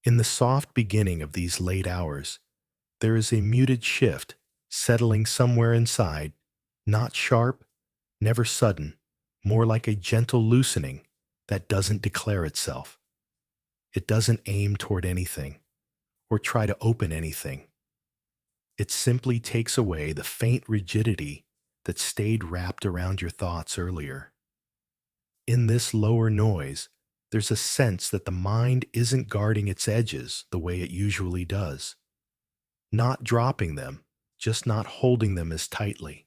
In the soft beginning of these late hours, there is a muted shift settling somewhere inside, not sharp, never sudden, more like a gentle loosening that doesn't declare itself. It doesn't aim toward anything or try to open anything. It simply takes away the faint rigidity that stayed wrapped around your thoughts earlier. In this lower noise, there's a sense that the mind isn't guarding its edges the way it usually does, not dropping them, just not holding them as tightly.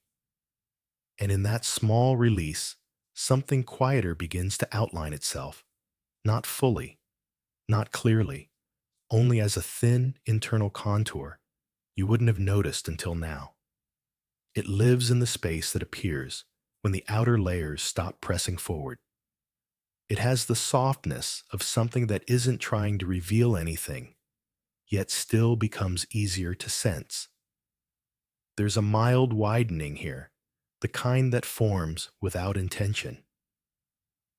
And in that small release, something quieter begins to outline itself, not fully, not clearly, only as a thin internal contour you wouldn't have noticed until now. It lives in the space that appears when the outer layers stop pressing forward. It has the softness of something that isn't trying to reveal anything, yet still becomes easier to sense. There's a mild widening here, the kind that forms without intention.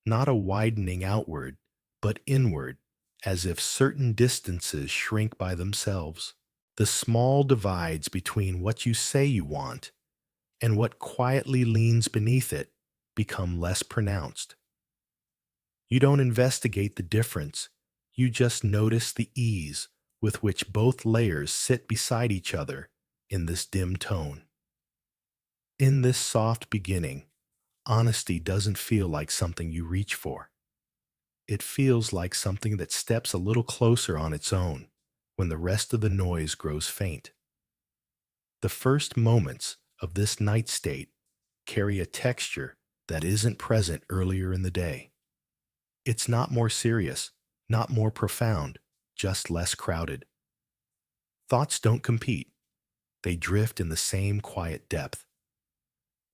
Not a widening outward, but inward, as if certain distances shrink by themselves. The small divides between what you say you want and what quietly leans beneath it become less pronounced. You don't investigate the difference, you just notice the ease with which both layers sit beside each other in this dim tone. In this soft beginning, honesty doesn't feel like something you reach for. It feels like something that steps a little closer on its own when the rest of the noise grows faint. The first moments of this night state carry a texture that isn't present earlier in the day. It's not more serious, not more profound, just less crowded. Thoughts don't compete. They drift in the same quiet depth.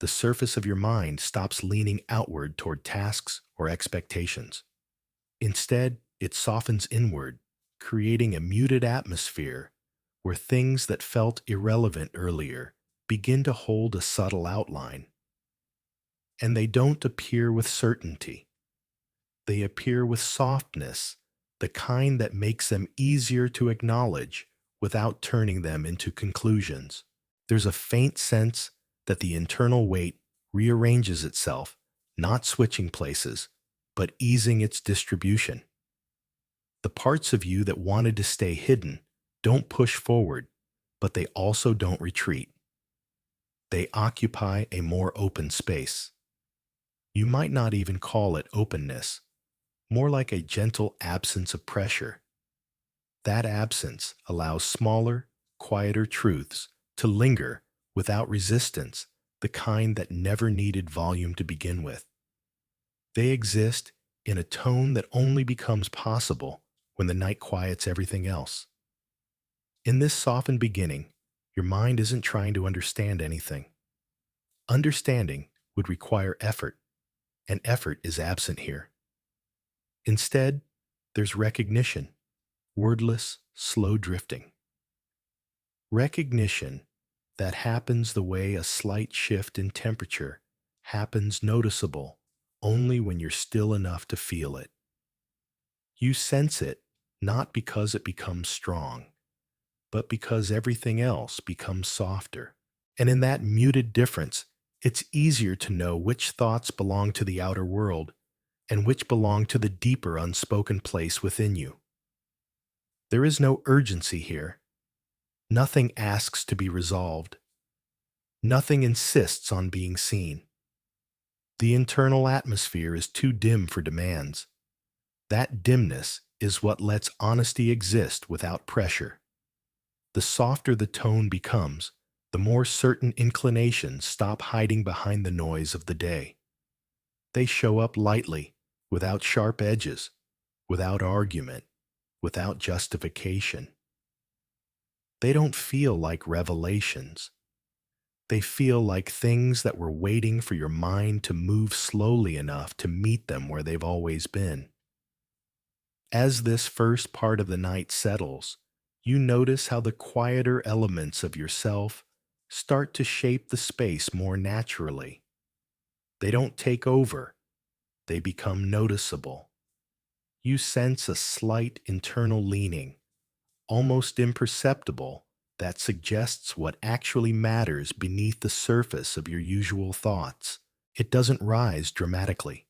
The surface of your mind stops leaning outward toward tasks or expectations. Instead, it softens inward, creating a muted atmosphere where things that felt irrelevant earlier begin to hold a subtle outline. And they don't appear with certainty. They appear with softness, the kind that makes them easier to acknowledge without turning them into conclusions. There's a faint sense that the internal weight rearranges itself, not switching places, but easing its distribution. The parts of you that wanted to stay hidden don't push forward, but they also don't retreat. They occupy a more open space. You might not even call it openness, more like a gentle absence of pressure. That absence allows smaller, quieter truths to linger without resistance, the kind that never needed volume to begin with. They exist in a tone that only becomes possible when the night quiets everything else. In this softened beginning, your mind isn't trying to understand anything. Understanding would require effort, and effort is absent here. Instead, there's recognition, wordless, slow drifting. Recognition that happens the way a slight shift in temperature happens noticeable only when you're still enough to feel it. You sense it not because it becomes strong, but because everything else becomes softer. And in that muted difference, it's easier to know which thoughts belong to the outer world and which belong to the deeper unspoken place within you. There is no urgency here. Nothing asks to be resolved. Nothing insists on being seen. The internal atmosphere is too dim for demands. That dimness is what lets honesty exist without pressure. The softer the tone becomes, the more certain inclinations stop hiding behind the noise of the day. They show up lightly, without sharp edges, without argument, without justification. They don't feel like revelations. They feel like things that were waiting for your mind to move slowly enough to meet them where they've always been. As this first part of the night settles, you notice how the quieter elements of yourself start to shape the space more naturally. They don't take over, they become noticeable. You sense a slight internal leaning, almost imperceptible, that suggests what actually matters beneath the surface of your usual thoughts. It doesn't rise dramatically.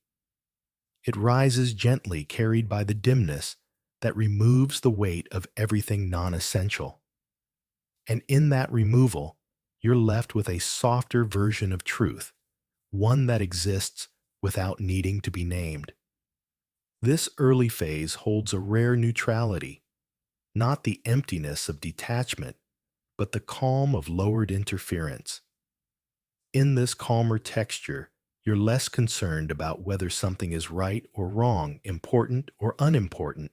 It rises gently, carried by the dimness that removes the weight of everything non-essential. And in that removal, you're left with a softer version of truth, one that exists without needing to be named. This early phase holds a rare neutrality, not the emptiness of detachment, but the calm of lowered interference. In this calmer texture, you're less concerned about whether something is right or wrong, important or unimportant.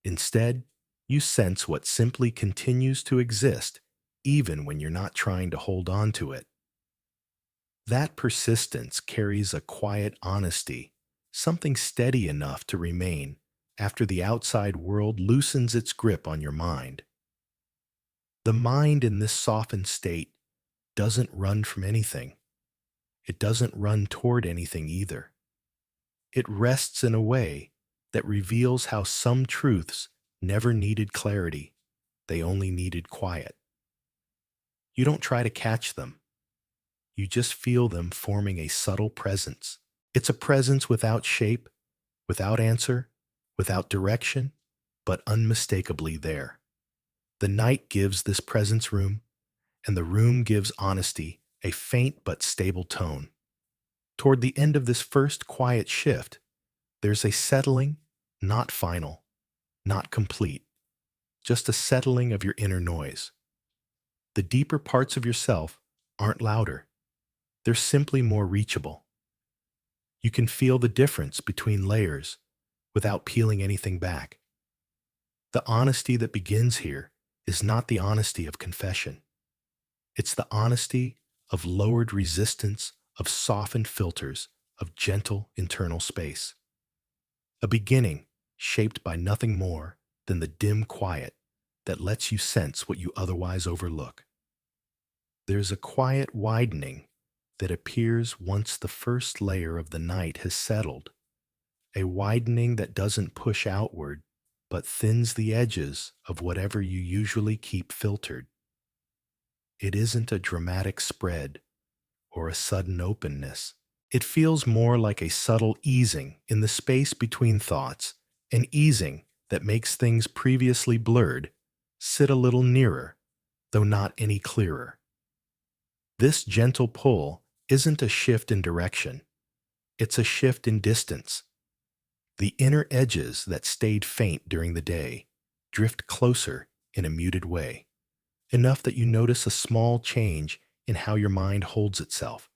Instead, you sense what simply continues to exist, even when you're not trying to hold on to it. That persistence carries a quiet honesty, something steady enough to remain after the outside world loosens its grip on your mind. The mind in this softened state doesn't run from anything. It doesn't run toward anything either. It rests in a way that reveals how some truths never needed clarity, they only needed quiet. You don't try to catch them. You just feel them forming a subtle presence. It's a presence without shape, without answer, without direction, but unmistakably there. The night gives this presence room, and the room gives honesty a faint but stable tone. Toward the end of this first quiet shift, there's a settling, not final, not complete, just a settling of your inner noise. The deeper parts of yourself aren't louder. They're simply more reachable. You can feel the difference between layers without peeling anything back. The honesty that begins here is not the honesty of confession. It's the honesty of lowered resistance, of softened filters, of gentle internal space. A beginning shaped by nothing more than the dim quiet that lets you sense what you otherwise overlook. There's a quiet widening that appears once the first layer of the night has settled, a widening that doesn't push outward but thins the edges of whatever you usually keep filtered. It isn't a dramatic spread or a sudden openness. It feels more like a subtle easing in the space between thoughts, an easing that makes things previously blurred sit a little nearer, though not any clearer. This gentle pull isn't a shift in direction, it's a shift in distance. The inner edges that stayed faint during the day drift closer in a muted way, enough that you notice a small change in how your mind holds itself.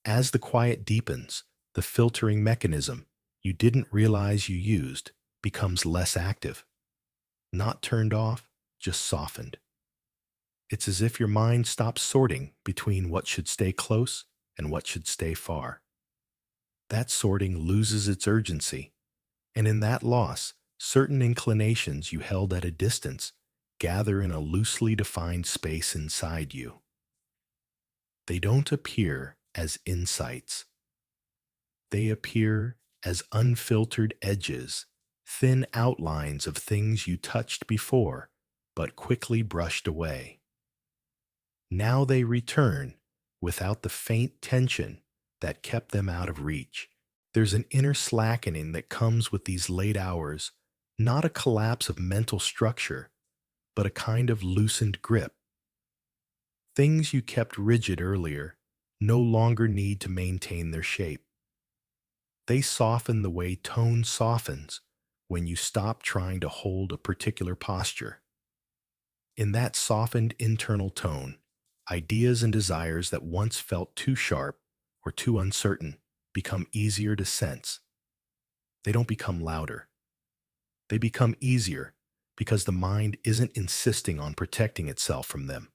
As the quiet deepens, the filtering mechanism you didn't realize you used becomes less active. Not turned off, just softened. It's as if your mind stops sorting between what should stay close and what should stay far. That sorting loses its urgency, and in that loss, certain inclinations you held at a distance gather in a loosely defined space inside you. They don't appear as insights. They appear as unfiltered edges, thin outlines of things you touched before, but quickly brushed away. Now they return without the faint tension that kept them out of reach. There's an inner slackening that comes with these late hours, not a collapse of mental structure, but a kind of loosened grip. Things you kept rigid earlier no longer need to maintain their shape. They soften the way tone softens when you stop trying to hold a particular posture. In that softened internal tone, ideas and desires that once felt too sharp or too uncertain become easier to sense. They don't become louder. They become easier because the mind isn't insisting on protecting itself from them.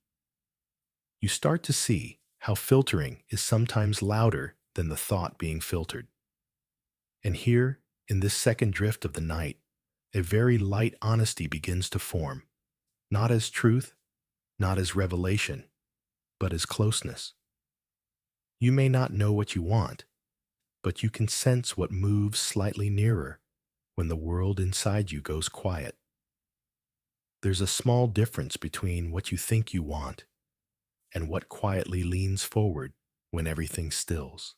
You start to see how filtering is sometimes louder than the thought being filtered. And here, in this second drift of the night, a very light honesty begins to form, not as truth, not as revelation, but as closeness. You may not know what you want, but you can sense what moves slightly nearer, when the world inside you goes quiet. There's a small difference between what you think you want and what quietly leans forward when everything stills.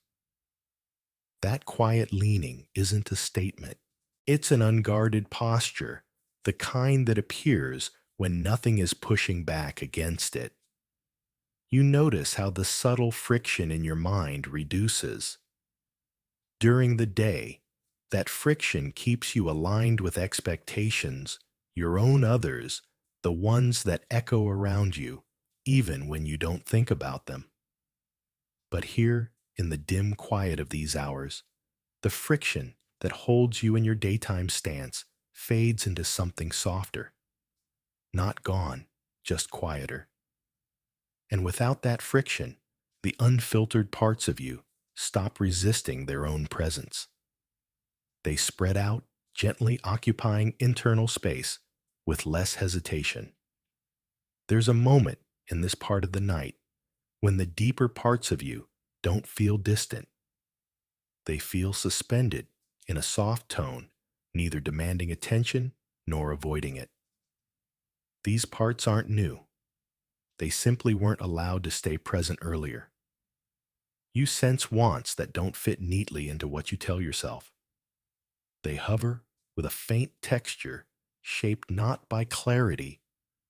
That quiet leaning isn't a statement. It's an unguarded posture, the kind that appears when nothing is pushing back against it. You notice how the subtle friction in your mind reduces. During the day, that friction keeps you aligned with expectations, your own others, the ones that echo around you, even when you don't think about them. But here, in the dim quiet of these hours, the friction that holds you in your daytime stance fades into something softer. Not gone, just quieter. And without that friction, the unfiltered parts of you stop resisting their own presence. They spread out, gently occupying internal space with less hesitation. There's a moment in this part of the night when the deeper parts of you don't feel distant. They feel suspended in a soft tone, neither demanding attention nor avoiding it. These parts aren't new. They simply weren't allowed to stay present earlier. You sense wants that don't fit neatly into what you tell yourself. They hover with a faint texture shaped not by clarity,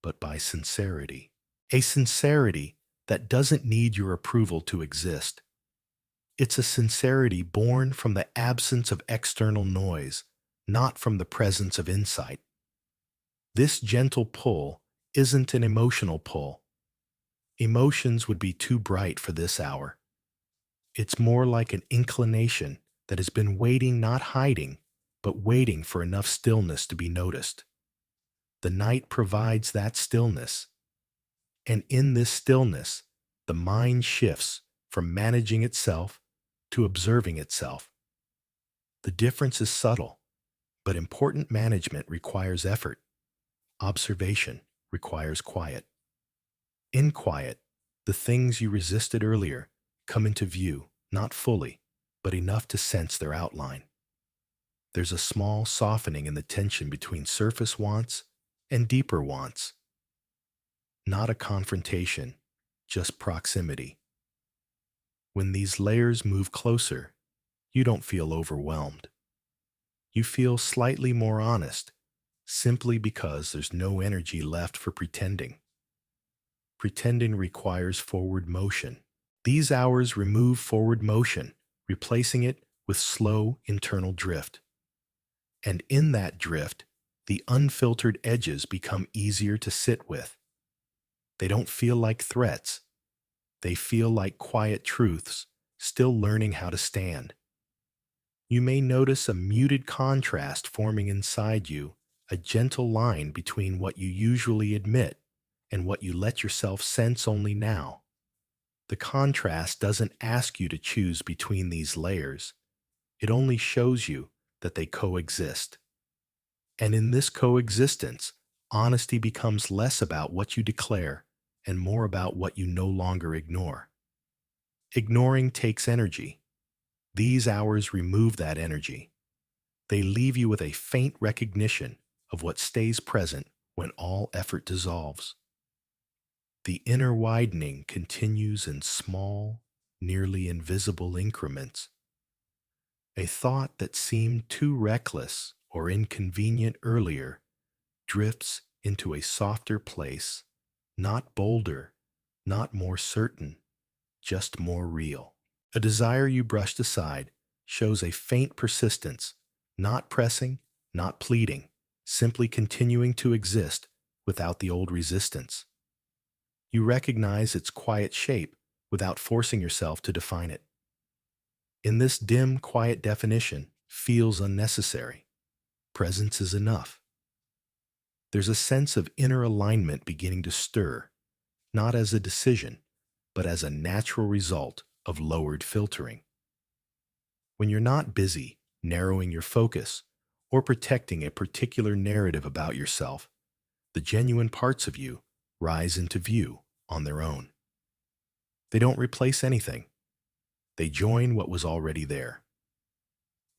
but by sincerity. A sincerity that doesn't need your approval to exist. It's a sincerity born from the absence of external noise, not from the presence of insight. This gentle pull isn't an emotional pull. Emotions would be too bright for this hour. It's more like an inclination that has been waiting, not hiding, but waiting for enough stillness to be noticed. The night provides that stillness. And in this stillness, the mind shifts from managing itself to observing itself. The difference is subtle, but important management requires effort. Observation requires quiet. In quiet, the things you resisted earlier come into view, not fully, but enough to sense their outline. There's a small softening in the tension between surface wants and deeper wants. Not a confrontation, just proximity. When these layers move closer, you don't feel overwhelmed. You feel slightly more honest, simply because there's no energy left for pretending. Pretending requires forward motion. These hours remove forward motion, replacing it with slow internal drift. And in that drift, the unfiltered edges become easier to sit with. They don't feel like threats. They feel like quiet truths, still learning how to stand. You may notice a muted contrast forming inside you, a gentle line between what you usually admit and what you let yourself sense only now. The contrast doesn't ask you to choose between these layers. It only shows you that they coexist. And in this coexistence, honesty becomes less about what you declare and more about what you no longer ignore. Ignoring takes energy. These hours remove that energy. They leave you with a faint recognition of what stays present when all effort dissolves. The inner widening continues in small, nearly invisible increments. A thought that seemed too reckless or inconvenient earlier drifts into a softer place, not bolder, not more certain, just more real. A desire you brushed aside shows a faint persistence, not pressing, not pleading, simply continuing to exist without the old resistance. You recognize its quiet shape without forcing yourself to define it. In this dim, quiet definition, feels unnecessary. Presence is enough. There's a sense of inner alignment beginning to stir, not as a decision, but as a natural result of lowered filtering. When you're not busy narrowing your focus or protecting a particular narrative about yourself, the genuine parts of you rise into view on their own. They don't replace anything. They join what was already there.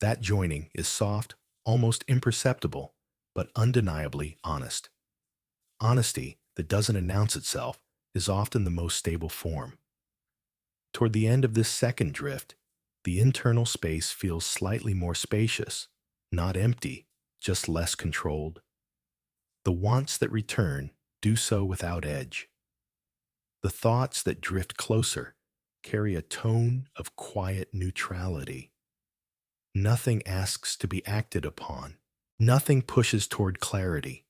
That joining is soft, almost imperceptible, but undeniably honest. Honesty that doesn't announce itself is often the most stable form. Toward the end of this second drift, the internal space feels slightly more spacious, not empty, just less controlled. The wants that return do so without edge. The thoughts that drift closer carry a tone of quiet neutrality. Nothing asks to be acted upon. Nothing pushes toward clarity.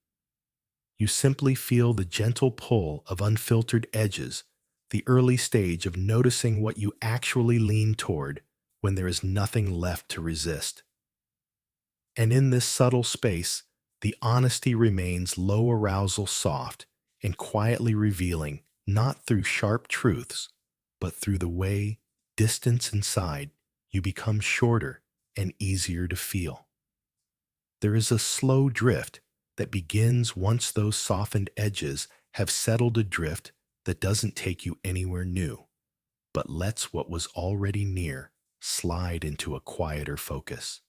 You simply feel the gentle pull of unfiltered edges, the early stage of noticing what you actually lean toward when there is nothing left to resist. And in this subtle space, the honesty remains low arousal soft and quietly revealing, not through sharp truths, but through the way, distance inside, you become shorter and easier to feel. There is a slow drift that begins once those softened edges have settled, a drift that doesn't take you anywhere new, but lets what was already near slide into a quieter focus.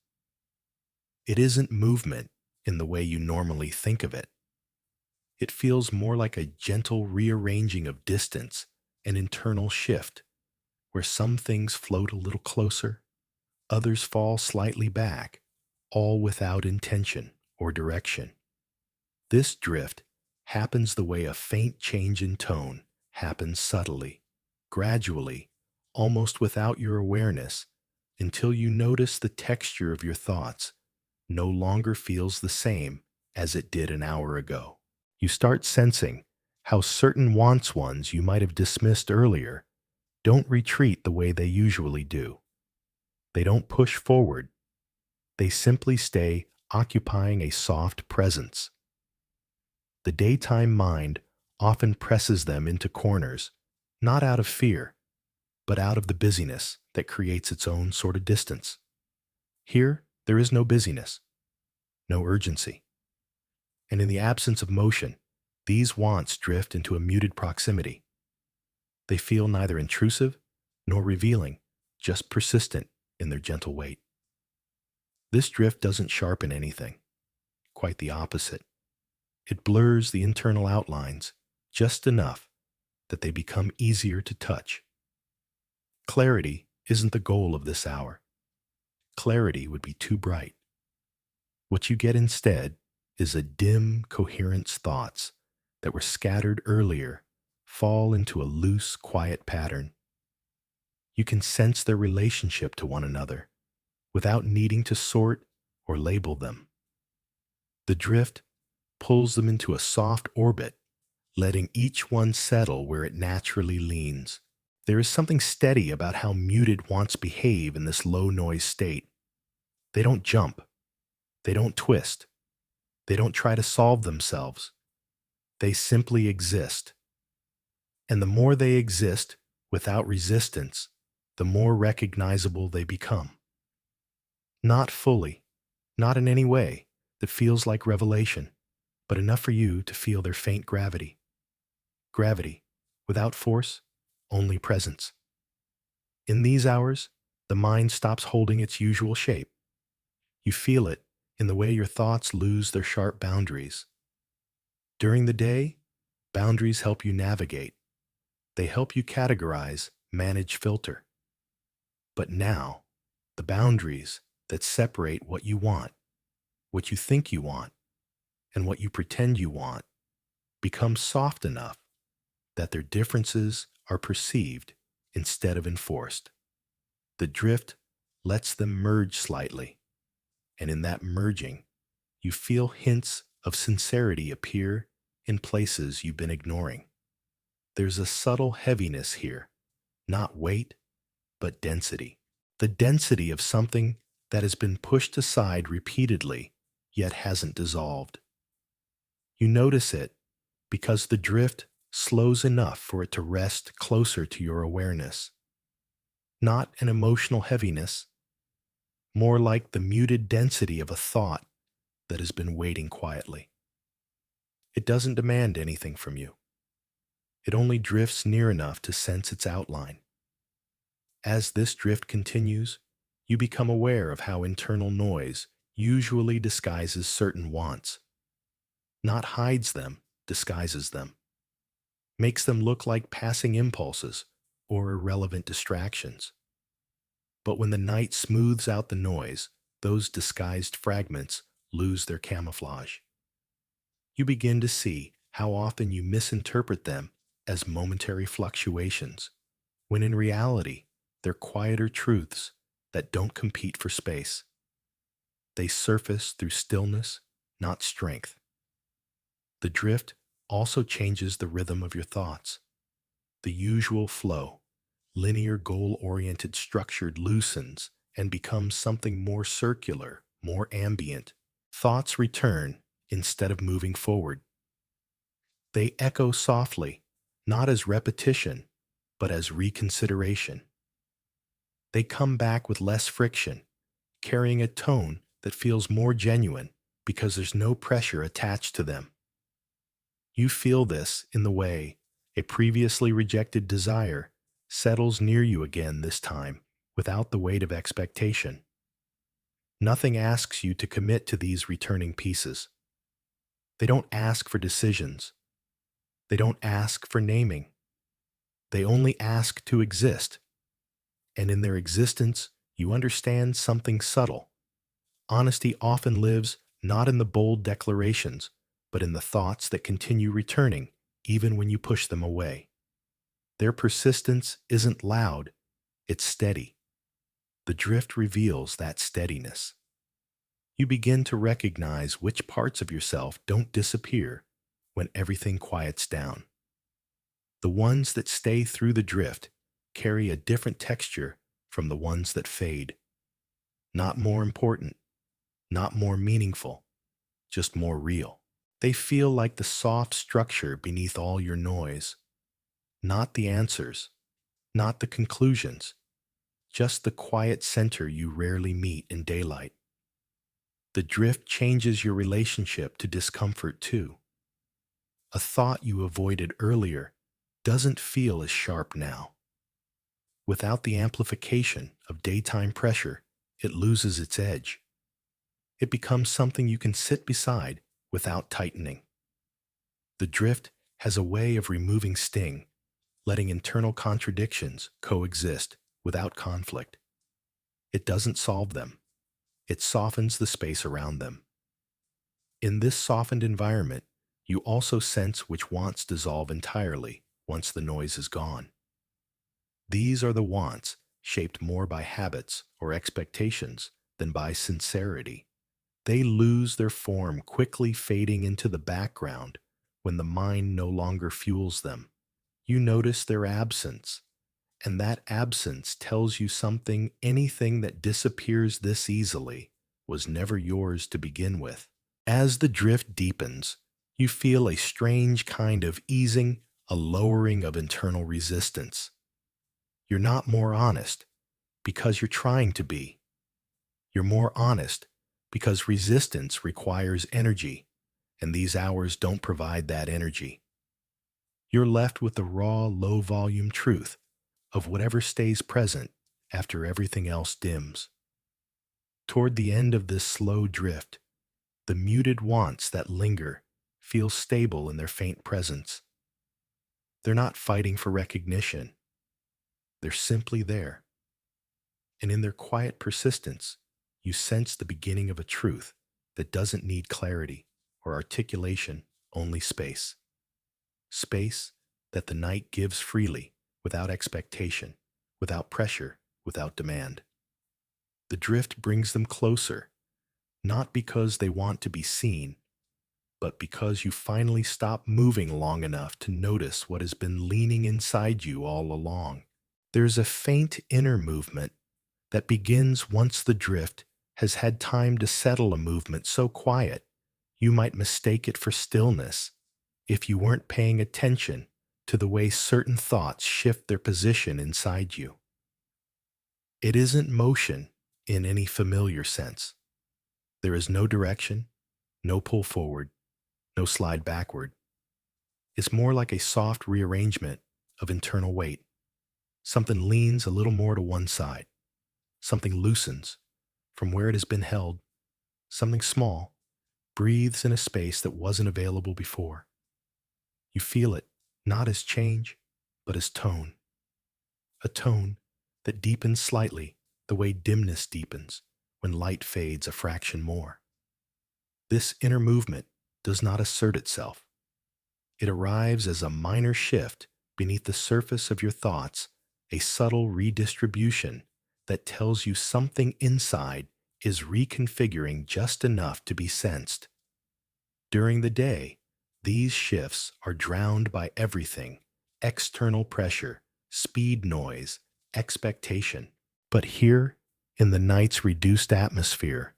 It isn't movement in the way you normally think of it. It feels more like a gentle rearranging of distance, an internal shift, where some things float a little closer, others fall slightly back, all without intention or direction. This drift happens the way a faint change in tone happens subtly, gradually, almost without your awareness, until you notice the texture of your thoughts no longer feels the same as it did an hour ago. You start sensing how certain ones you might have dismissed earlier don't retreat the way they usually do. They don't push forward. They simply stay occupying a soft presence. The daytime mind often presses them into corners, not out of fear, but out of the busyness that creates its own sort of distance. Here, there is no busyness, no urgency. And in the absence of motion, these wants drift into a muted proximity. They feel neither intrusive nor revealing, just persistent in their gentle weight. This drift doesn't sharpen anything, quite the opposite. It blurs the internal outlines just enough that they become easier to touch. Clarity isn't the goal of this hour. Clarity would be too bright. What you get instead is a dim coherence. Thoughts that were scattered earlier fall into a loose, quiet pattern. You can sense their relationship to one another without needing to sort or label them. The drift pulls them into a soft orbit, letting each one settle where it naturally leans. There is something steady about how muted wants behave in this low noise state. They don't jump. They don't twist. They don't try to solve themselves. They simply exist. And the more they exist without resistance, the more recognizable they become. Not fully, not in any way that feels like revelation, but enough for you to feel their faint gravity. Gravity, without force, only presence. In these hours, the mind stops holding its usual shape. You feel it in the way your thoughts lose their sharp boundaries. During the day, boundaries help you navigate. They help you categorize, manage, filter. But now, the boundaries that separate what you want, what you think you want, and what you pretend you want become soft enough that their differences are perceived instead of enforced. The drift lets them merge slightly, and in that merging, you feel hints of sincerity appear in places you've been ignoring. There's a subtle heaviness here, not weight, but density. The density of something that has been pushed aside repeatedly, yet hasn't dissolved. You notice it because the drift slows enough for it to rest closer to your awareness. Not an emotional heaviness, more like the muted density of a thought that has been waiting quietly. It doesn't demand anything from you. It only drifts near enough to sense its outline. As this drift continues, you become aware of how internal noise usually disguises certain wants, not hides them, disguises them, makes them look like passing impulses or irrelevant distractions. But when the night smooths out the noise, those disguised fragments lose their camouflage. You begin to see how often you misinterpret them as momentary fluctuations, when in reality, they're quieter truths that don't compete for space. They surface through stillness, not strength. The drift also changes the rhythm of your thoughts. The usual flow, linear goal-oriented structure loosens and becomes something more circular, more ambient. Thoughts return instead of moving forward. They echo softly, not as repetition, but as reconsideration. They come back with less friction, carrying a tone that feels more genuine because there's no pressure attached to them. You feel this in the way a previously rejected desire settles near you again this time without the weight of expectation. Nothing asks you to commit to these returning pieces. They don't ask for decisions. They don't ask for naming. They only ask to exist. And in their existence, you understand something subtle. Honesty often lives not in the bold declarations, but in the thoughts that continue returning even when you push them away. Their persistence isn't loud, it's steady. The drift reveals that steadiness. You begin to recognize which parts of yourself don't disappear when everything quiets down. The ones that stay through the drift carry a different texture from the ones that fade. Not more important, not more meaningful, just more real. They feel like the soft structure beneath all your noise. Not the answers, not the conclusions, just the quiet center you rarely meet in daylight. The drift changes your relationship to discomfort too. A thought you avoided earlier doesn't feel as sharp now. Without the amplification of daytime pressure, it loses its edge. It becomes something you can sit beside without tightening. The drift has a way of removing sting, letting internal contradictions coexist without conflict. It doesn't solve them. It softens the space around them. In this softened environment, you also sense which wants dissolve entirely once the noise is gone. These are the wants shaped more by habits or expectations than by sincerity. They lose their form, quickly fading into the background when the mind no longer fuels them. You notice their absence, and that absence tells you something. Anything that disappears this easily was never yours to begin with. As the drift deepens, you feel a strange kind of easing, a lowering of internal resistance. You're not more honest because you're trying to be. You're more honest because resistance requires energy, and these hours don't provide that energy. You're left with the raw, low-volume truth of whatever stays present after everything else dims. Toward the end of this slow drift, the muted wants that linger feel stable in their faint presence. They're not fighting for recognition. They're simply there. And in their quiet persistence, you sense the beginning of a truth that doesn't need clarity or articulation, only space. Space that the night gives freely, without expectation, without pressure, without demand. The drift brings them closer, not because they want to be seen, but because you finally stop moving long enough to notice what has been leaning inside you all along. There's a faint inner movement that begins once the drift has had time to settle, a movement so quiet you might mistake it for stillness if you weren't paying attention to the way certain thoughts shift their position inside you. It isn't motion in any familiar sense. There is no direction, no pull forward, no slide backward. It's more like a soft rearrangement of internal weight. Something leans a little more to one side. Something loosens from where it has been held. something small, breathes in a space that wasn't available before. You feel it, not as change, but as tone. A tone that deepens slightly the way dimness deepens when light fades a fraction more. This inner movement does not assert itself. It arrives as a minor shift beneath the surface of your thoughts, a subtle redistribution that tells you something inside is reconfiguring just enough to be sensed. During the day, these shifts are drowned by everything: external pressure, speed noise, expectation. But here, in the night's reduced atmosphere,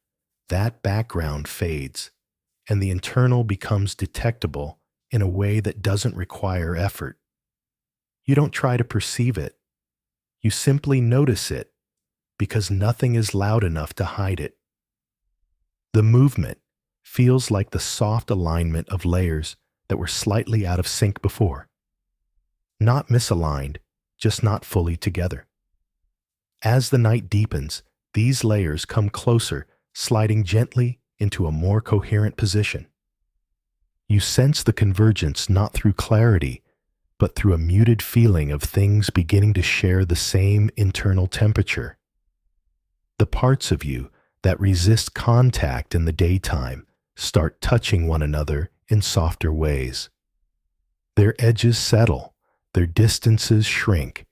that background fades, and the internal becomes detectable in a way that doesn't require effort. You don't try to perceive it, you simply notice it because nothing is loud enough to hide it. The movement feels like the soft alignment of layers that were slightly out of sync before. Not misaligned, just not fully together. As the night deepens, these layers come closer, sliding gently into a more coherent position. You sense the convergence not through clarity, but through a muted feeling of things beginning to share the same internal temperature. The parts of you that resist contact in the daytime start touching one another in softer ways. Their edges settle, their distances shrink,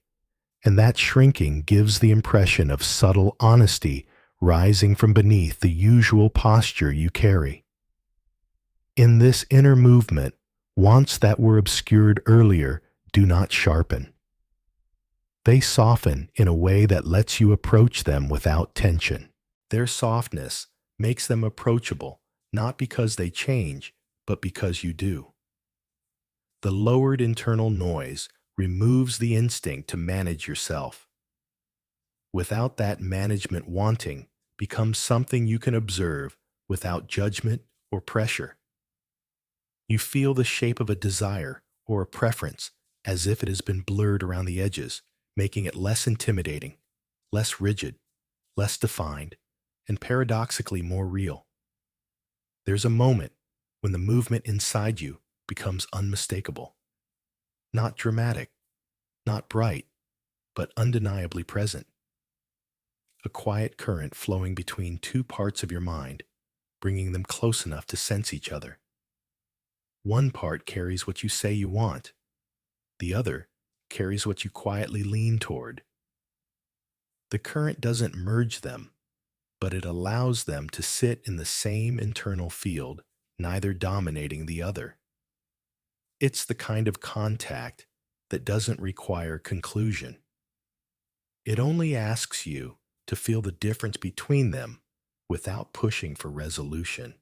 and that shrinking gives the impression of subtle honesty rising from beneath the usual posture you carry. In this inner movement, wants that were obscured earlier do not sharpen. They soften in a way that lets you approach them without tension. Their softness makes them approachable, not because they change, but because you do. The lowered internal noise removes the instinct to manage yourself. Without that management, wanting becomes something you can observe without judgment or pressure. You feel the shape of a desire or a preference as if it has been blurred around the edges, making it less intimidating, less rigid, less defined, and paradoxically more real. There's a moment when the movement inside you becomes unmistakable. Not dramatic, not bright, but undeniably present. A quiet current flowing between two parts of your mind, bringing them close enough to sense each other. One part carries what you say you want. The other carries what you quietly lean toward. The current doesn't merge them, but it allows them to sit in the same internal field, neither dominating the other. It's the kind of contact that doesn't require conclusion. It only asks you to feel the difference between them without pushing for resolution.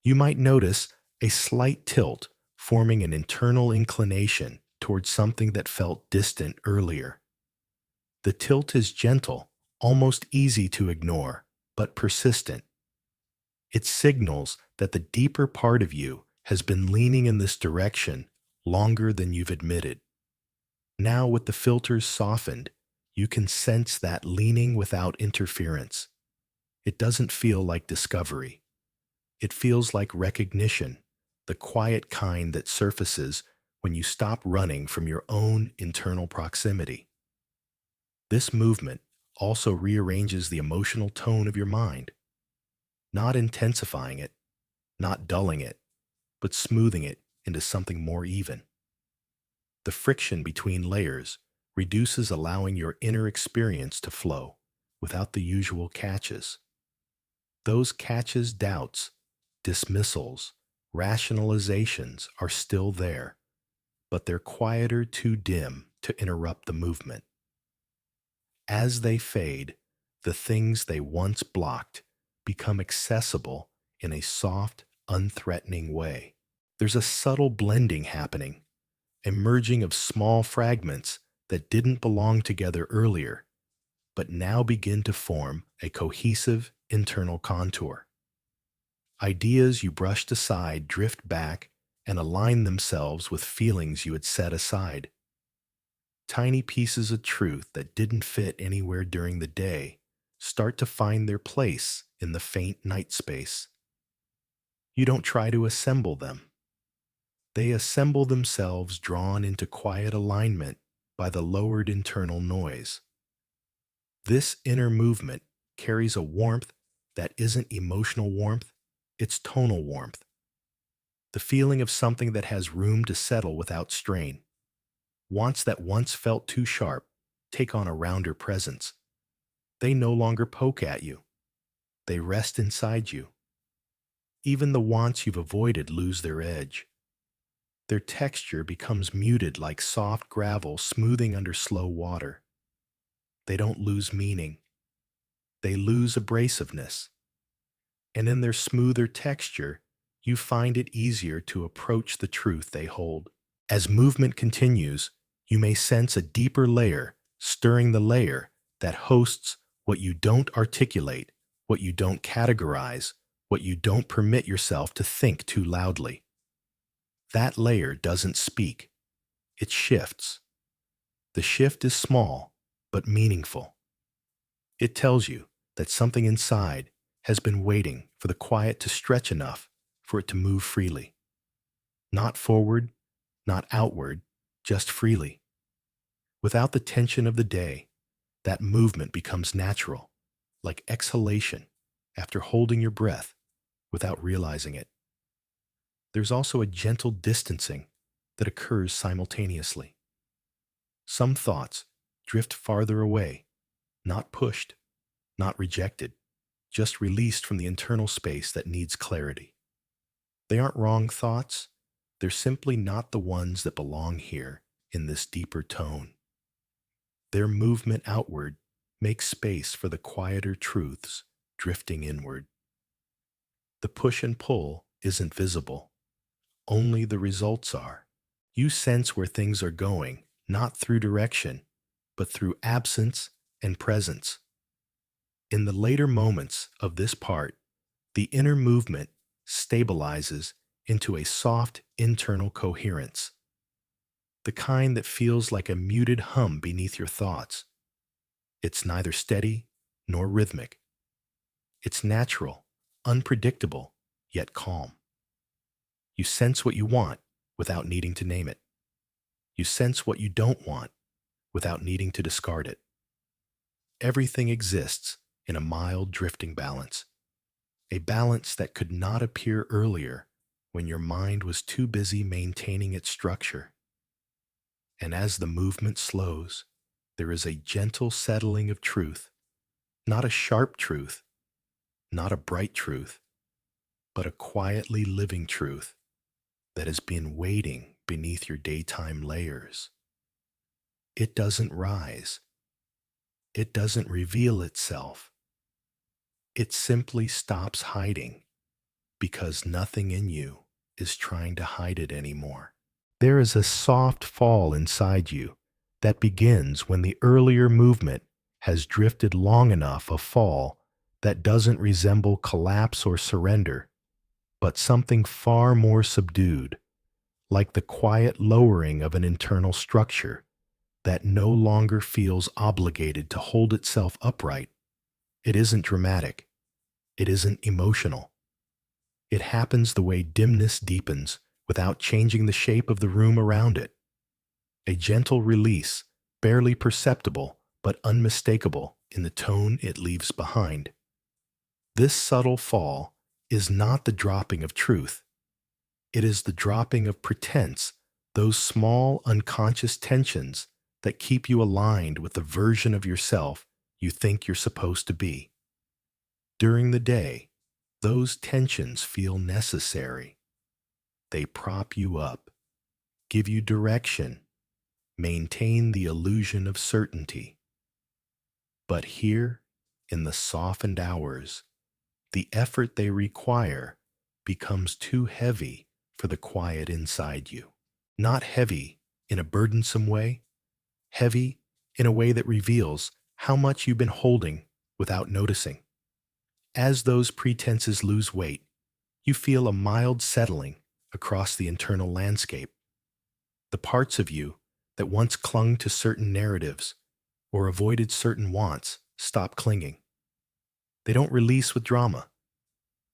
You might notice a slight tilt forming an internal inclination towards something that felt distant earlier. The tilt is gentle, almost easy to ignore, but persistent. It signals that the deeper part of you has been leaning in this direction longer than you've admitted. Now, with the filters softened, you can sense that leaning without interference. It doesn't feel like discovery. It feels like recognition, the quiet kind that surfaces when you stop running from your own internal proximity. This movement also rearranges the emotional tone of your mind, not intensifying it, not dulling it, but smoothing it into something more even. The friction between layers reduces, allowing your inner experience to flow without the usual catches. Those catches, doubts, dismissals, rationalizations are still there, but they're quieter, too dim to interrupt the movement. As they fade, the things they once blocked become accessible in a soft, unthreatening way. There's a subtle blending happening, a merging of small fragments that didn't belong together earlier, but now begin to form a cohesive internal contour. Ideas you brushed aside drift back and align themselves with feelings you had set aside. Tiny pieces of truth that didn't fit anywhere during the day start to find their place in the faint night space. You don't try to assemble them. They assemble themselves drawn into quiet alignment by the lowered internal noise. This inner movement carries a warmth that isn't emotional warmth, it's tonal warmth. The feeling of something that has room to settle without strain. Wants that once felt too sharp take on a rounder presence. They no longer poke at you. They rest inside you. Even the wants you've avoided lose their edge. Their texture becomes muted like soft gravel smoothing under slow water. They don't lose meaning. They lose abrasiveness. And in their smoother texture, you find it easier to approach the truth they hold. As movement continues, you may sense a deeper layer, stirring the layer that hosts what you don't articulate, what you don't categorize, what you don't permit yourself to think too loudly. That layer doesn't speak. It shifts. The shift is small, but meaningful. It tells you that something inside has been waiting for the quiet to stretch enough for it to move freely. Not forward, not outward, just freely. Without the tension of the day, that movement becomes natural, like exhalation after holding your breath without realizing it. There's also a gentle distancing that occurs simultaneously. Some thoughts drift farther away, not pushed, not rejected, just released from the internal space that needs clarity. They aren't wrong thoughts, they're simply not the ones that belong here in this deeper tone. Their movement outward makes space for the quieter truths drifting inward. The push and pull isn't visible, only the results are. You sense where things are going, not through direction, but through absence and presence. In the later moments of this part, the inner movement stabilizes into a soft internal coherence, the kind that feels like a muted hum beneath your thoughts. It's neither steady nor rhythmic. It's natural, unpredictable, yet calm. You sense what you want without needing to name it. You sense what you don't want without needing to discard it. Everything exists in a mild drifting balance, a balance that could not appear earlier when your mind was too busy maintaining its structure. And as the movement slows, there is a gentle settling of truth, not a sharp truth, not a bright truth, but a quietly living truth that has been waiting beneath your daytime layers. It doesn't rise. It doesn't reveal itself. It simply stops hiding because nothing in you is trying to hide it anymore. There is a soft fall inside you that begins when the earlier movement has drifted long enough, a fall that doesn't resemble collapse or surrender, but something far more subdued, like the quiet lowering of an internal structure that no longer feels obligated to hold itself upright. It isn't dramatic. It isn't emotional. It happens the way dimness deepens without changing the shape of the room around it. A gentle release, barely perceptible but unmistakable in the tone it leaves behind. This subtle fall is not the dropping of truth. It is the dropping of pretense, those small unconscious tensions that keep you aligned with the version of yourself you think you're supposed to be. During the day, those tensions feel necessary. They prop you up, give you direction, maintain the illusion of certainty. But here, in the softened hours, the effort they require becomes too heavy for the quiet inside you. Not heavy in a burdensome way, heavy in a way that reveals how much you've been holding without noticing. As those pretenses lose weight, you feel a mild settling across the internal landscape. The parts of you that once clung to certain narratives or avoided certain wants stop clinging. They don't release with drama.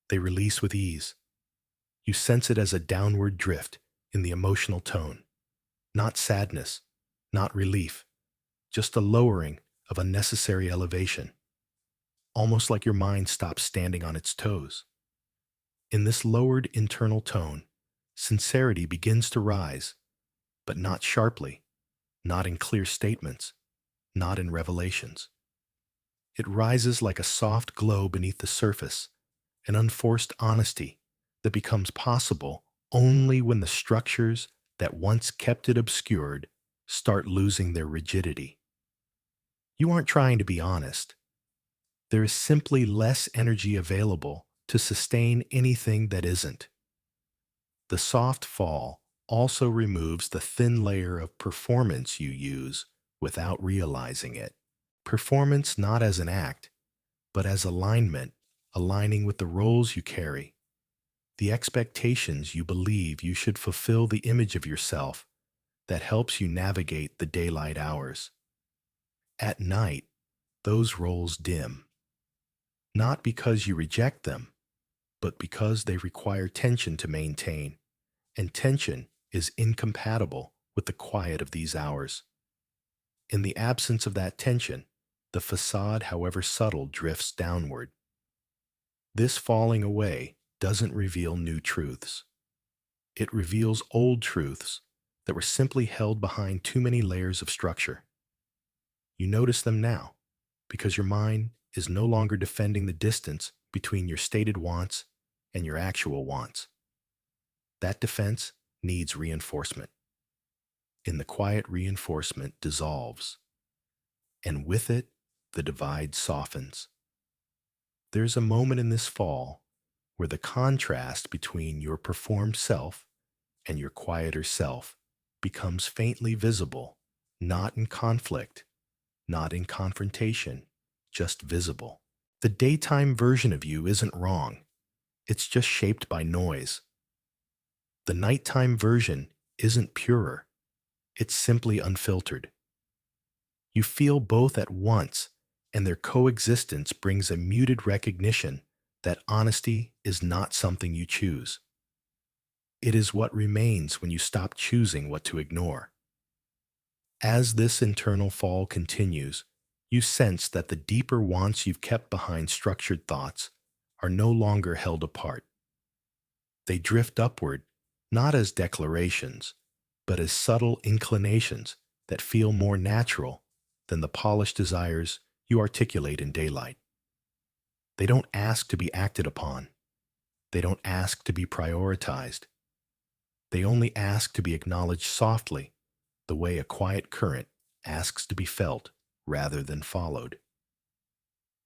They release with ease. You sense it as a downward drift in the emotional tone, not sadness, not relief, just a lowering of unnecessary elevation, almost like your mind stops standing on its toes. In this lowered internal tone, sincerity begins to rise, but not sharply, not in clear statements, not in revelations. It rises like a soft glow beneath the surface, an unforced honesty that becomes possible only when the structures that once kept it obscured start losing their rigidity. You aren't trying to be honest. There is simply less energy available to sustain anything that isn't. The soft fall also removes the thin layer of performance you use without realizing it. Performance not as an act, but as alignment, aligning with the roles you carry, the expectations you believe you should fulfill, the image of yourself that helps you navigate the daylight hours. At night, those roles dim, not because you reject them, but because they require tension to maintain, and tension is incompatible with the quiet of these hours. In the absence of that tension, the facade, however subtle, drifts downward. This falling away doesn't reveal new truths. It reveals old truths that were simply held behind too many layers of structure. You notice them now because your mind is no longer defending the distance between your stated wants and your actual wants. That defense needs reinforcement. In the quiet, reinforcement dissolves, and with it, the divide softens. There's a moment in this fall where the contrast between your performed self and your quieter self becomes faintly visible, not in conflict, not in confrontation, just visible. The daytime version of you isn't wrong. It's just shaped by noise. The nighttime version isn't purer. It's simply unfiltered. You feel both at once, and their coexistence brings a muted recognition that honesty is not something you choose. It is what remains when you stop choosing what to ignore. As this internal fall continues, you sense that the deeper wants you've kept behind structured thoughts are no longer held apart. They drift upward, not as declarations, but as subtle inclinations that feel more natural than the polished desires you articulate in daylight. They don't ask to be acted upon. They don't ask to be prioritized. They only ask to be acknowledged softly, the way a quiet current asks to be felt rather than followed.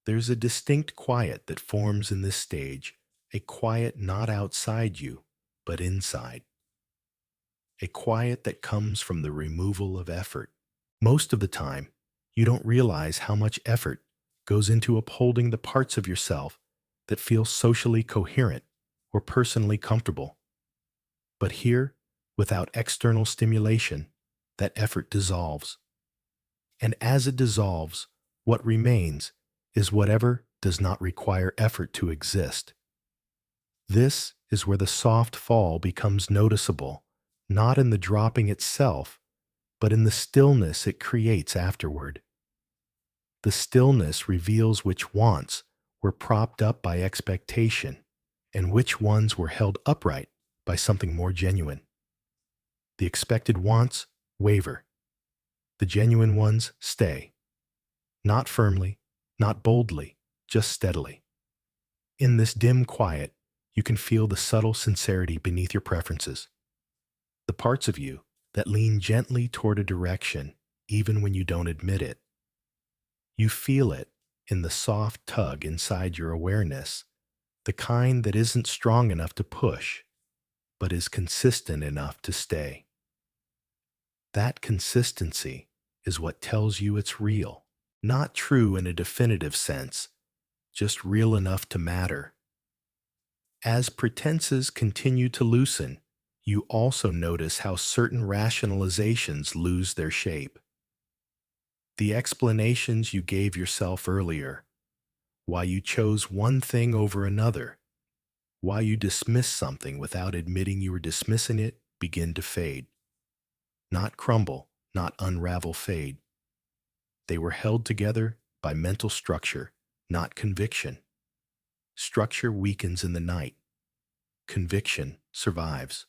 There's a distinct quiet that forms in this stage, a quiet not outside you, but inside. A quiet that comes from the removal of effort. Most of the time, you don't realize how much effort goes into upholding the parts of yourself that feel socially coherent or personally comfortable. But here, without external stimulation, that effort dissolves. And as it dissolves, what remains is whatever does not require effort to exist. This is where the soft fall becomes noticeable, not in the dropping itself, but in the stillness it creates afterward. The stillness reveals which wants were propped up by expectation and which ones were held upright by something more genuine. The expected wants waver. The genuine ones stay. Not firmly, not boldly, just steadily. In this dim quiet, you can feel the subtle sincerity beneath your preferences. The parts of you that lean gently toward a direction even when you don't admit it. You feel it in the soft tug inside your awareness, the kind that isn't strong enough to push, but is consistent enough to stay. That consistency is what tells you it's real, not true in a definitive sense, just real enough to matter. As pretenses continue to loosen, you also notice how certain rationalizations lose their shape. The explanations you gave yourself earlier, why you chose one thing over another, Why you dismiss something without admitting you were dismissing it begin to fade. Not crumble, not unravel, fade. They were held together by mental structure, not conviction. Structure weakens in the night. Conviction survives.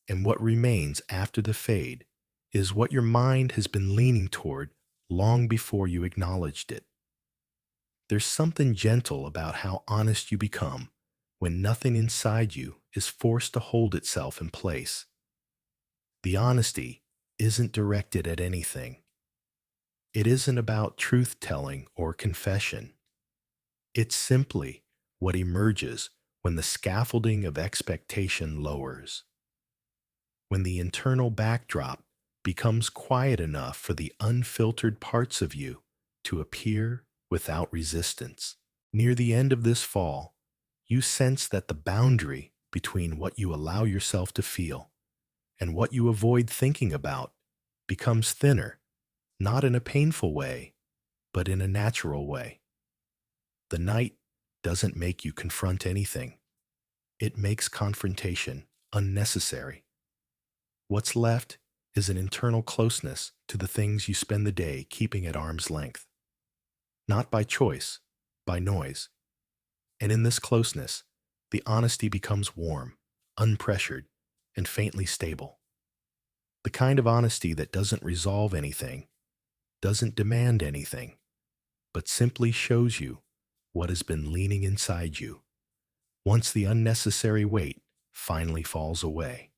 And what remains after the fade is what your mind has been leaning toward long before you acknowledged it. There's something gentle about how honest you become when nothing inside you is forced to hold itself in place. The honesty isn't directed at anything. It isn't about truth-telling or confession. It's simply what emerges when the scaffolding of expectation lowers. When the internal backdrop becomes quiet enough for the unfiltered parts of you to appear without resistance. Near the end of this fall, you sense that the boundary between what you allow yourself to feel and what you avoid thinking about becomes thinner, not in a painful way, but in a natural way. The night doesn't make you confront anything. It makes confrontation unnecessary. What's left is an internal closeness to the things you spend the day keeping at arm's length. Not by choice, by noise. And in this closeness, the honesty becomes warm, unpressured, and faintly stable. The kind of honesty that doesn't resolve anything, doesn't demand anything, but simply shows you what has been leaning inside you once the unnecessary weight finally falls away.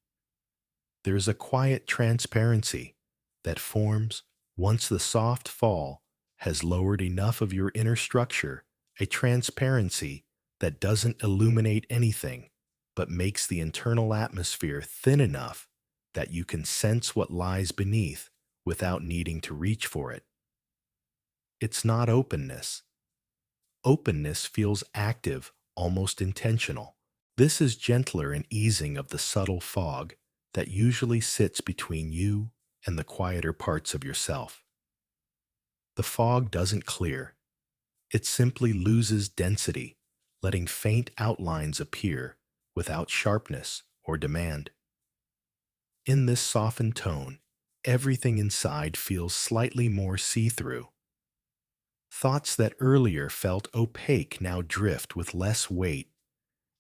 There is a quiet transparency that forms once the soft fall has lowered enough of your inner structure, a transparency that doesn't illuminate anything, but makes the internal atmosphere thin enough that you can sense what lies beneath without needing to reach for it. It's not openness. Openness feels active, almost intentional. This is gentler and easing of the subtle fog that usually sits between you and the quieter parts of yourself. The fog doesn't clear. It simply loses density, letting faint outlines appear without sharpness or demand. In this softened tone, everything inside feels slightly more see-through. Thoughts that earlier felt opaque now drift with less weight,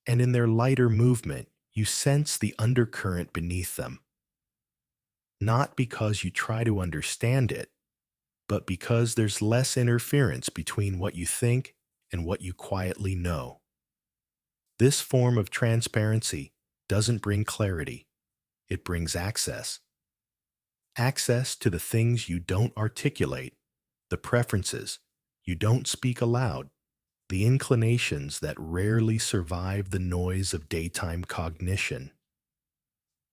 and in their lighter movement, you sense the undercurrent beneath them. Not because you try to understand it, but because there's less interference between what you think and what you quietly know. This form of transparency doesn't bring clarity, it brings access. Access to the things you don't articulate, the preferences you don't speak aloud, the inclinations that rarely survive the noise of daytime cognition.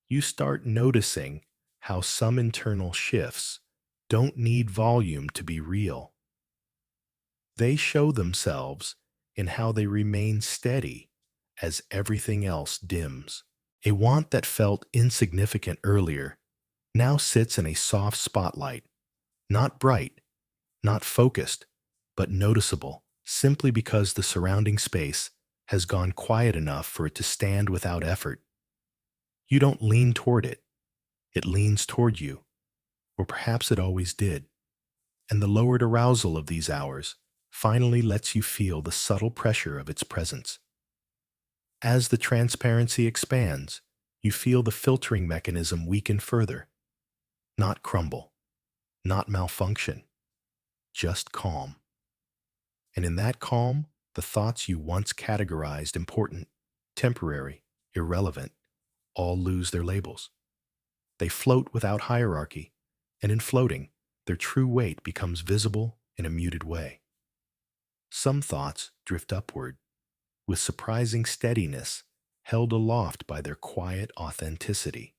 You start noticing how some internal shifts don't need volume to be real. They show themselves in how they remain steady as everything else dims. A want that felt insignificant earlier now sits in a soft spotlight, not bright, not focused, but noticeable, simply because the surrounding space has gone quiet enough for it to stand without effort. You don't lean toward it. It leans toward you, or perhaps it always did. And the lowered arousal of these hours finally lets you feel the subtle pressure of its presence. As the transparency expands, you feel the filtering mechanism weaken further. Not crumble, not malfunction, just calm. And in that calm, the thoughts you once categorized important, temporary, irrelevant, all lose their labels. They float without hierarchy, and in floating, their true weight becomes visible in a muted way. Some thoughts drift upward, with surprising steadiness, held aloft by their quiet authenticity.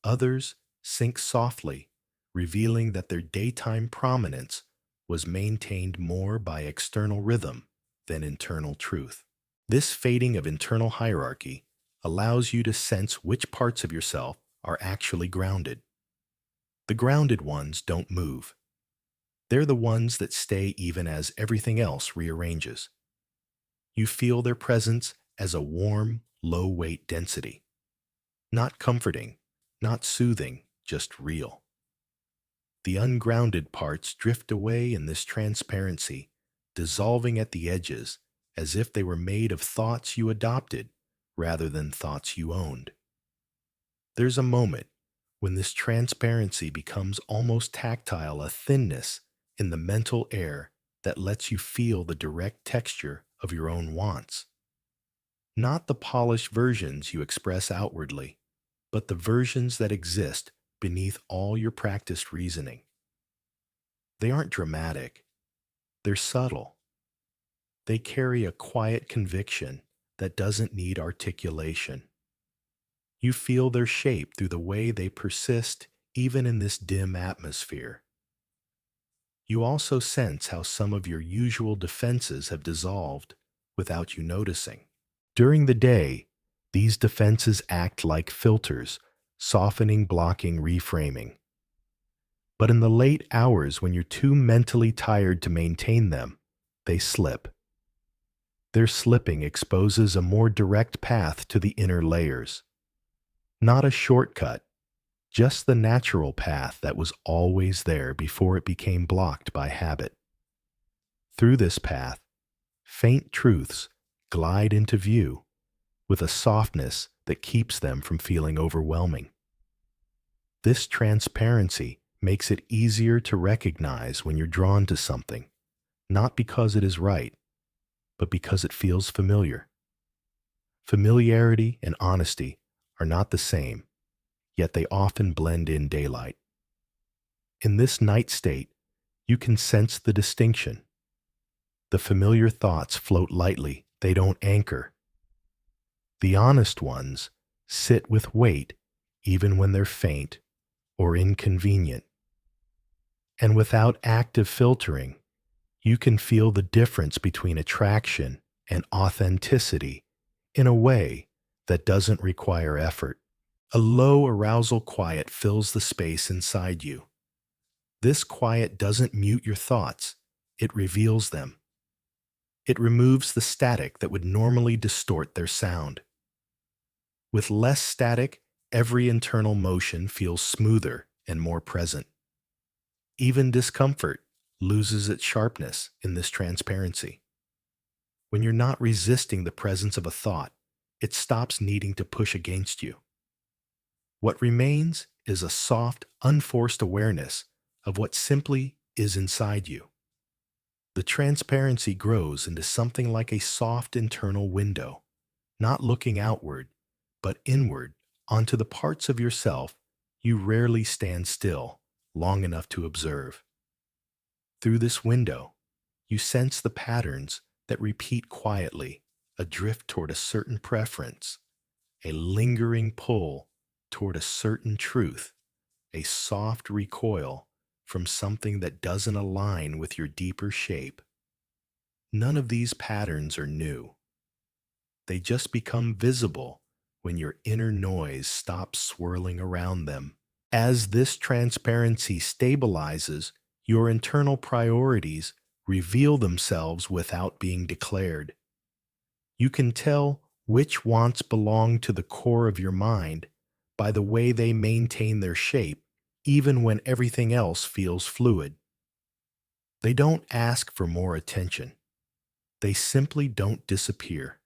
Others sink softly, revealing that their daytime prominence was maintained more by external rhythm than internal truth. This fading of internal hierarchy allows you to sense which parts of yourself are actually grounded. The grounded ones don't move. They're the ones that stay even as everything else rearranges. You feel their presence as a warm, low-weight density. Not comforting, not soothing, just real. The ungrounded parts drift away in this transparency, dissolving at the edges as if they were made of thoughts you adopted rather than thoughts you owned. There's a moment when this transparency becomes almost tactile, a thinness in the mental air that lets you feel the direct texture of your own wants. Not the polished versions you express outwardly, but the versions that exist beneath all your practiced reasoning. They aren't dramatic, they're subtle. They carry a quiet conviction that doesn't need articulation. You feel their shape through the way they persist even in this dim atmosphere. You also sense how some of your usual defenses have dissolved without you noticing. During the day, these defenses act like filters, softening, blocking, reframing. But in the late hours when you're too mentally tired to maintain them, they slip. Their slipping exposes a more direct path to the inner layers. Not a shortcut, just the natural path that was always there before it became blocked by habit. Through this path, faint truths glide into view with a softness that keeps them from feeling overwhelming. This transparency makes it easier to recognize when you're drawn to something, not because it is right, but because it feels familiar. Familiarity and honesty are not the same, yet they often blend in daylight. In this night state, you can sense the distinction. The familiar thoughts float lightly, they don't anchor. The honest ones sit with weight even when they're faint or inconvenient. And without active filtering, you can feel the difference between attraction and authenticity in a way that doesn't require effort. A low arousal quiet fills the space inside you. This quiet doesn't mute your thoughts, it reveals them. It removes the static that would normally distort their sound. With less static, every internal motion feels smoother and more present. Even discomfort loses its sharpness in this transparency. When you're not resisting the presence of a thought, it stops needing to push against you. What remains is a soft, unforced awareness of what simply is inside you. The transparency grows into something like a soft internal window, not looking outward, but inward onto the parts of yourself you rarely stand still long enough to observe. Through this window, you sense the patterns that repeat quietly, a drift toward a certain preference, a lingering pull toward a certain truth, a soft recoil from something that doesn't align with your deeper shape. None of these patterns are new. They just become visible when your inner noise stops swirling around them. As this transparency stabilizes, your internal priorities reveal themselves without being declared. You can tell which wants belong to the core of your mind by the way they maintain their shape, even when everything else feels fluid. They don't ask for more attention. They simply don't disappear.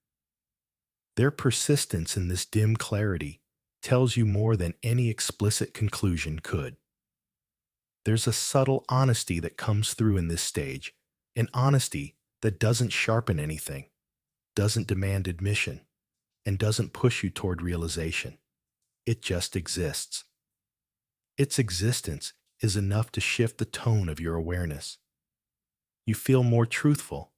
Their persistence in this dim clarity tells you more than any explicit conclusion could. There's a subtle honesty that comes through in this stage, an honesty that doesn't sharpen anything, doesn't demand admission, and doesn't push you toward realization. It just exists. Its existence is enough to shift the tone of your awareness. You feel more truthful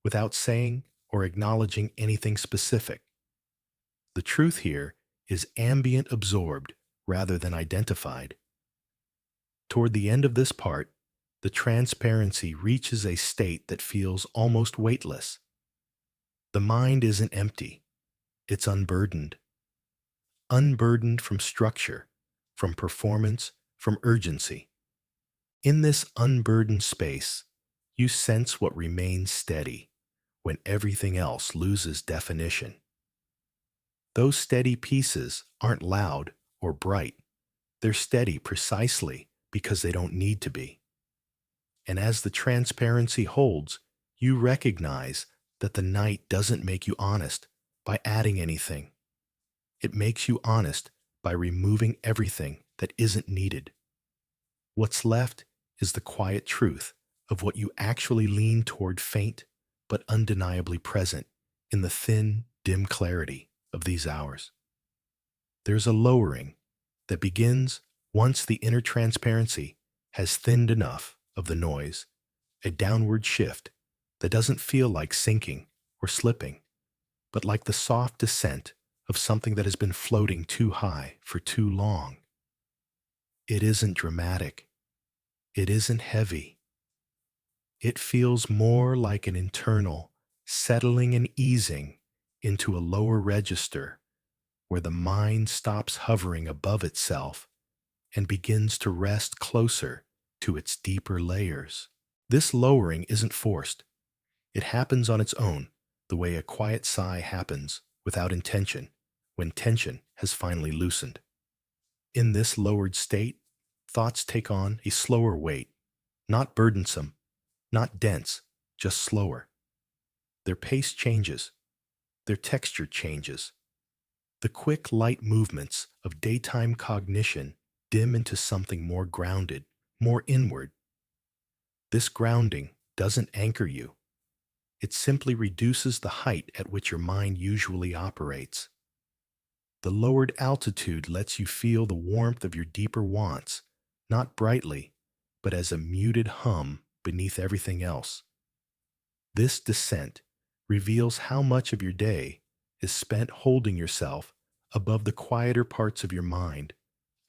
without saying or acknowledging anything specific. The truth here is ambient absorbed rather than identified. Toward the end of this part, the transparency reaches a state that feels almost weightless. The mind isn't empty, it's unburdened. Unburdened from structure, from performance, from urgency. In this unburdened space, you sense what remains steady when everything else loses definition. Those steady pieces aren't loud or bright. They're steady precisely because they don't need to be. And as the transparency holds, you recognize that the night doesn't make you honest by adding anything. It makes you honest by removing everything that isn't needed. What's left is the quiet truth of what you actually lean toward, faint but undeniably present in the thin, dim clarity of these hours. There's a lowering that begins once the inner transparency has thinned enough of the noise, a downward shift that doesn't feel like sinking or slipping, but like the soft descent of something that has been floating too high for too long. It isn't dramatic. It isn't heavy. It feels more like an internal settling and easing into a lower register where the mind stops hovering above itself and begins to rest closer to its deeper layers. This lowering isn't forced. It happens on its own, the way a quiet sigh happens without intention when tension has finally loosened. In this lowered state, thoughts take on a slower weight, not burdensome, not dense, just slower. Their pace changes, their texture changes. The quick, light movements of daytime cognition dim into something more grounded, more inward. This grounding doesn't anchor you. It simply reduces the height at which your mind usually operates. The lowered altitude lets you feel the warmth of your deeper wants, not brightly, but as a muted hum beneath everything else. This descent reveals how much of your day is spent holding yourself above the quieter parts of your mind,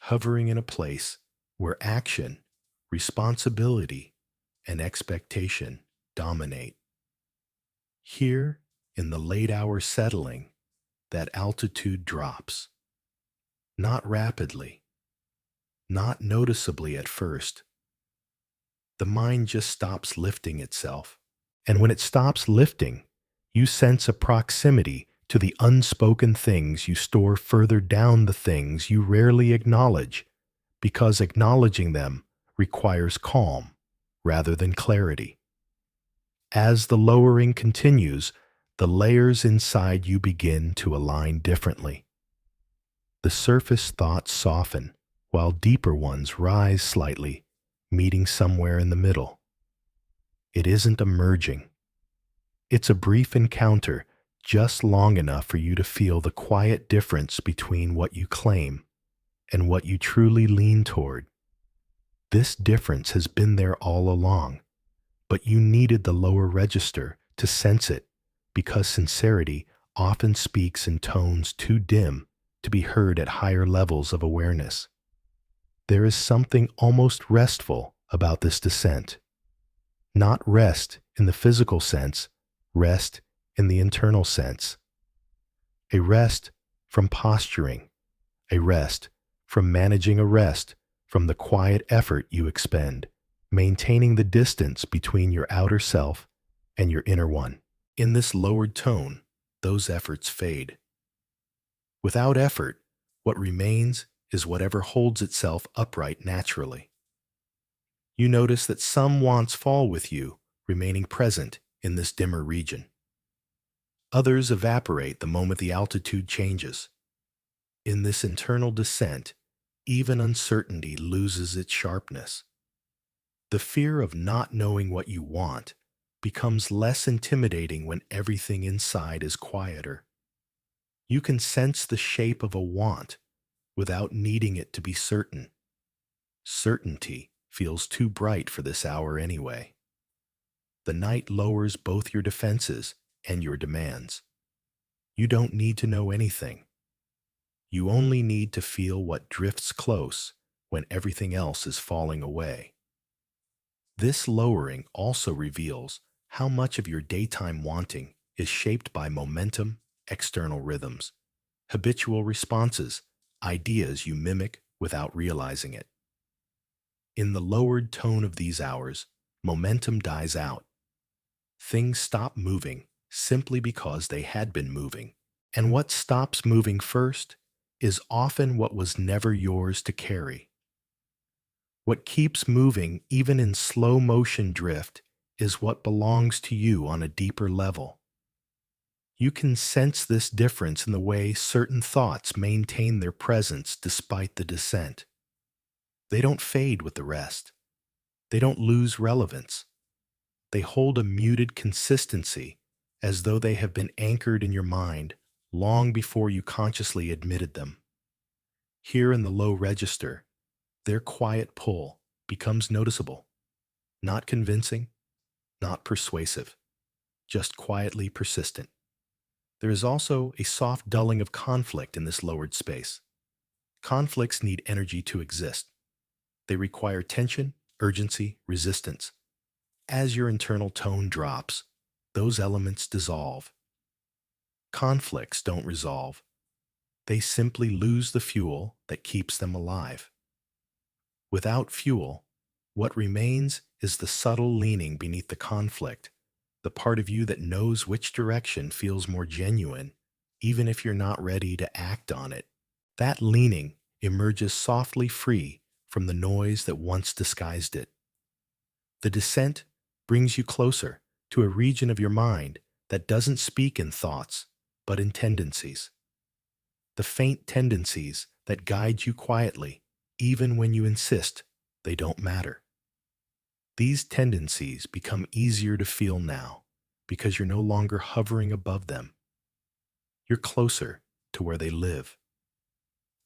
hovering in a place where action, responsibility, and expectation dominate. Here, in the late hour settling, that altitude drops. Not rapidly, not noticeably at first. The mind just stops lifting itself. And when it stops lifting, you sense a proximity to the unspoken things you store further down, the things you rarely acknowledge, because acknowledging them requires calm rather than clarity. As the lowering continues, the layers inside you begin to align differently. The surface thoughts soften, while deeper ones rise slightly, meeting somewhere in the middle. It isn't a merging. It's a brief encounter, just long enough for you to feel the quiet difference between what you claim and what you truly lean toward. This difference has been there all along, but you needed the lower register to sense it, because sincerity often speaks in tones too dim to be heard at higher levels of awareness. There is something almost restful about this descent. Not rest in the physical sense, rest in the internal sense. A rest from posturing, a rest from managing, a rest from the quiet effort you expend, maintaining the distance between your outer self and your inner one. In this lowered tone, those efforts fade. Without effort, what remains is whatever holds itself upright naturally. You notice that some wants fall with you, remaining present in this dimmer region. Others evaporate the moment the altitude changes. In this internal descent, even uncertainty loses its sharpness. The fear of not knowing what you want becomes less intimidating when everything inside is quieter. You can sense the shape of a want without needing it to be certain. Certainty feels too bright for this hour anyway. The night lowers both your defenses and your demands. You don't need to know anything. You only need to feel what drifts close when everything else is falling away. This lowering also reveals how much of your daytime wanting is shaped by momentum, external rhythms, habitual responses, ideas you mimic without realizing it. In the lowered tone of these hours, momentum dies out. Things stop moving simply because they had been moving, And what stops moving first is often what was never yours to carry. What keeps moving, even in slow motion drift, is what belongs to you on a deeper level. You can sense this difference in the way certain thoughts maintain their presence despite the descent. They don't fade with the rest. They don't lose relevance. They hold a muted consistency as though they have been anchored in your mind long before you consciously admitted them. Here in the low register, their quiet pull becomes noticeable, not convincing, not persuasive, just quietly persistent. There is also a soft dulling of conflict in this lowered space. Conflicts need energy to exist. They require tension, urgency, resistance. As your internal tone drops, those elements dissolve. Conflicts don't resolve. They simply lose the fuel that keeps them alive. Without fuel, what remains is the subtle leaning beneath the conflict, the part of you that knows which direction feels more genuine, even if you're not ready to act on it. That leaning emerges softly free from the noise that once disguised it. The descent brings you closer to a region of your mind that doesn't speak in thoughts, but in tendencies. The faint tendencies that guide you quietly, even when you insist they don't matter. These tendencies become easier to feel now because you're no longer hovering above them. You're closer to where they live.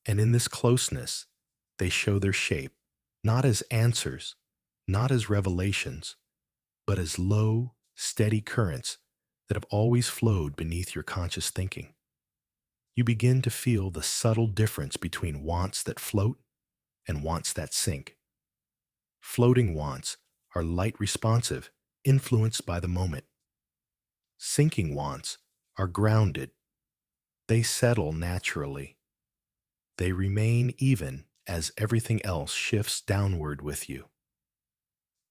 And in this closeness, they show their shape, not as answers, not as revelations, but as low, steady currents that have always flowed beneath your conscious thinking. You begin to feel the subtle difference between wants that float and wants that sink. Floating wants are light responsive, influenced by the moment. Sinking wants are grounded. They settle naturally. They remain even as everything else shifts downward with you.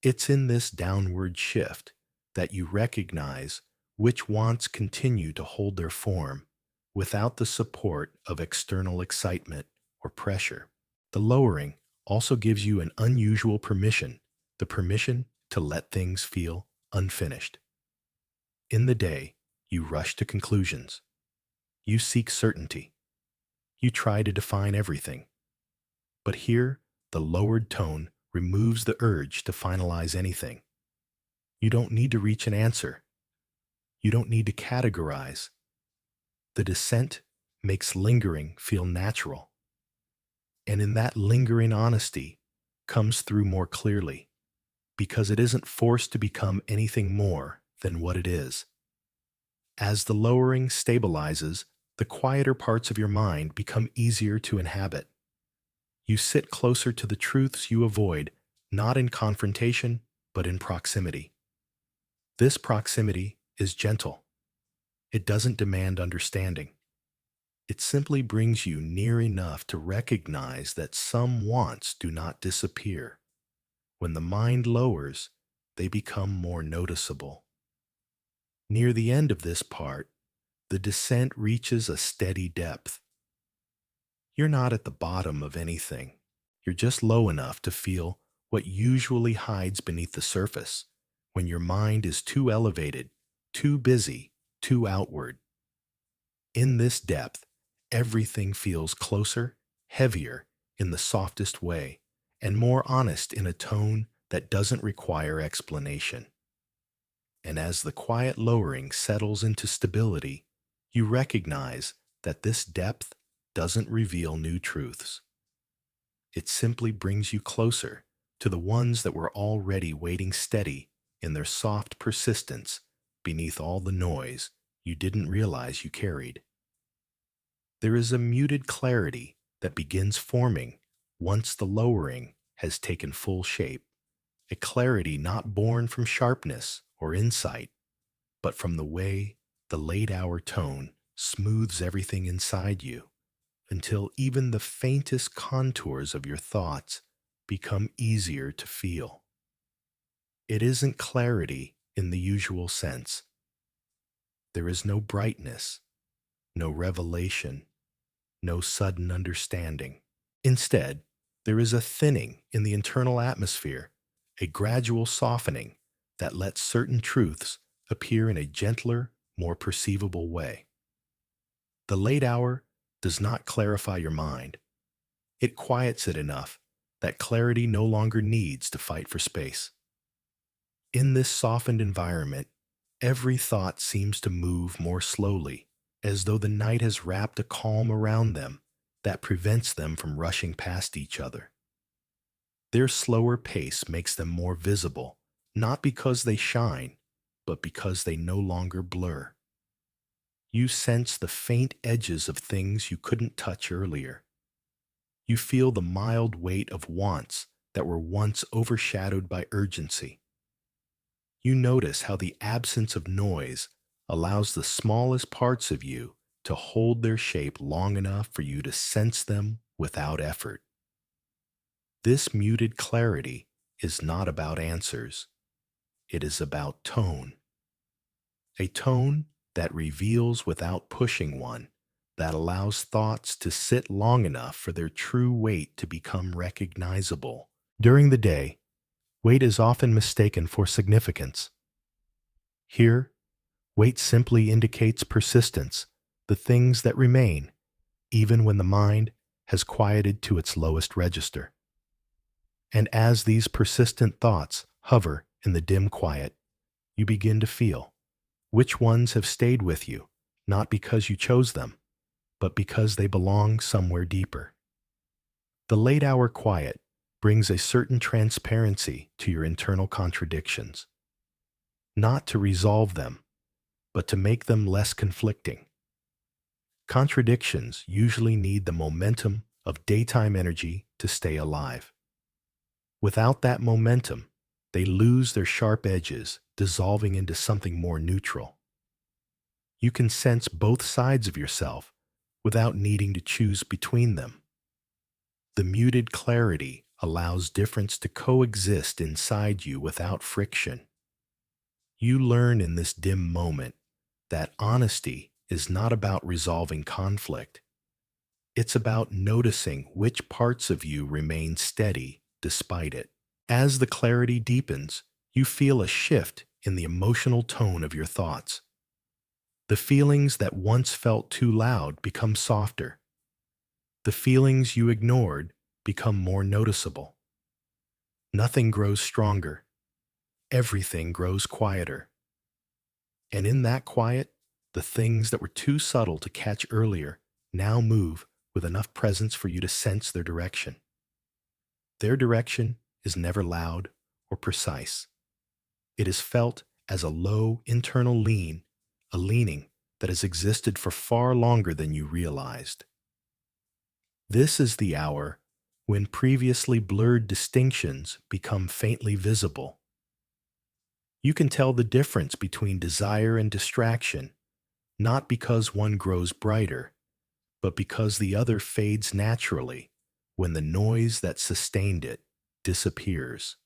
It's in this downward shift that you recognize which wants continue to hold their form without the support of external excitement or pressure. The lowering also gives you an unusual permission, the permission to let things feel unfinished. In the day, you rush to conclusions. You seek certainty. You try to define everything. But here, the lowered tone removes the urge to finalize anything. You don't need to reach an answer. You don't need to categorize. The descent makes lingering feel natural. And in that lingering honesty comes through more clearly, because it isn't forced to become anything more than what it is. As the lowering stabilizes, the quieter parts of your mind become easier to inhabit. You sit closer to the truths you avoid, not in confrontation, but in proximity. This proximity is gentle. It doesn't demand understanding. It simply brings you near enough to recognize that some wants do not disappear. When the mind lowers, they become more noticeable. Near the end of this part, the descent reaches a steady depth. You're not at the bottom of anything. You're just low enough to feel what usually hides beneath the surface when your mind is too elevated, too busy, too outward. In this depth, everything feels closer, heavier in the softest way, and more honest in a tone that doesn't require explanation. And as the quiet lowering settles into stability, you recognize that this depth doesn't reveal new truths. It simply brings you closer to the ones that were already waiting steady in their soft persistence beneath all the noise you didn't realize you carried. There is a muted clarity that begins forming once the lowering has taken full shape, a clarity not born from sharpness or insight, but from the way the late-hour tone smooths everything inside you until even the faintest contours of your thoughts become easier to feel. It isn't clarity in the usual sense. There is no brightness, no revelation, no sudden understanding. Instead, there is a thinning in the internal atmosphere, a gradual softening that lets certain truths appear in a gentler, more perceivable way. The late hour does not clarify your mind. It quiets it enough that clarity no longer needs to fight for space. In this softened environment, every thought seems to move more slowly, as though the night has wrapped a calm around them that prevents them from rushing past each other. Their slower pace makes them more visible, not because they shine, but because they no longer blur. You sense the faint edges of things you couldn't touch earlier. You feel the mild weight of wants that were once overshadowed by urgency. You notice how the absence of noise allows the smallest parts of you to hold their shape long enough for you to sense them without effort. This muted clarity is not about answers. It is about tone. A tone that reveals without pushing one, that allows thoughts to sit long enough for their true weight to become recognizable. During the day, weight is often mistaken for significance. Here, weight simply indicates persistence, the things that remain, even when the mind has quieted to its lowest register. And as these persistent thoughts hover in the dim quiet, you begin to feel which ones have stayed with you, not because you chose them, but because they belong somewhere deeper. The late hour quiet brings a certain transparency to your internal contradictions, not to resolve them, but to make them less conflicting. Contradictions usually need the momentum of daytime energy to stay alive. Without that momentum, they lose their sharp edges, dissolving into something more neutral. You can sense both sides of yourself without needing to choose between them. The muted clarity allows difference to coexist inside you without friction. You learn in this dim moment that honesty is not about resolving conflict. It's about noticing which parts of you remain steady despite it. As the clarity deepens, you feel a shift in the emotional tone of your thoughts. The feelings that once felt too loud become softer. The feelings you ignored become more noticeable. Nothing grows stronger. Everything grows quieter. And in that quiet, the things that were too subtle to catch earlier now move with enough presence for you to sense their direction. Their direction is never loud or precise. It is felt as a low internal lean, a leaning that has existed for far longer than you realized. This is the hour when previously blurred distinctions become faintly visible. You can tell the difference between desire and distraction, not because one grows brighter, but because the other fades naturally when the noise that sustained it disappears.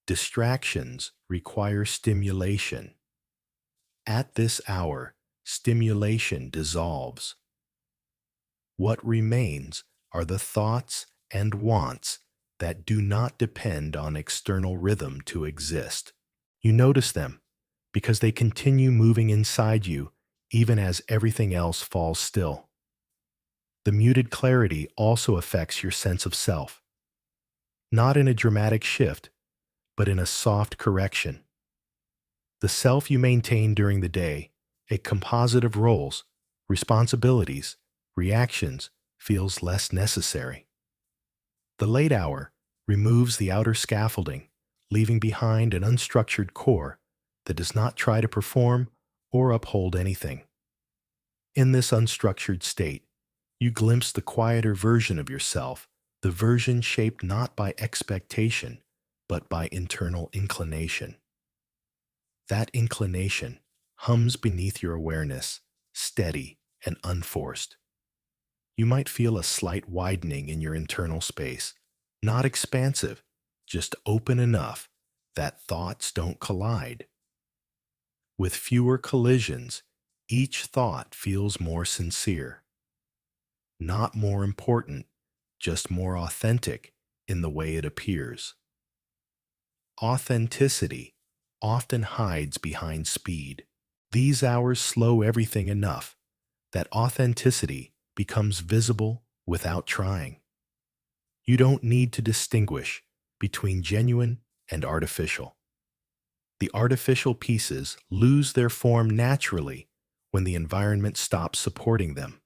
Distractions require stimulation. At this hour, stimulation dissolves. What remains are the thoughts and wants that do not depend on external rhythm to exist. You notice them because they continue moving inside you even as everything else falls still. The muted clarity also affects your sense of self, not in a dramatic shift, but in a soft correction. The self you maintain during the day, a composite of roles, responsibilities, reactions, feels less necessary. The late hour removes the outer scaffolding, leaving behind an unstructured core that does not try to perform or uphold anything. In this unstructured state, you glimpse the quieter version of yourself, the version shaped not by expectation, but by internal inclination. That inclination hums beneath your awareness, steady and unforced. You might feel a slight widening in your internal space, not expansive, just open enough that thoughts don't collide. With fewer collisions, Each thought feels more sincere, not more important, just more authentic in the way it appears. Authenticity often hides behind speed. These hours slow everything enough that authenticity becomes visible without trying. You don't need to distinguish between genuine and artificial. The artificial pieces lose their form naturally when the environment stops supporting them.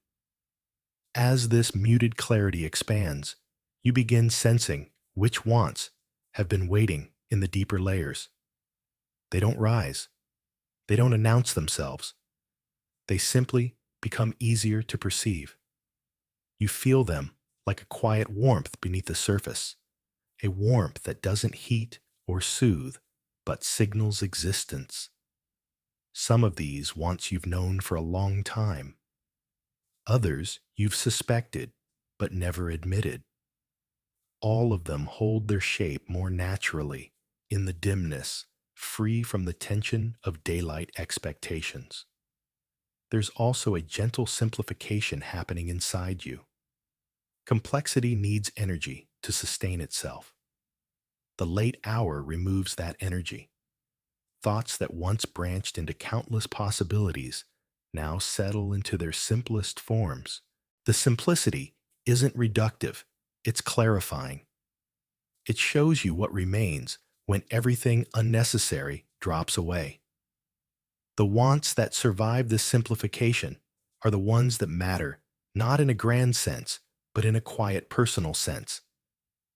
As this muted clarity expands, you begin sensing which wants have been waiting in the deeper layers. They don't rise. They don't announce themselves. They simply become easier to perceive. You feel them like a quiet warmth beneath the surface, a warmth that doesn't heat or soothe, but signals existence. Some of these wants you've known for a long time. Others you've suspected, but never admitted. All of them hold their shape more naturally, in the dimness, free from the tension of daylight expectations. There's also a gentle simplification happening inside you. Complexity needs energy to sustain itself. The late hour removes that energy. Thoughts that once branched into countless possibilities now settle into their simplest forms. The simplicity isn't reductive, it's clarifying. It shows you what remains when everything unnecessary drops away. The wants that survive this simplification are the ones that matter, not in a grand sense, but in a quiet personal sense.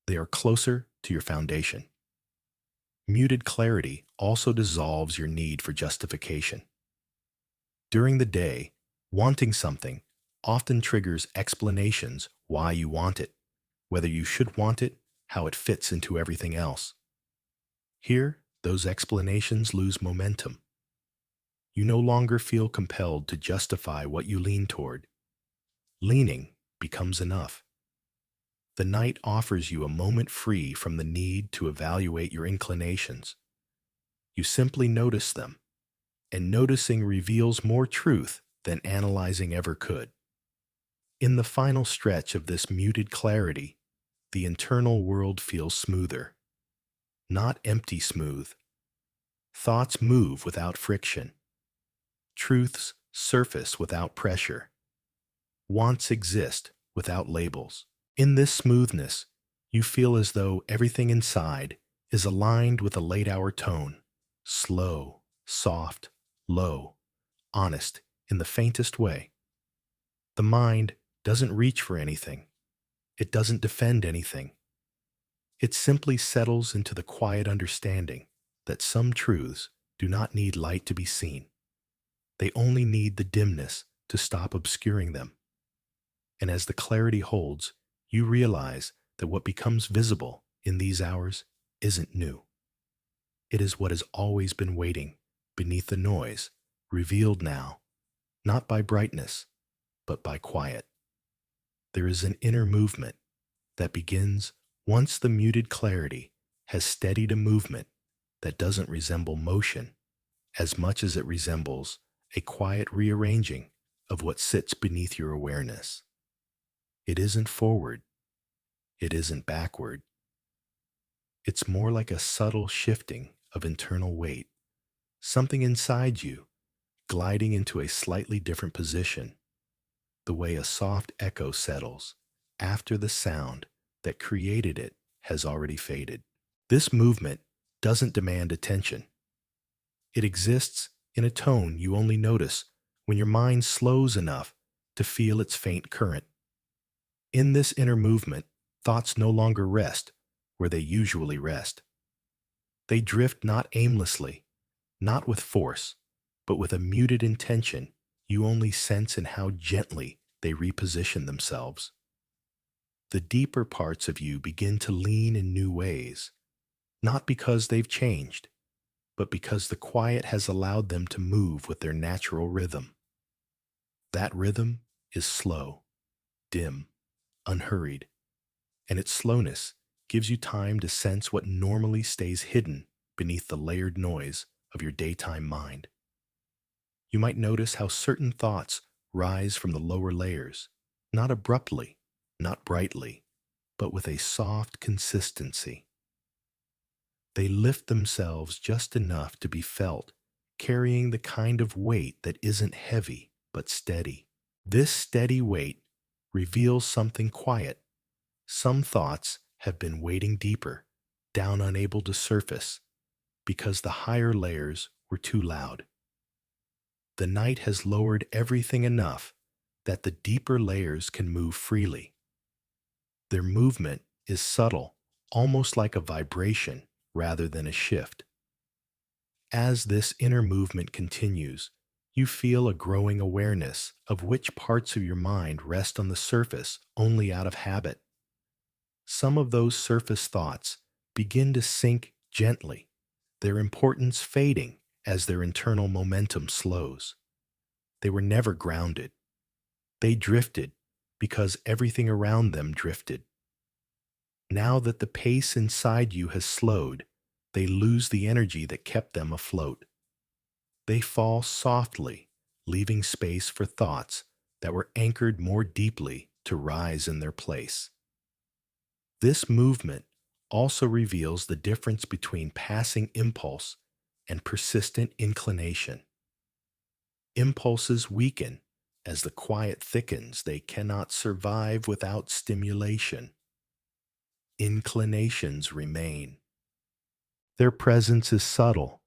They are closer to your foundation. Muted clarity also dissolves your need for justification. During the day, wanting something often triggers explanations why you want it, whether you should want it, how it fits into everything else. Here, those explanations lose momentum. You no longer feel compelled to justify what you lean toward. Leaning becomes enough. The night offers you a moment free from the need to evaluate your inclinations. You simply notice them, and noticing reveals more truth than analyzing ever could. In the final stretch of this muted clarity, the internal world feels smoother. Not empty smooth. Thoughts move without friction. Truths surface without pressure. Wants exist without labels. In this smoothness, you feel as though everything inside is aligned with a late-hour tone, slow, soft, low, honest in the faintest way. The mind doesn't reach for anything. It doesn't defend anything. It simply settles into the quiet understanding that some truths do not need light to be seen. They only need the dimness to stop obscuring them. And as the clarity holds, you realize that what becomes visible in these hours isn't new. It is what has always been waiting beneath the noise, revealed now, not by brightness, but by quiet. There is an inner movement that begins once the muted clarity has steadied a movement that doesn't resemble motion as much as it resembles a quiet rearranging of what sits beneath your awareness. It isn't forward. It isn't backward. It's more like a subtle shifting of internal weight, something inside you gliding into a slightly different position, the way a soft echo settles after the sound that created it has already faded. This movement doesn't demand attention. It exists in a tone you only notice when your mind slows enough to feel its faint current. In this inner movement, thoughts no longer rest where they usually rest. They drift not aimlessly, not with force, but with a muted intention you only sense in how gently they reposition themselves. The deeper parts of you begin to lean in new ways, not because they've changed, but because the quiet has allowed them to move with their natural rhythm. That rhythm is slow, dim, unhurried, and its slowness gives you time to sense what normally stays hidden beneath the layered noise of your daytime mind. You might notice how certain thoughts rise from the lower layers, not abruptly, not brightly, but with a soft consistency. They lift themselves just enough to be felt, carrying the kind of weight that isn't heavy but steady. This steady weight reveals something quiet. Some thoughts have been waiting deeper, down unable to surface, because the higher layers were too loud. The night has lowered everything enough that the deeper layers can move freely. Their movement is subtle, almost like a vibration rather than a shift. As this inner movement continues, you feel a growing awareness of which parts of your mind rest on the surface only out of habit. Some of those surface thoughts begin to sink gently, their importance fading as their internal momentum slows. They were never grounded. They drifted because everything around them drifted. Now that the pace inside you has slowed, they lose the energy that kept them afloat. They fall softly, leaving space for thoughts that were anchored more deeply to rise in their place. This movement also reveals the difference between passing impulse and persistent inclination. Impulses weaken as the quiet thickens. They cannot survive without stimulation. Inclinations remain. Their presence is subtle,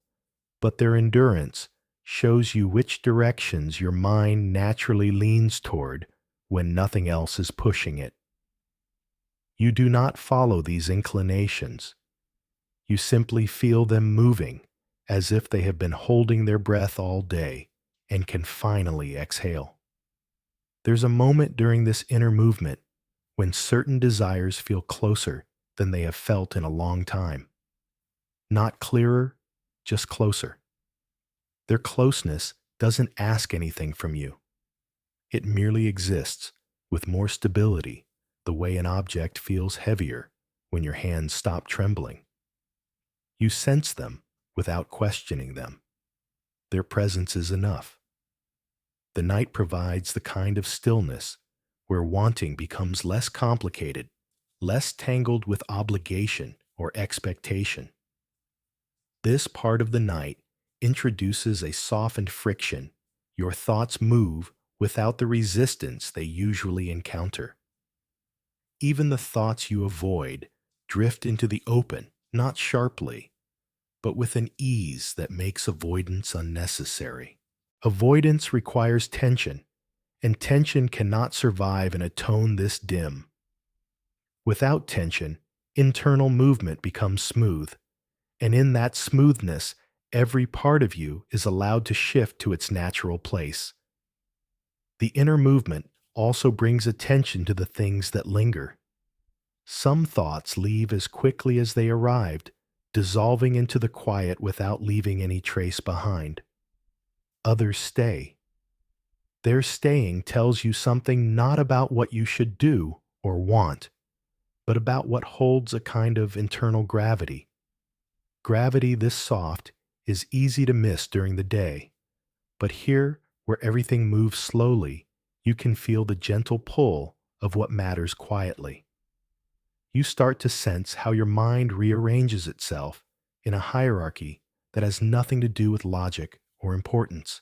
but their endurance shows you which directions your mind naturally leans toward when nothing else is pushing it. You do not follow these inclinations. You simply feel them moving as if they have been holding their breath all day and can finally exhale. There's a moment during this inner movement when certain desires feel closer than they have felt in a long time. Not clearer, just closer. Their closeness doesn't ask anything from you. It merely exists with more stability, the way an object feels heavier when your hands stop trembling. You sense them without questioning them. Their presence is enough. The night provides the kind of stillness where wanting becomes less complicated, less tangled with obligation or expectation. This part of the night introduces a softened friction. Your thoughts move without the resistance they usually encounter. Even the thoughts you avoid drift into the open, not sharply, but with an ease that makes avoidance unnecessary. Avoidance requires tension, and tension cannot survive in a tone this dim. Without tension, internal movement becomes smooth, and in that smoothness, every part of you is allowed to shift to its natural place. The inner movement also brings attention to the things that linger. Some thoughts leave as quickly as they arrived, dissolving into the quiet without leaving any trace behind. Others stay. Their staying tells you something not about what you should do or want, but about what holds a kind of internal gravity. Gravity this soft is easy to miss during the day, but here, where everything moves slowly, you can feel the gentle pull of what matters quietly. You start to sense how your mind rearranges itself in a hierarchy that has nothing to do with logic or importance.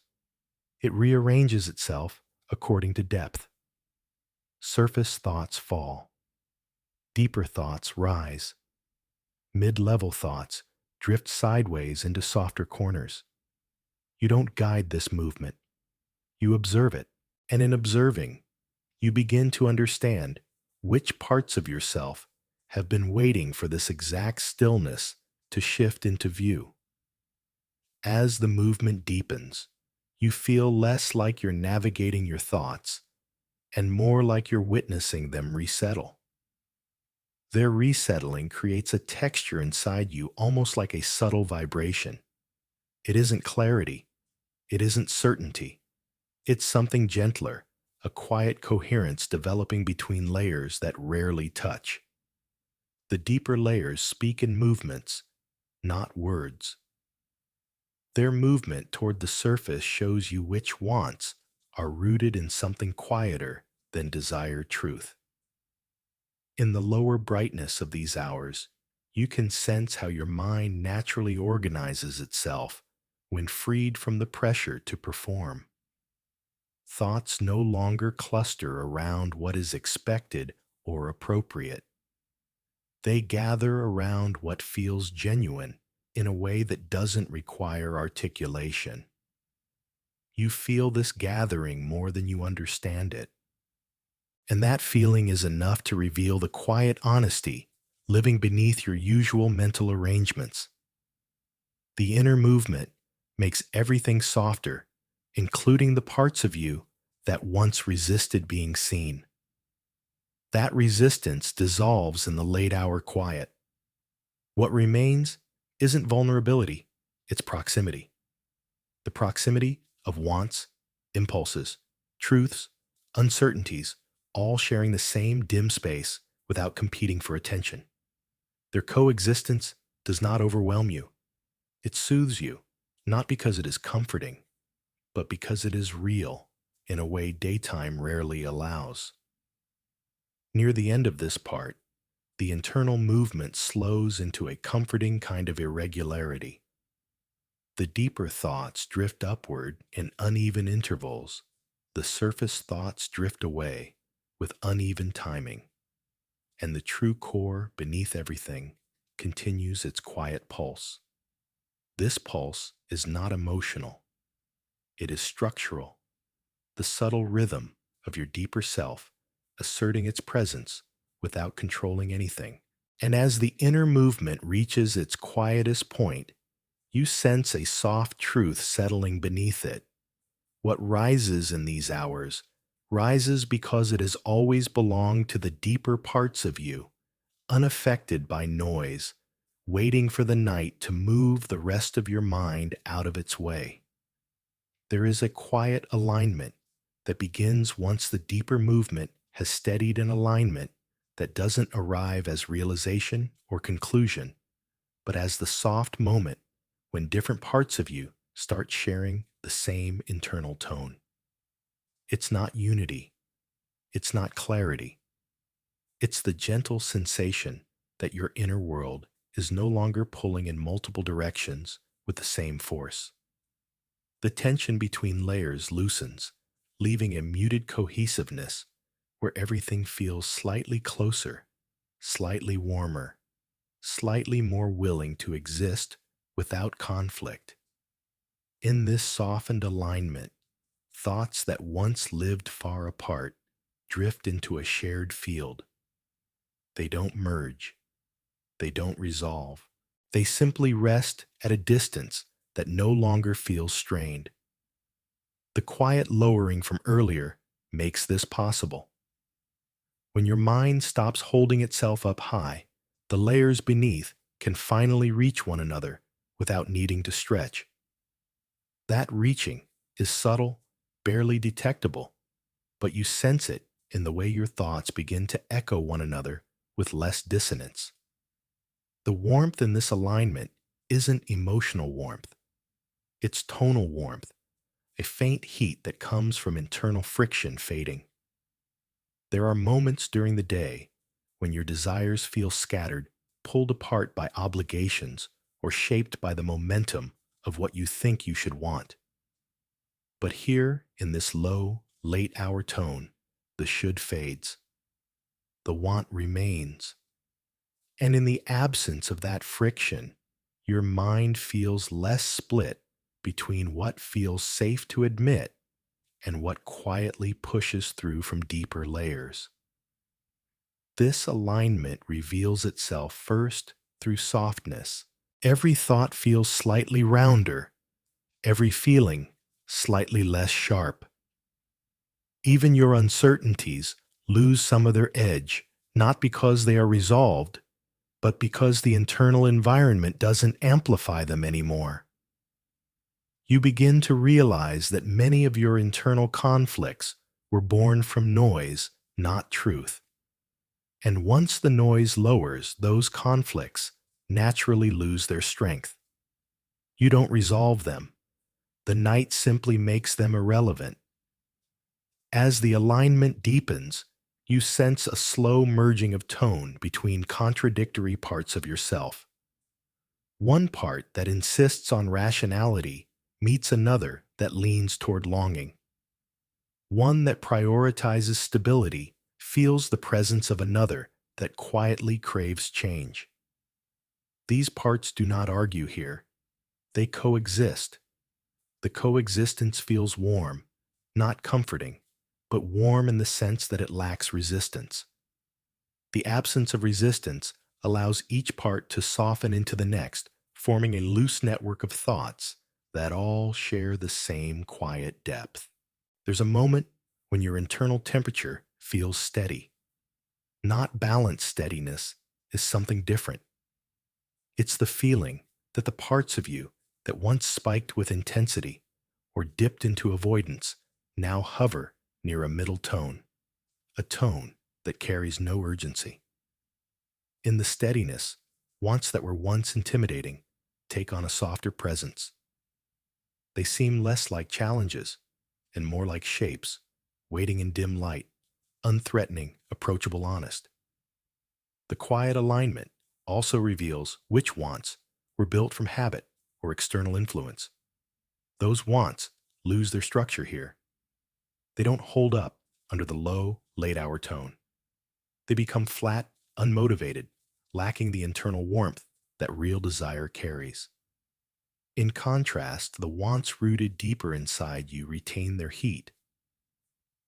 It rearranges itself according to depth. Surface thoughts fall. Deeper thoughts rise. Mid-level thoughts drift sideways into softer corners. You don't guide this movement. You observe it, and in observing, you begin to understand which parts of yourself have been waiting for this exact stillness to shift into view. As the movement deepens, you feel less like you're navigating your thoughts and more like you're witnessing them resettle. Their resettling creates a texture inside you almost like a subtle vibration. It isn't clarity. It isn't certainty. It's something gentler, a quiet coherence developing between layers that rarely touch. The deeper layers speak in movements, not words. Their movement toward the surface shows you which wants are rooted in something quieter than desired truth. In the lower brightness of these hours, you can sense how your mind naturally organizes itself when freed from the pressure to perform. Thoughts no longer cluster around what is expected or appropriate. They gather around what feels genuine in a way that doesn't require articulation. You feel this gathering more than you understand it. And that feeling is enough to reveal the quiet honesty living beneath your usual mental arrangements. The inner movement makes everything softer, including the parts of you that once resisted being seen. That resistance dissolves in the late hour quiet. What remains isn't vulnerability, it's proximity. The proximity of wants, impulses, truths, uncertainties, all sharing the same dim space without competing for attention. Their coexistence does not overwhelm you. It soothes you, not because it is comforting, but because it is real in a way daytime rarely allows. Near the end of this part, the internal movement slows into a comforting kind of irregularity. The deeper thoughts drift upward in uneven intervals. The surface thoughts drift away with uneven timing. And the true core beneath everything continues its quiet pulse. This pulse is not emotional. It is structural, the subtle rhythm of your deeper self asserting its presence without controlling anything. And as the inner movement reaches its quietest point, you sense a soft truth settling beneath it. What rises in these hours rises because it has always belonged to the deeper parts of you, unaffected by noise, waiting for the night to move the rest of your mind out of its way. There is a quiet alignment that begins once the deeper movement has steadied an alignment that doesn't arrive as realization or conclusion, but as the soft moment when different parts of you start sharing the same internal tone. It's not unity. It's not clarity. It's the gentle sensation that your inner world is no longer pulling in multiple directions with the same force. The tension between layers loosens, leaving a muted cohesiveness where everything feels slightly closer, slightly warmer, slightly more willing to exist without conflict. In this softened alignment, thoughts that once lived far apart drift into a shared field. They don't merge. They don't resolve. They simply rest at a distance that no longer feels strained. The quiet lowering from earlier makes this possible. When your mind stops holding itself up high, the layers beneath can finally reach one another without needing to stretch. That reaching is subtle, barely detectable, but you sense it in the way your thoughts begin to echo one another with less dissonance. The warmth in this alignment isn't emotional warmth. It's tonal warmth, a faint heat that comes from internal friction fading. There are moments during the day when your desires feel scattered, pulled apart by obligations, or shaped by the momentum of what you think you should want. But here, in this low, late-hour tone, the should fades. The want remains. And in the absence of that friction, your mind feels less split between what feels safe to admit and what quietly pushes through from deeper layers. This alignment reveals itself first through softness. Every thought feels slightly rounder, every feeling slightly less sharp. Even your uncertainties lose some of their edge, not because they are resolved, but because the internal environment doesn't amplify them anymore. You begin to realize that many of your internal conflicts were born from noise, not truth. And once the noise lowers, those conflicts naturally lose their strength. You don't resolve them. The night simply makes them irrelevant. As the alignment deepens, you sense a slow merging of tone between contradictory parts of yourself. One part that insists on rationality meets another that leans toward longing. One that prioritizes stability feels the presence of another that quietly craves change. These parts do not argue here. They coexist. The coexistence feels warm, not comforting, but warm in the sense that it lacks resistance. The absence of resistance allows each part to soften into the next, forming a loose network of thoughts that all share the same quiet depth. There's a moment when your internal temperature feels steady. Not balanced steadiness is something different. It's the feeling that the parts of you that once spiked with intensity or dipped into avoidance now hover near a middle tone, a tone that carries no urgency. In the steadiness, wants that were once intimidating take on a softer presence. They seem less like challenges and more like shapes, waiting in dim light, unthreatening, approachable, honest. The quiet alignment also reveals which wants were built from habit or external influence. Those wants lose their structure here. They don't hold up under the low, late-hour tone. They become flat, unmotivated, lacking the internal warmth that real desire carries. In contrast, the wants rooted deeper inside you retain their heat.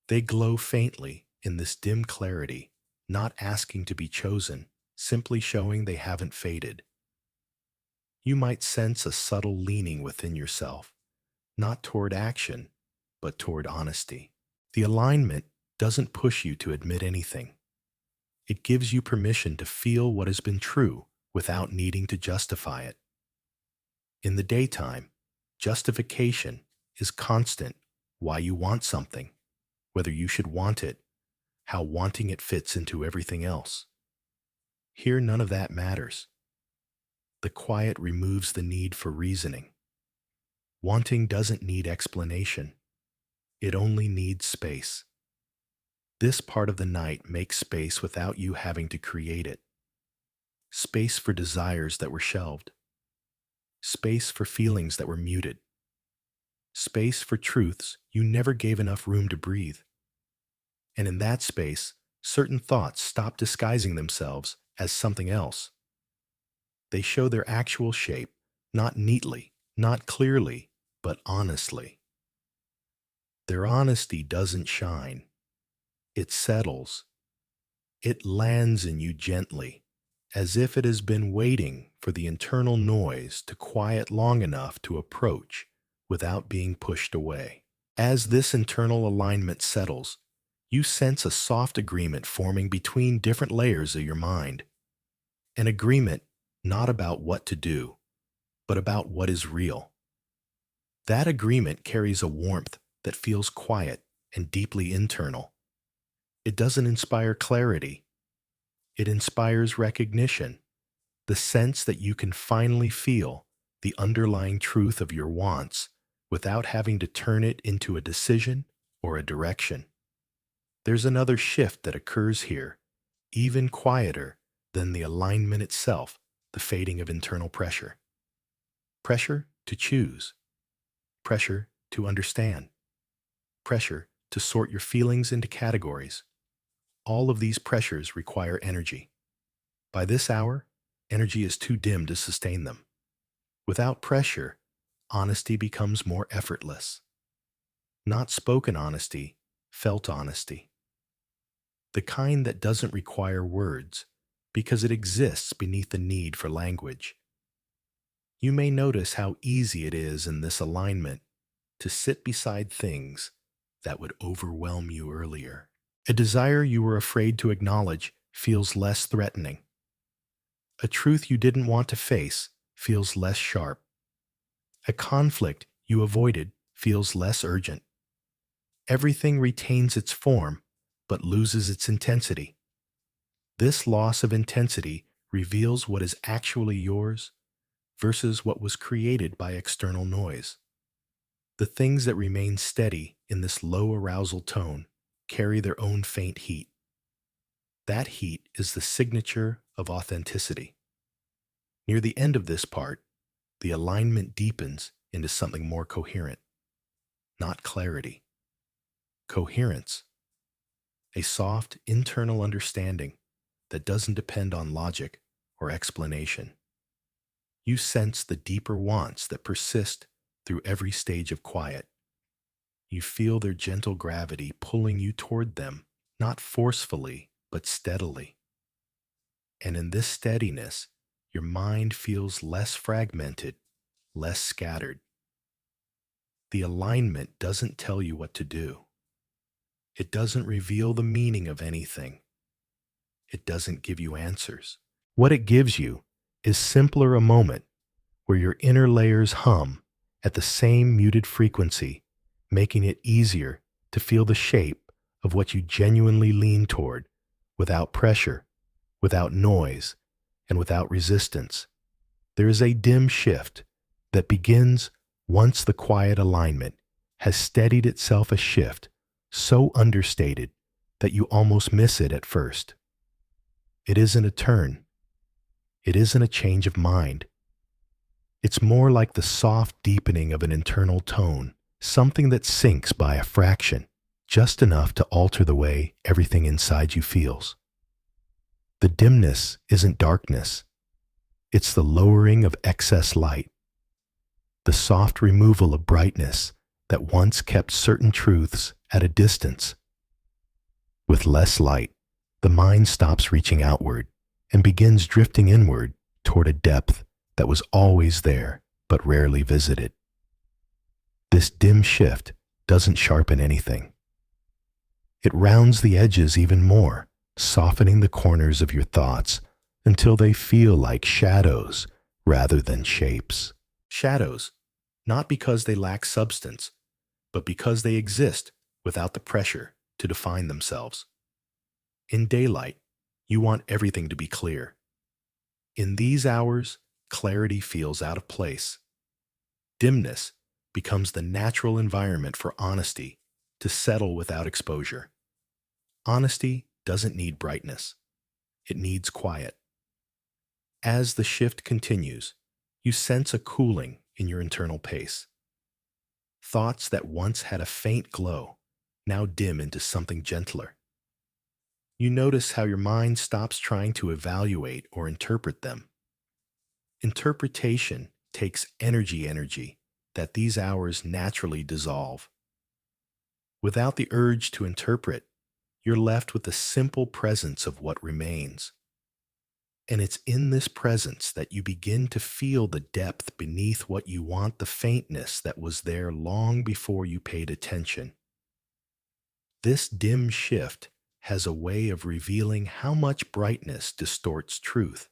They glow faintly in this dim clarity, not asking to be chosen, simply showing they haven't faded. You might sense a subtle leaning within yourself, not toward action, but toward honesty. The alignment doesn't push you to admit anything. It gives you permission to feel what has been true without needing to justify it. In the daytime, justification is constant why you want something, whether you should want it, how wanting it fits into everything else. Here, none of that matters. The quiet removes the need for reasoning. Wanting doesn't need explanation. It only needs space. This part of the night makes space without you having to create it. Space for desires that were shelved. Space for feelings that were muted. Space for truths you never gave enough room to breathe. And in that space, certain thoughts stop disguising themselves as something else. They show their actual shape, not neatly, not clearly, but honestly. Their honesty doesn't shine. It settles. It lands in you gently, as if it has been waiting for the internal noise to quiet long enough to approach without being pushed away. As this internal alignment settles, you sense a soft agreement forming between different layers of your mind. An agreement not about what to do, but about what is real. That agreement carries a warmth that feels quiet and deeply internal. It doesn't inspire clarity. It inspires recognition, the sense that you can finally feel the underlying truth of your wants without having to turn it into a decision or a direction. There's another shift that occurs here, even quieter than the alignment itself, the fading of internal pressure. Pressure to choose. Pressure to understand. Pressure to sort your feelings into categories. All of these pressures require energy. By this hour, energy is too dim to sustain them. Without pressure, honesty becomes more effortless. Not spoken honesty, felt honesty. The kind that doesn't require words, because it exists beneath the need for language. You may notice how easy it is in this alignment to sit beside things that would overwhelm you earlier. A desire you were afraid to acknowledge feels less threatening. A truth you didn't want to face feels less sharp. A conflict you avoided feels less urgent. Everything retains its form, but loses its intensity. This loss of intensity reveals what is actually yours, versus what was created by external noise. The things that remain steady in this low arousal tone carry their own faint heat. That heat is the signature of authenticity. Near the end of this part, the alignment deepens into something more coherent, not clarity. Coherence, a soft internal understanding that doesn't depend on logic or explanation. You sense the deeper wants that persist through every stage of quiet. You feel their gentle gravity pulling you toward them, not forcefully, but steadily. And in this steadiness, your mind feels less fragmented, less scattered. The alignment doesn't tell you what to do. It doesn't reveal the meaning of anything. It doesn't give you answers. What it gives you is simpler a moment where your inner layers hum at the same muted frequency, making it easier to feel the shape of what you genuinely lean toward, without pressure, without noise, and without resistance. There is a dim shift that begins once the quiet alignment has steadied itself, a shift so understated that you almost miss it at first. It isn't a turn. It isn't a change of mind. It's more like the soft deepening of an internal tone, something that sinks by a fraction, just enough to alter the way everything inside you feels. The dimness isn't darkness. It's the lowering of excess light, the soft removal of brightness that once kept certain truths at a distance. With less light, the mind stops reaching outward and begins drifting inward toward a depth that was always there but rarely visited. This dim shift doesn't sharpen anything. It rounds the edges even more, softening the corners of your thoughts until they feel like shadows rather than shapes. Shadows, not because they lack substance, but because they exist without the pressure to define themselves. In daylight, you want everything to be clear. In these hours, clarity feels out of place. Dimness becomes the natural environment for honesty to settle without exposure. Honesty doesn't need brightness. It needs quiet. As the shift continues, you sense a cooling in your internal pace. Thoughts that once had a faint glow now dim into something gentler. You notice how your mind stops trying to evaluate or interpret them. Interpretation takes energy that these hours naturally dissolve. Without the urge to interpret, you're left with the simple presence of what remains. And it's in this presence that you begin to feel the depth beneath what you want, the faintness that was there long before you paid attention. This dim shift has a way of revealing how much brightness distorts truth.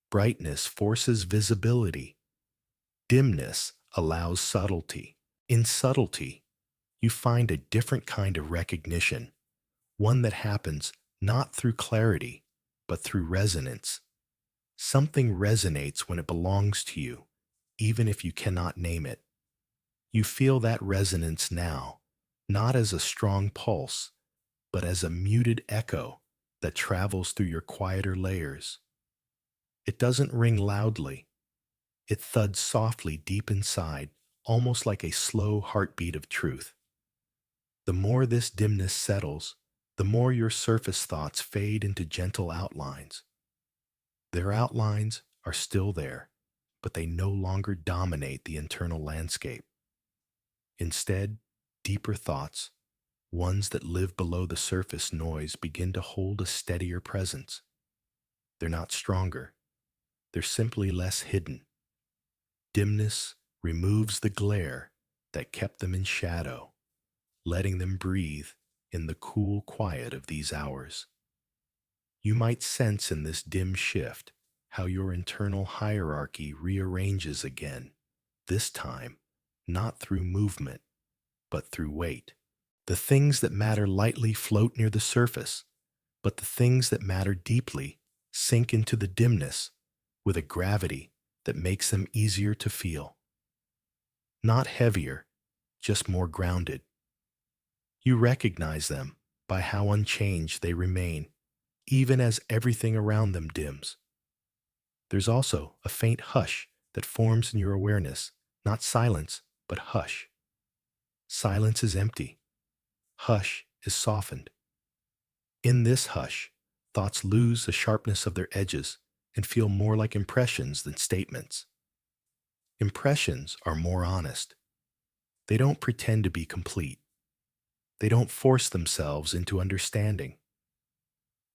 Brightness forces visibility. Dimness allows subtlety. In subtlety, you find a different kind of recognition, one that happens not through clarity, but through resonance. Something resonates when it belongs to you, even if you cannot name it. You feel that resonance now, not as a strong pulse, but as a muted echo that travels through your quieter layers. It doesn't ring loudly. It thuds softly deep inside, almost like a slow heartbeat of truth. The more this dimness settles, the more your surface thoughts fade into gentle outlines. Their outlines are still there, but they no longer dominate the internal landscape. Instead, deeper thoughts, ones that live below the surface noise, begin to hold a steadier presence. They're not stronger. They're simply less hidden. Dimness removes the glare that kept them in shadow, letting them breathe in the cool quiet of these hours. You might sense in this dim shift how your internal hierarchy rearranges again, this time not through movement, but through weight. The things that matter lightly float near the surface, but the things that matter deeply sink into the dimness with a gravity that makes them easier to feel. Not heavier, just more grounded. You recognize them by how unchanged they remain, even as everything around them dims. There's also a faint hush that forms in your awareness, not silence, but hush. Silence is empty. Hush is softened. In this hush, thoughts lose the sharpness of their edges and feel more like impressions than statements. Impressions are more honest. They don't pretend to be complete. They don't force themselves into understanding.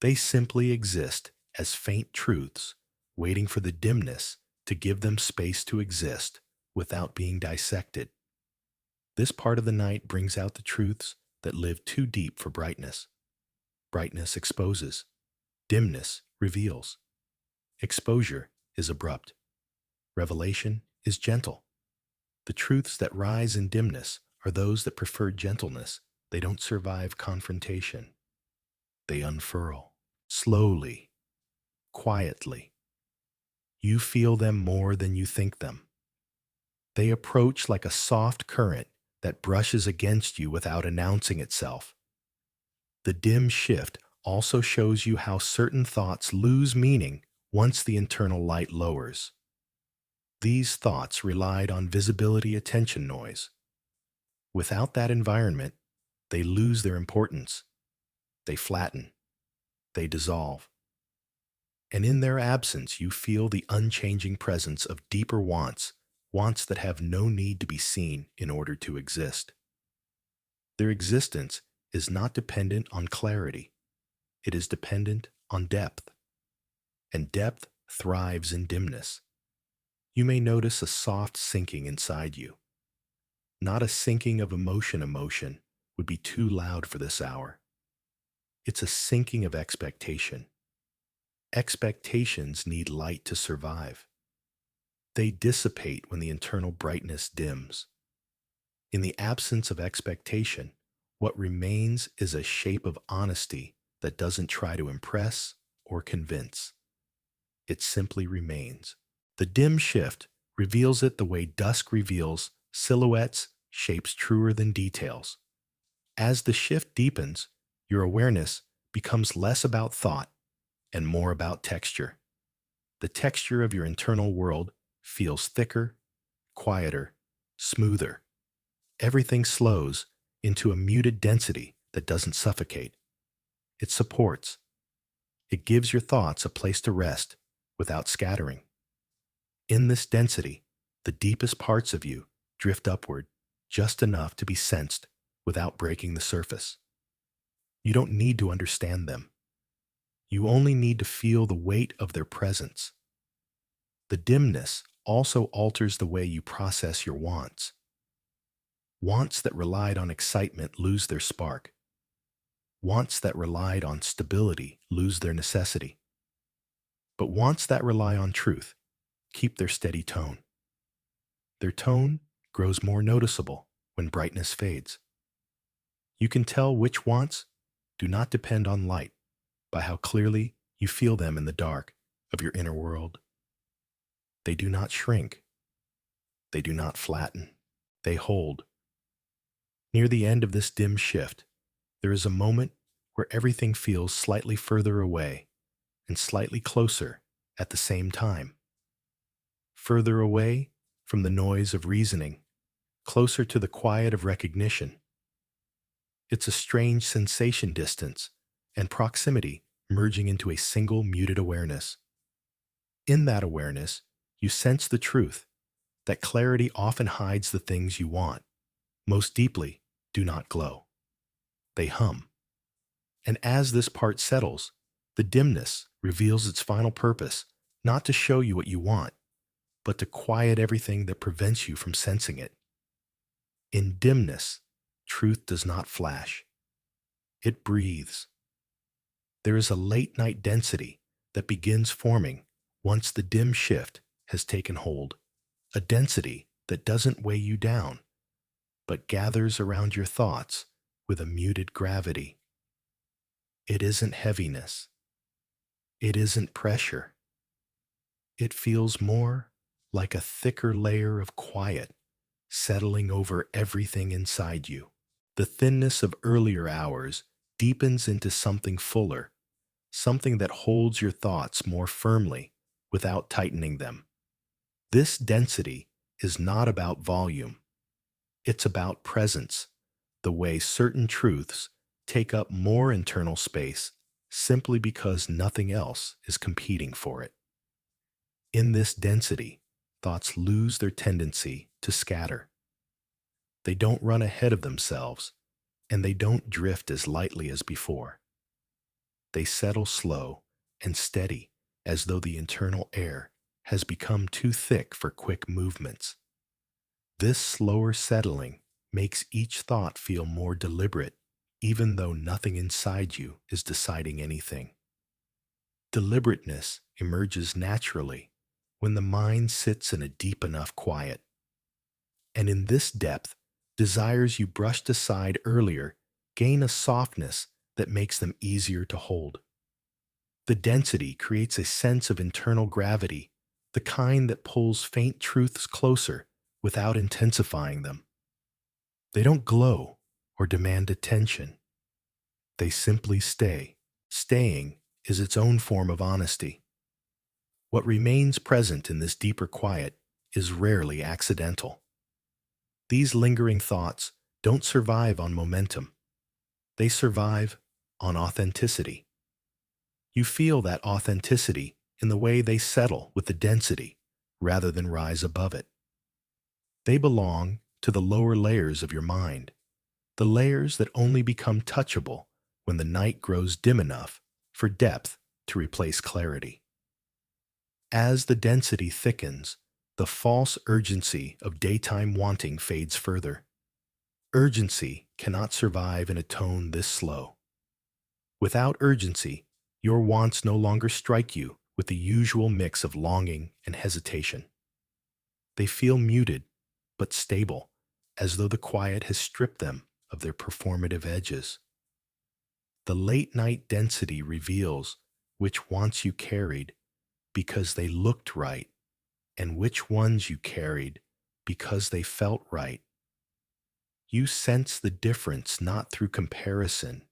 They simply exist as faint truths, waiting for the dimness to give them space to exist without being dissected. This part of the night brings out the truths that live too deep for brightness. Brightness exposes. Dimness reveals. Exposure is abrupt. Revelation is gentle. The truths that rise in dimness are those that prefer gentleness. They don't survive confrontation. They unfurl, slowly, quietly. You feel them more than you think them. They approach like a soft current that brushes against you without announcing itself. The dim shift also shows you how certain thoughts lose meaning once the internal light lowers. These thoughts relied on visibility attention noise. Without that environment, they lose their importance. They flatten. They dissolve. And in their absence, you feel the unchanging presence of deeper wants, wants that have no need to be seen in order to exist. Their existence is not dependent on clarity. It is dependent on depth. And depth thrives in dimness. You may notice a soft sinking inside you. Not a sinking of emotion would be too loud for this hour. It's a sinking of expectation. Expectations need light to survive. They dissipate when the internal brightness dims. In the absence of expectation, what remains is a shape of honesty that doesn't try to impress or convince. It simply remains. The dim shift reveals it the way dusk reveals silhouettes, shapes truer than details. As the shift deepens, your awareness becomes less about thought and more about texture. The texture of your internal world feels thicker, quieter, smoother. Everything slows into a muted density that doesn't suffocate. It supports. It gives your thoughts a place to rest without scattering. In this density, the deepest parts of you drift upward just enough to be sensed without breaking the surface. You don't need to understand them. You only need to feel the weight of their presence. The dimness also alters the way you process your wants. Wants that relied on excitement lose their spark. Wants that relied on stability lose their necessity. But wants that rely on truth keep their steady tone. Their tone grows more noticeable when brightness fades. You can tell which wants do not depend on light by how clearly you feel them in the dark of your inner world. They do not shrink. They do not flatten. They hold. Near the end of this dim shift, there is a moment where everything feels slightly further away and slightly closer at the same time. Further away from the noise of reasoning, closer to the quiet of recognition. It's a strange sensation distance and proximity merging into a single muted awareness. In that awareness, you sense the truth that clarity often hides the things you want, most deeply do not glow. They hum. And as this part settles, the dimness reveals its final purpose, not to show you what you want, but to quiet everything that prevents you from sensing it. In dimness, truth does not flash. It breathes. There is a late-night density that begins forming once the dim shift has taken hold, a density that doesn't weigh you down, but gathers around your thoughts with a muted gravity. It isn't heaviness. It isn't pressure. It feels more like a thicker layer of quiet settling over everything inside you. The thinness of earlier hours deepens into something fuller, something that holds your thoughts more firmly without tightening them. This density is not about volume, it's about presence, the way certain truths take up more internal space simply because nothing else is competing for it. In this density, thoughts lose their tendency to scatter. They don't run ahead of themselves, and they don't drift as lightly as before. They settle slow and steady, as though the internal air has become too thick for quick movements. This slower settling makes each thought feel more deliberate, even though nothing inside you is deciding anything. Deliberateness emerges naturally when the mind sits in a deep enough quiet. And in this depth, desires you brushed aside earlier gain a softness that makes them easier to hold. The density creates a sense of internal gravity, the kind that pulls faint truths closer without intensifying them. They don't glow or demand attention. They simply stay. Staying is its own form of honesty. What remains present in this deeper quiet is rarely accidental. These lingering thoughts don't survive on momentum. They survive on authenticity. You feel that authenticity in the way they settle with the density rather than rise above it. They belong to the lower layers of your mind, the layers that only become touchable when the night grows dim enough for depth to replace clarity. As the density thickens, the false urgency of daytime wanting fades further. Urgency cannot survive in a tone this slow. Without urgency, your wants no longer strike you with the usual mix of longing and hesitation. They feel muted, but stable, as though the quiet has stripped them of their performative edges. The late-night density reveals which wants you carried because they looked right, and which ones you carried because they felt right. You sense the difference not through comparison,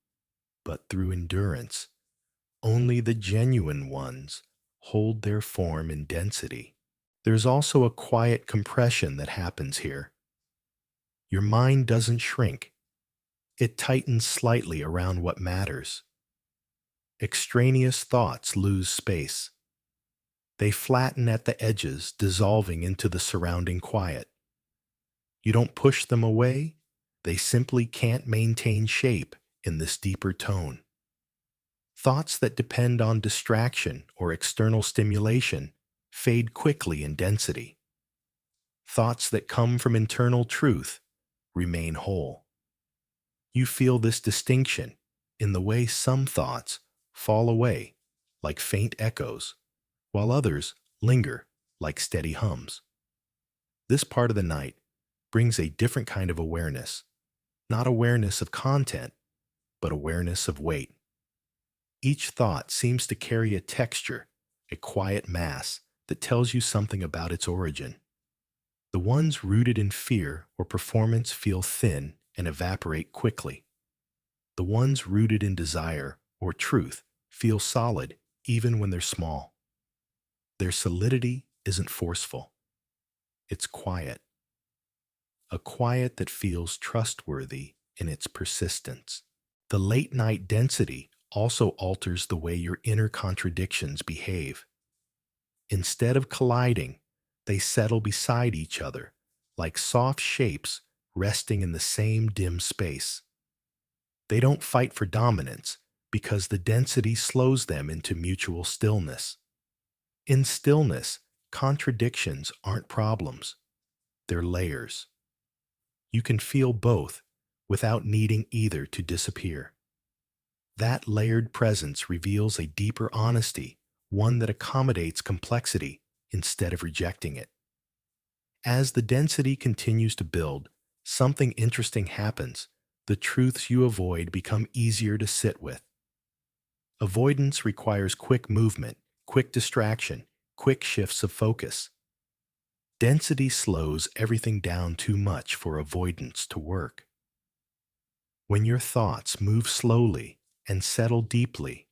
but through endurance. Only the genuine ones hold their form in density. There's also a quiet compression that happens here. Your mind doesn't shrink. It tightens slightly around what matters. Extraneous thoughts lose space. They flatten at the edges, dissolving into the surrounding quiet. You don't push them away. They simply can't maintain shape in this deeper tone. Thoughts that depend on distraction or external stimulation fade quickly in density. Thoughts that come from internal truth remain whole. You feel this distinction in the way some thoughts fall away like faint echoes, while others linger like steady hums. This part of the night brings a different kind of awareness, not awareness of content, but awareness of weight. Each thought seems to carry a texture, a quiet mass that tells you something about its origin. The ones rooted in fear or performance feel thin and evaporate quickly. The ones rooted in desire or truth feel solid even when they're small. Their solidity isn't forceful. It's quiet. A quiet that feels trustworthy in its persistence. The late-night density also alters the way your inner contradictions behave. Instead of colliding, they settle beside each other, like soft shapes resting in the same dim space. They don't fight for dominance because the density slows them into mutual stillness. In stillness, contradictions aren't problems. They're layers. You can feel both without needing either to disappear. That layered presence reveals a deeper honesty, one that accommodates complexity instead of rejecting it. As the density continues to build, something interesting happens. The truths you avoid become easier to sit with. Avoidance requires quick movement, quick distraction, quick shifts of focus. Density slows everything down too much for avoidance to work. When your thoughts move slowly and settle deeply,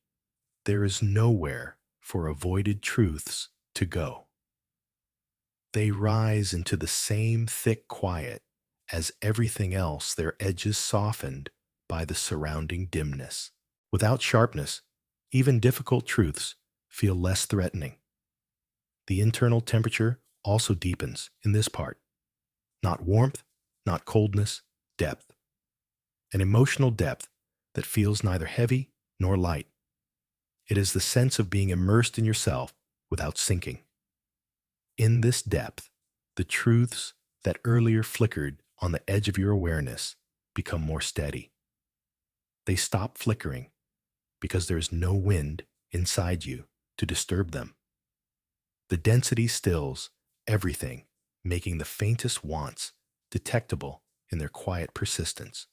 there is nowhere for avoided truths to go. They rise into the same thick quiet as everything else, their edges softened by the surrounding dimness. Without sharpness, even difficult truths feel less threatening. The internal temperature also deepens in this part. Not warmth, not coldness, depth. An emotional depth that feels neither heavy nor light. It is the sense of being immersed in yourself without sinking. In this depth, the truths that earlier flickered on the edge of your awareness become more steady. They stop flickering because there is no wind inside you to disturb them. The density stills everything, making the faintest wants detectable in their quiet persistence.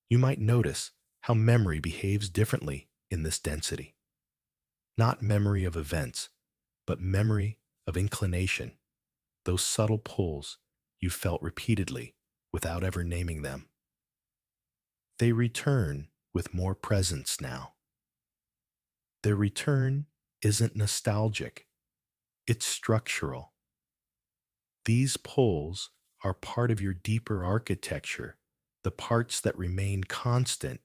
You might notice how memory behaves differently in this density. Not memory of events, but memory of inclination, those subtle pulls you felt repeatedly without ever naming them. They return with more presence now. Their return isn't nostalgic, it's structural. These pulls are part of your deeper architecture, the parts that remain constant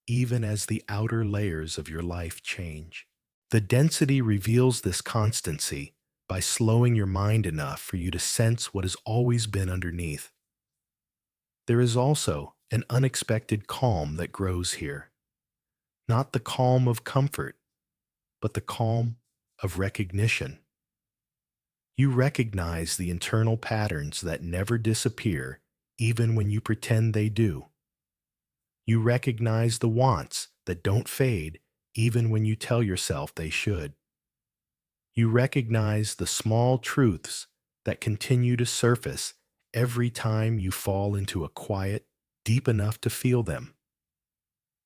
even as the outer layers of your life change. The density reveals this constancy by slowing your mind enough for you to sense what has always been underneath. There is also an unexpected calm that grows here. Not the calm of comfort, but the calm of recognition. You recognize the internal patterns that never disappear even when you pretend they do. You recognize the wants that don't fade even when you tell yourself they should. You recognize the small truths that continue to surface every time you fall into a quiet deep enough to feel them.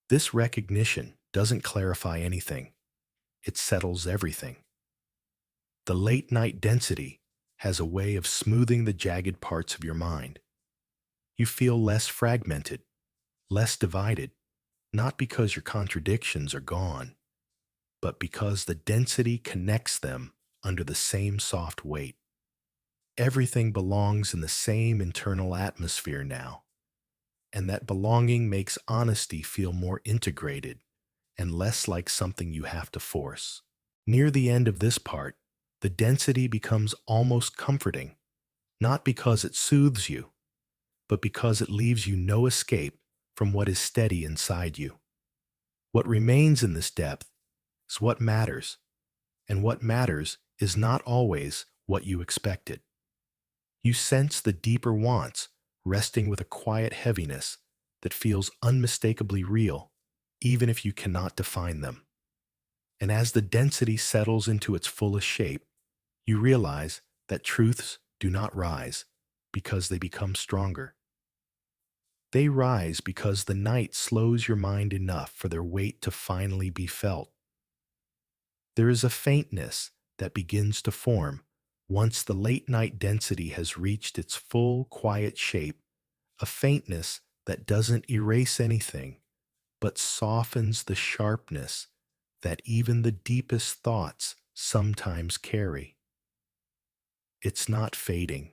This recognition doesn't clarify anything. It settles everything. The late night density has a way of smoothing the jagged parts of your mind. You feel less fragmented, less divided, not because your contradictions are gone, but because the density connects them under the same soft weight. Everything belongs in the same internal atmosphere now, and that belonging makes honesty feel more integrated and less like something you have to force. Near the end of this part, the density becomes almost comforting, not because it soothes you, but because it leaves you no escape from what is steady inside you. What remains in this depth is what matters, and what matters is not always what you expected. You sense the deeper wants resting with a quiet heaviness that feels unmistakably real, even if you cannot define them. And as the density settles into its fullest shape, you realize that truths do not rise because they become stronger. They rise because the night slows your mind enough for their weight to finally be felt. There is a faintness that begins to form once the late night density has reached its full quiet shape, a faintness that doesn't erase anything, but softens the sharpness that even the deepest thoughts sometimes carry. It's not fading.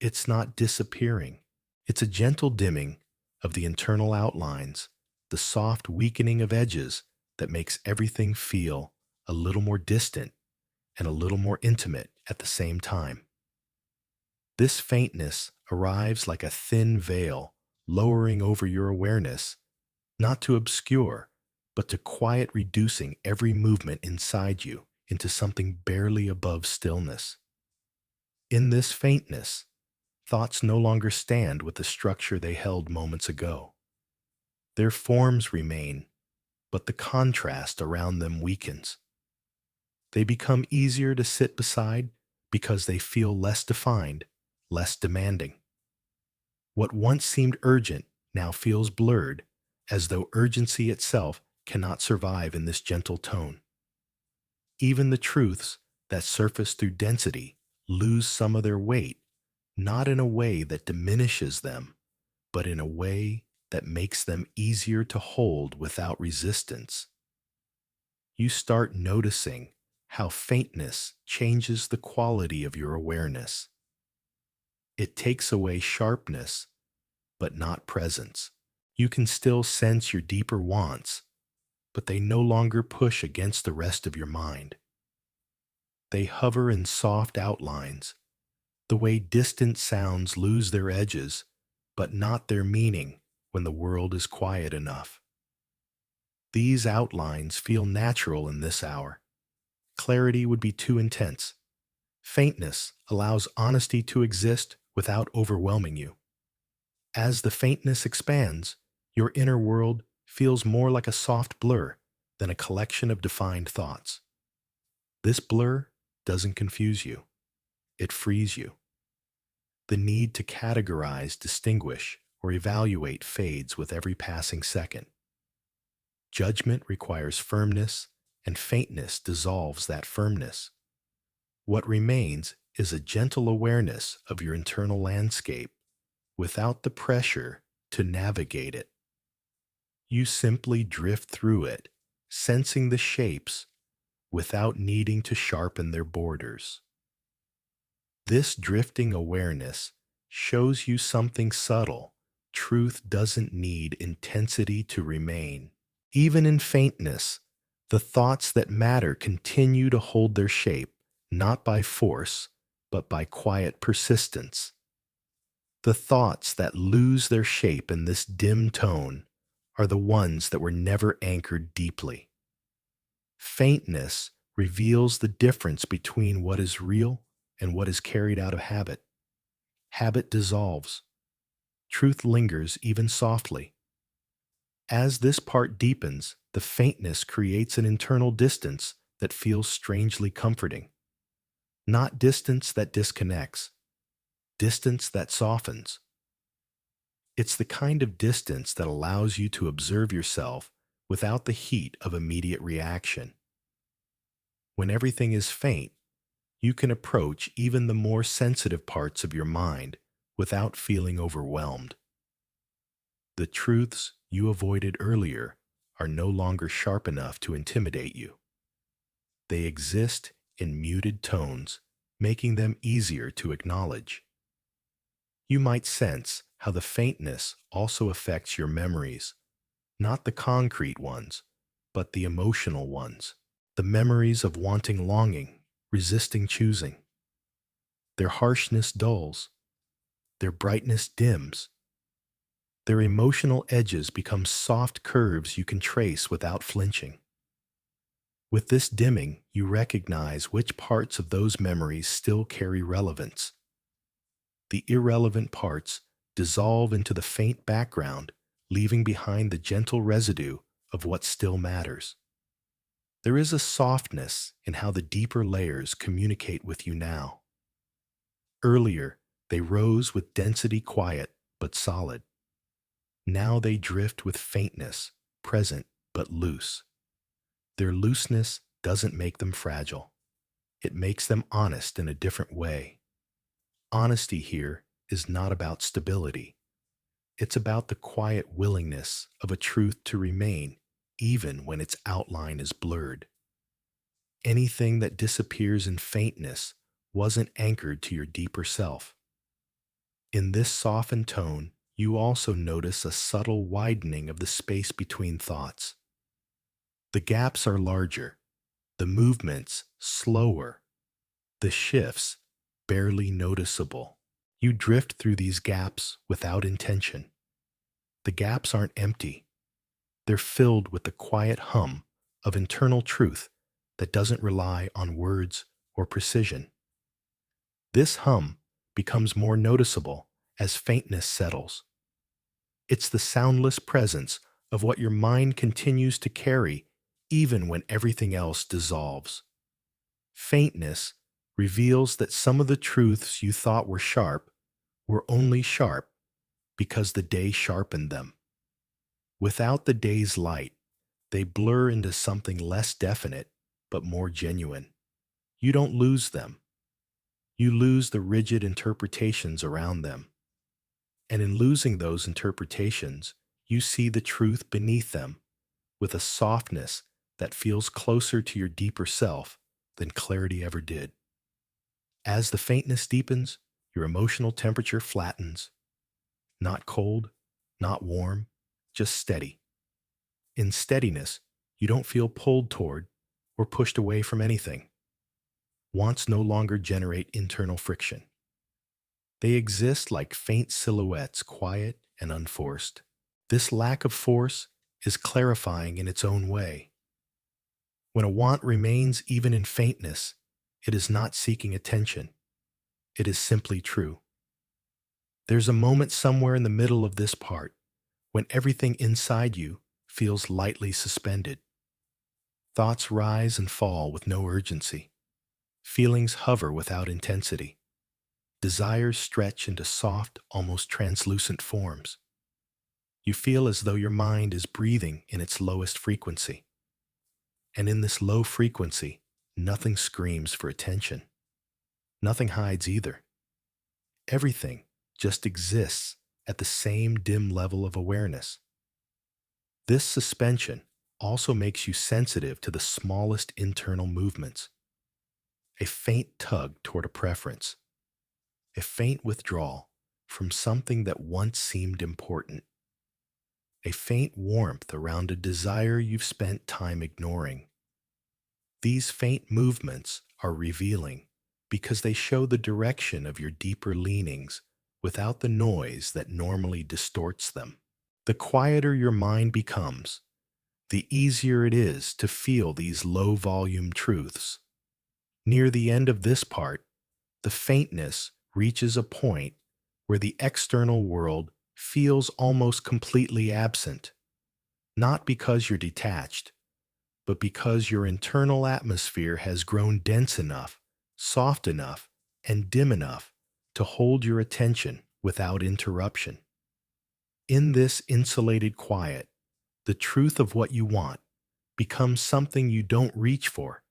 It's not disappearing. It's a gentle dimming of the internal outlines, the soft weakening of edges that makes everything feel a little more distant and a little more intimate at the same time. This faintness arrives like a thin veil, lowering over your awareness, not to obscure, but to quiet, reducing every movement inside you into something barely above stillness. In this faintness, thoughts no longer stand with the structure they held moments ago. Their forms remain, but the contrast around them weakens. They become easier to sit beside because they feel less defined, less demanding. What once seemed urgent now feels blurred, as though urgency itself cannot survive in this gentle tone. Even the truths that surface through density lose some of their weight, not in a way that diminishes them, but in a way that makes them easier to hold without resistance. You start noticing how faintness changes the quality of your awareness. It takes away sharpness, but not presence. You can still sense your deeper wants, but they no longer push against the rest of your mind. They hover in soft outlines, the way distant sounds lose their edges, but not their meaning when the world is quiet enough. These outlines feel natural in this hour. Clarity would be too intense. Faintness allows honesty to exist without overwhelming you. As the faintness expands, your inner world feels more like a soft blur than a collection of defined thoughts. This blur doesn't confuse you. It frees you. The need to categorize, distinguish, or evaluate fades with every passing second. Judgment requires firmness, and faintness dissolves that firmness. What remains is a gentle awareness of your internal landscape without the pressure to navigate it. You simply drift through it, sensing the shapes without needing to sharpen their borders. This drifting awareness shows you something subtle. Truth doesn't need intensity to remain. Even in faintness, the thoughts that matter continue to hold their shape, not by force, but by quiet persistence. The thoughts that lose their shape in this dim tone are the ones that were never anchored deeply. Faintness reveals the difference between what is real and what is carried out of habit. Habit dissolves. Truth lingers even softly. As this part deepens, the faintness creates an internal distance that feels strangely comforting. Not distance that disconnects, distance that softens. It's the kind of distance that allows you to observe yourself without the heat of immediate reaction. When everything is faint, you can approach even the more sensitive parts of your mind without feeling overwhelmed. The truths you avoided earlier are no longer sharp enough to intimidate you. They exist in muted tones, making them easier to acknowledge. You might sense how the faintness also affects your memories, not the concrete ones, but the emotional ones, the memories of wanting longing, resisting choosing. Their harshness dulls, their brightness dims. Their emotional edges become soft curves you can trace without flinching. With this dimming, you recognize which parts of those memories still carry relevance. The irrelevant parts dissolve into the faint background, leaving behind the gentle residue of what still matters. There is a softness in how the deeper layers communicate with you now. Earlier, they rose with density quiet but solid. Now they drift with faintness, present but loose. Their looseness doesn't make them fragile. It makes them honest in a different way. Honesty here is not about stability. It's about the quiet willingness of a truth to remain, even when its outline is blurred. Anything that disappears in faintness wasn't anchored to your deeper self. In this softened tone, you also notice a subtle widening of the space between thoughts. The gaps are larger, the movements slower, the shifts barely noticeable. You drift through these gaps without intention. The gaps aren't empty. They're filled with the quiet hum of internal truth that doesn't rely on words or precision. This hum becomes more noticeable as faintness settles. It's the soundless presence of what your mind continues to carry even when everything else dissolves. Faintness reveals that some of the truths you thought were sharp were only sharp because the day sharpened them. Without the day's light, they blur into something less definite but more genuine. You don't lose them. You lose the rigid interpretations around them. And in losing those interpretations, you see the truth beneath them with a softness that feels closer to your deeper self than clarity ever did. As the faintness deepens, your emotional temperature flattens, not cold, not warm, just steady. In steadiness, you don't feel pulled toward or pushed away from anything. Wants no longer generate internal friction. They exist like faint silhouettes, quiet and unforced. This lack of force is clarifying in its own way. When a want remains even in faintness, it is not seeking attention. It is simply true. There's a moment somewhere in the middle of this part when everything inside you feels lightly suspended. Thoughts rise and fall with no urgency. Feelings hover without intensity. Desires stretch into soft, almost translucent forms. You feel as though your mind is breathing in its lowest frequency. And in this low frequency, nothing screams for attention. Nothing hides either. Everything just exists at the same dim level of awareness. This suspension also makes you sensitive to the smallest internal movements. A faint tug toward a preference. A faint withdrawal from something that once seemed important. A faint warmth around a desire you've spent time ignoring. These faint movements are revealing because they show the direction of your deeper leanings without the noise that normally distorts them. The quieter your mind becomes, the easier it is to feel these low-volume truths. Near the end of this part, the faintness reaches a point where the external world feels almost completely absent, not because you're detached, but because your internal atmosphere has grown dense enough, soft enough, and dim enough to hold your attention without interruption. In this insulated quiet, the truth of what you want becomes something you don't reach for.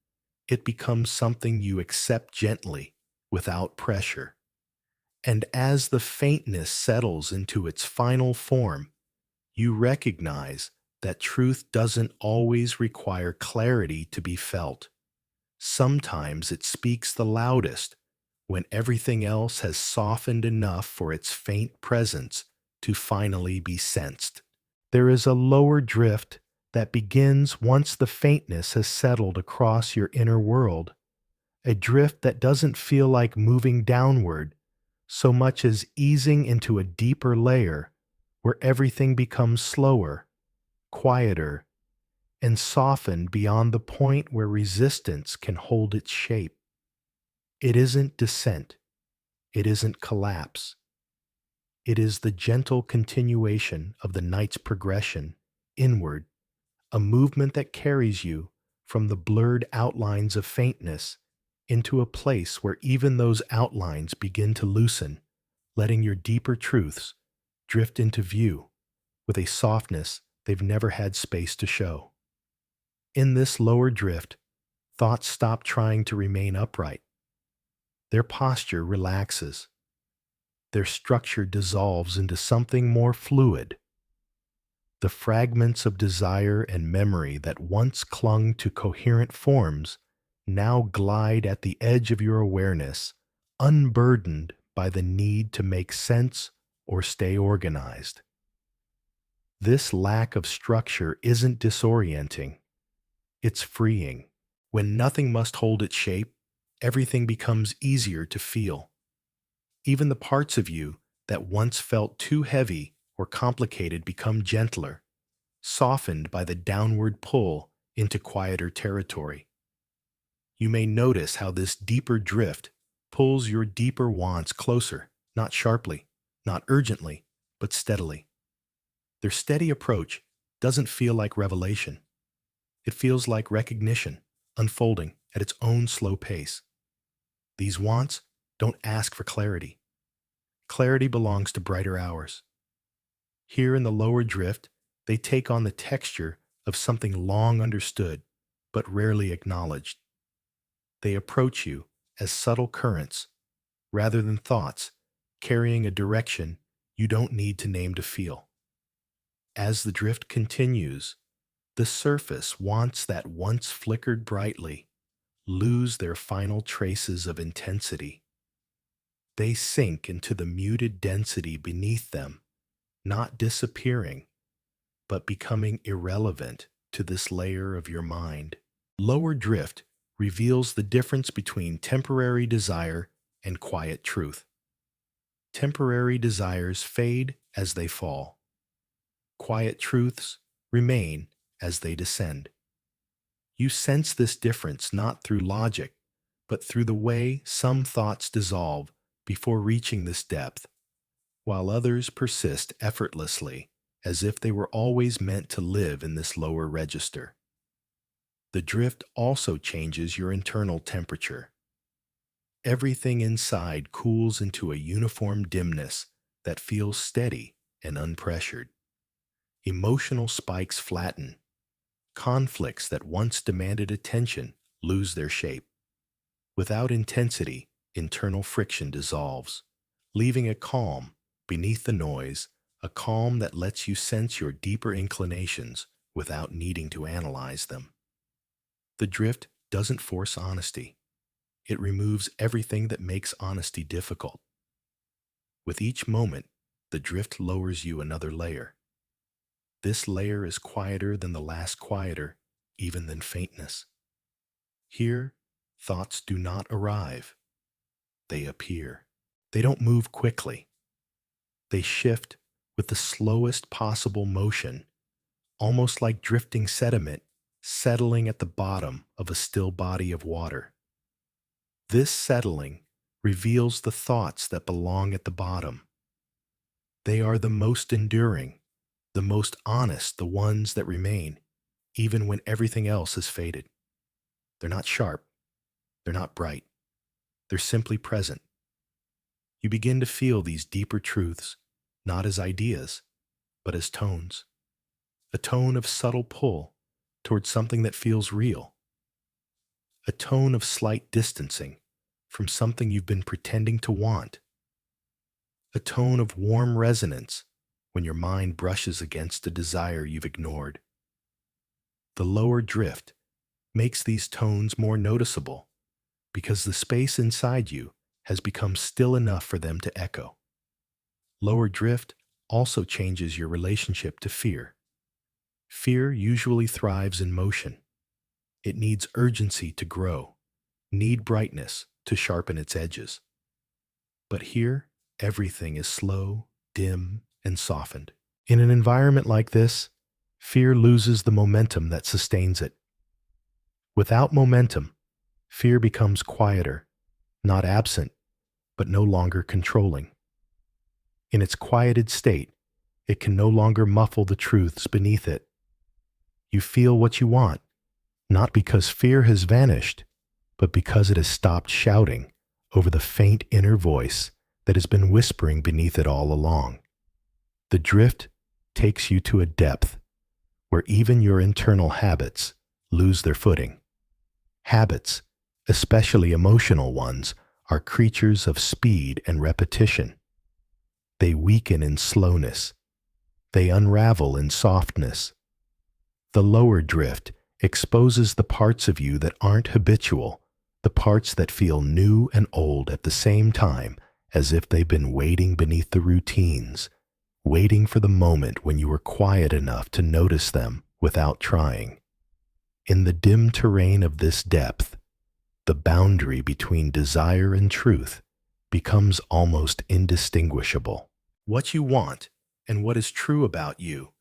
It becomes something you accept gently, without pressure. And as the faintness settles into its final form, you recognize that truth doesn't always require clarity to be felt. Sometimes it speaks the loudest when everything else has softened enough for its faint presence to finally be sensed. There is a lower drift that begins once the faintness has settled across your inner world, a drift that doesn't feel like moving downward so much as easing into a deeper layer where everything becomes slower, quieter, and softened beyond the point where resistance can hold its shape. It isn't descent. It isn't collapse. It is the gentle continuation of the night's progression inward, a movement that carries you from the blurred outlines of faintness into a place where even those outlines begin to loosen, letting your deeper truths drift into view with a softness they've never had space to show. In this lower drift, thoughts stop trying to remain upright. Their posture relaxes. Their structure dissolves into something more fluid. The fragments of desire and memory that once clung to coherent forms now glide at the edge of your awareness, unburdened by the need to make sense or stay organized. This lack of structure isn't disorienting, it's freeing. When nothing must hold its shape, everything becomes easier to feel. Even the parts of you that once felt too heavy or complicated become gentler, softened by the downward pull into quieter territory. You may notice how this deeper drift pulls your deeper wants closer, not sharply, not urgently, but steadily. Their steady approach doesn't feel like revelation. It feels like recognition, unfolding at its own slow pace. These wants don't ask for clarity. Clarity belongs to brighter hours. Here in the lower drift, they take on the texture of something long understood, but rarely acknowledged. They approach you as subtle currents, rather than thoughts, carrying a direction you don't need to name to feel. As the drift continues, the surface wants that once flickered brightly lose their final traces of intensity. They sink into the muted density beneath them, not disappearing, but becoming irrelevant to this layer of your mind. Lower drift reveals the difference between temporary desire and quiet truth. Temporary desires fade as they fall. Quiet truths remain as they descend. You sense this difference not through logic, but through the way some thoughts dissolve before reaching this depth, while others persist effortlessly as if they were always meant to live in this lower register. The drift also changes your internal temperature. Everything inside cools into a uniform dimness that feels steady and unpressured. Emotional spikes flatten. Conflicts that once demanded attention lose their shape. Without intensity, internal friction dissolves, leaving a calm beneath the noise, a calm that lets you sense your deeper inclinations without needing to analyze them. The drift doesn't force honesty. It removes everything that makes honesty difficult. With each moment, the drift lowers you another layer. This layer is quieter than the last, quieter even than faintness. Here, thoughts do not arrive. They appear. They don't move quickly. They shift with the slowest possible motion, almost like drifting sediment settling at the bottom of a still body of water. This settling reveals the thoughts that belong at the bottom. They are the most enduring, the most honest, the ones that remain, even when everything else has faded. They're not sharp. They're not bright. They're simply present. You begin to feel these deeper truths, not as ideas, but as tones. A tone of subtle pull towards something that feels real. A tone of slight distancing from something you've been pretending to want. A tone of warm resonance when your mind brushes against a desire you've ignored. The lower drift makes these tones more noticeable because the space inside you has become still enough for them to echo. Lower drift also changes your relationship to fear. Fear usually thrives in motion. It needs urgency to grow, need brightness to sharpen its edges. But here, everything is slow, dim, and softened. In an environment like this, fear loses the momentum that sustains it. Without momentum, fear becomes quieter, not absent, but no longer controlling. In its quieted state, it can no longer muffle the truths beneath it. You feel what you want, not because fear has vanished, but because it has stopped shouting over the faint inner voice that has been whispering beneath it all along. The drift takes you to a depth where even your internal habits lose their footing. Habits, especially emotional ones, are creatures of speed and repetition. They weaken in slowness. They unravel in softness. The lower drift exposes the parts of you that aren't habitual, the parts that feel new and old at the same time, as if they've been waiting beneath the routines, waiting for the moment when you were quiet enough to notice them without trying. In the dim terrain of this depth, the boundary between desire and truth becomes almost indistinguishable. What you want and what is true about you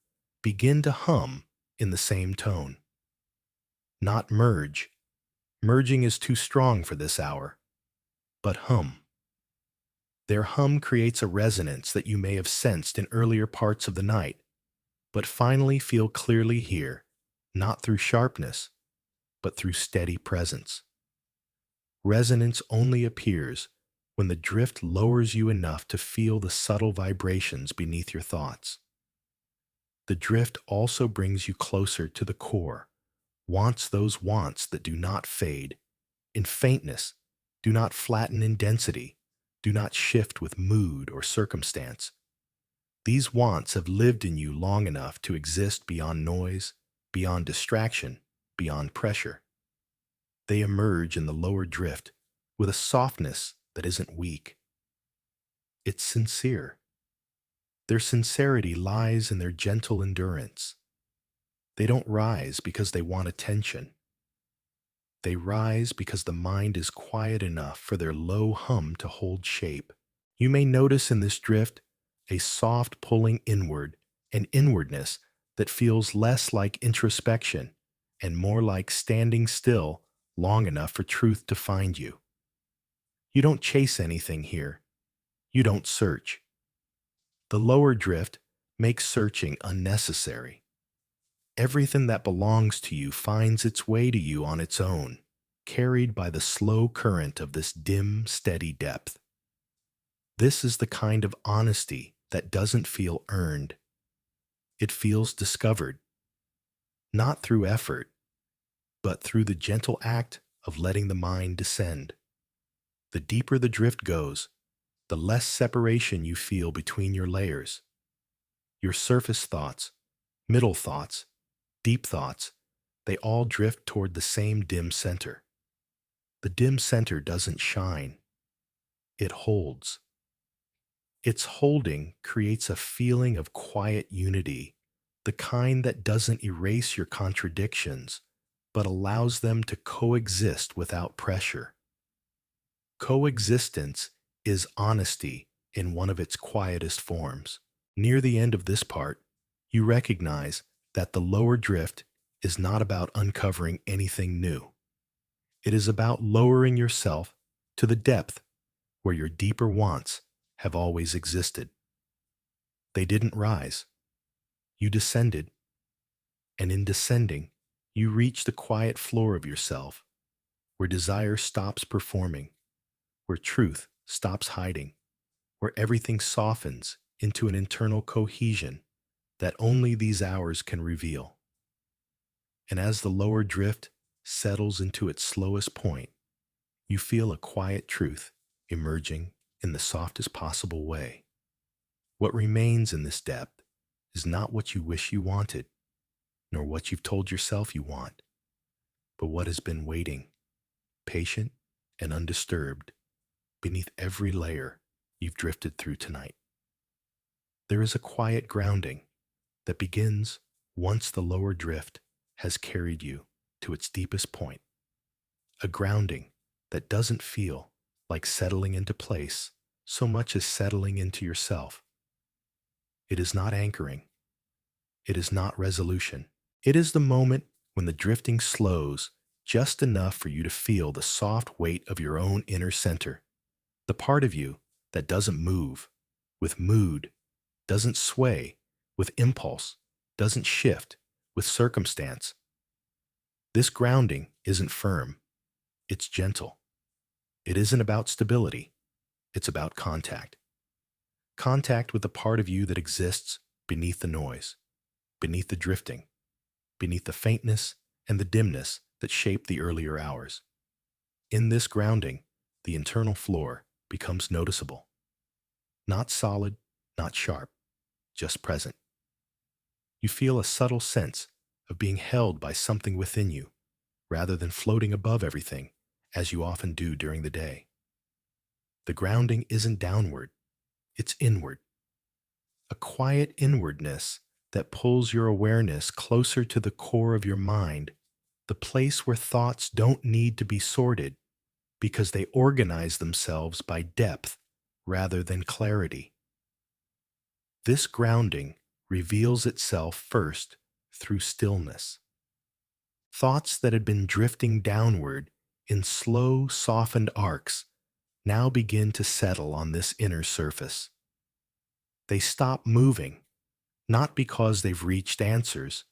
begin to hum in the same tone. Not merge. Merging is too strong for this hour, but hum. Their hum creates a resonance that you may have sensed in earlier parts of the night, but finally feel clearly here, not through sharpness, but through steady presence. Resonance only appears when the drift lowers you enough to feel the subtle vibrations beneath your thoughts. The drift also brings you closer to the core, those wants that do not fade in faintness, do not flatten in density, do not shift with mood or circumstance. These wants have lived in you long enough to exist beyond noise, beyond distraction, beyond pressure. They emerge in the lower drift with a softness that isn't weak. It's sincere. Their sincerity lies in their gentle endurance. They don't rise because they want attention. They rise because the mind is quiet enough for their low hum to hold shape. You may notice in this drift a soft pulling inward, an inwardness that feels less like introspection and more like standing still long enough for truth to find you. You don't chase anything here. You don't search. The lower drift makes searching unnecessary. Everything that belongs to you finds its way to you on its own, carried by the slow current of this dim, steady depth. This is the kind of honesty that doesn't feel earned. It feels discovered, not through effort, but through the gentle act of letting the mind descend. The deeper the drift goes, the less separation you feel between your layers. Your surface thoughts, middle thoughts, deep thoughts, they all drift toward the same dim center. The dim center doesn't shine. It holds. Its holding creates a feeling of quiet unity, the kind that doesn't erase your contradictions, but allows them to coexist without pressure. Coexistence is honesty in one of its quietest forms. Near the end of this part, you recognize that the lower drift is not about uncovering anything new. It is about lowering yourself to the depth where your deeper wants have always existed. They didn't rise. You descended, and in descending, you reach the quiet floor of yourself, where desire stops performing, where truth stops hiding, where everything softens into an internal cohesion that only these hours can reveal. And as the lower drift settles into its slowest point, you feel a quiet truth emerging in the softest possible way. What remains in this depth is not what you wish you wanted, nor what you've told yourself you want, but what has been waiting, patient and undisturbed, beneath every layer you've drifted through tonight. There is a quiet grounding that begins once the lower drift has carried you to its deepest point, a grounding that doesn't feel like settling into place so much as settling into yourself. It is not anchoring. It is not resolution. It is the moment when the drifting slows just enough for you to feel the soft weight of your own inner center, the part of you that doesn't move with mood, doesn't sway with impulse, doesn't shift with circumstance. This grounding isn't firm. It's gentle. It isn't about stability. It's about contact. Contact with the part of you that exists beneath the noise, beneath the drifting, beneath the faintness and the dimness that shape the earlier hours. In this grounding, the internal floor becomes noticeable. Not solid, not sharp, just present. You feel a subtle sense of being held by something within you, rather than floating above everything, as you often do during the day. The grounding isn't downward, it's inward. A quiet inwardness that pulls your awareness closer to the core of your mind, the place where thoughts don't need to be sorted because they organize themselves by depth rather than clarity. This grounding reveals itself first through stillness. Thoughts that had been drifting downward in slow, softened arcs now begin to settle on this inner surface. They stop moving, not because they've reached answers,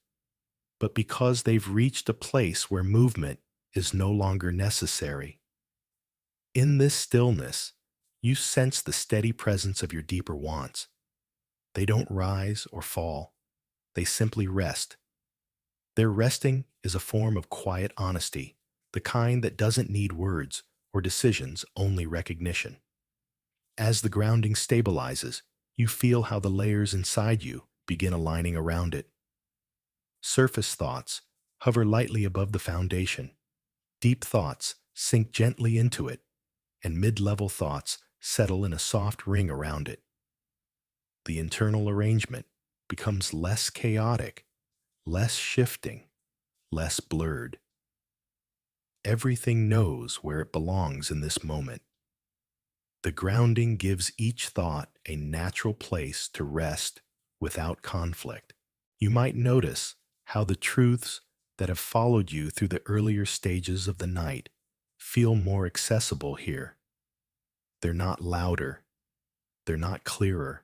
but because they've reached a place where movement is no longer necessary. In this stillness, you sense the steady presence of your deeper wants. They don't rise or fall. They simply rest. Their resting is a form of quiet honesty, the kind that doesn't need words or decisions, only recognition. As the grounding stabilizes, you feel how the layers inside you begin aligning around it. Surface thoughts hover lightly above the foundation. Deep thoughts sink gently into it, and mid-level thoughts settle in a soft ring around it. The internal arrangement becomes less chaotic, less shifting, less blurred. Everything knows where it belongs in this moment. The grounding gives each thought a natural place to rest without conflict. You might notice how the truths that have followed you through the earlier stages of the night feel more accessible here. They're not louder, they're not clearer.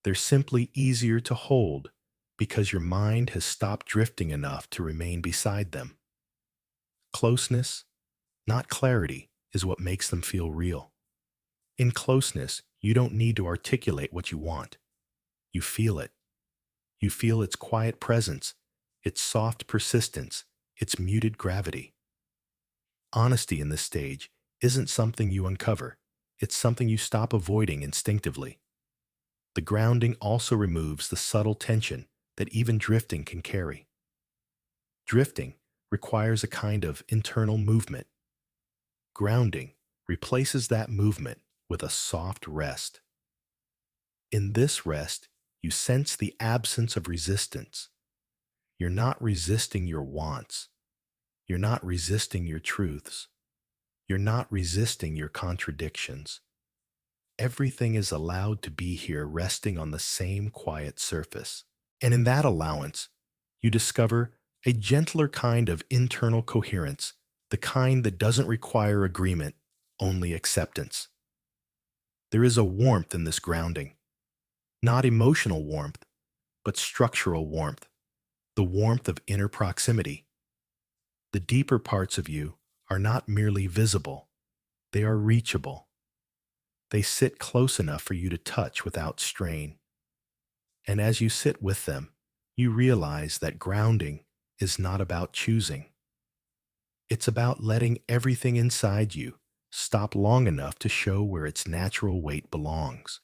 They're simply easier to hold because your mind has stopped drifting enough to remain beside them. Closeness, not clarity, is what makes them feel real. In closeness, you don't need to articulate what you want. You feel it. You feel its quiet presence, its soft persistence, its muted gravity. Honesty in this stage isn't something you uncover. It's something you stop avoiding instinctively. The grounding also removes the subtle tension that even drifting can carry. Drifting requires a kind of internal movement. Grounding replaces that movement with a soft rest. In this rest, you sense the absence of resistance. You're not resisting your wants. You're not resisting your truths. You're not resisting your contradictions. Everything is allowed to be here resting on the same quiet surface. And in that allowance, you discover a gentler kind of internal coherence, the kind that doesn't require agreement, only acceptance. There is a warmth in this grounding, not emotional warmth, but structural warmth, the warmth of inner proximity. The deeper parts of you are not merely visible, they are reachable. They sit close enough for you to touch without strain. And as you sit with them, you realize that grounding is not about choosing. It's about letting everything inside you stop long enough to show where its natural weight belongs.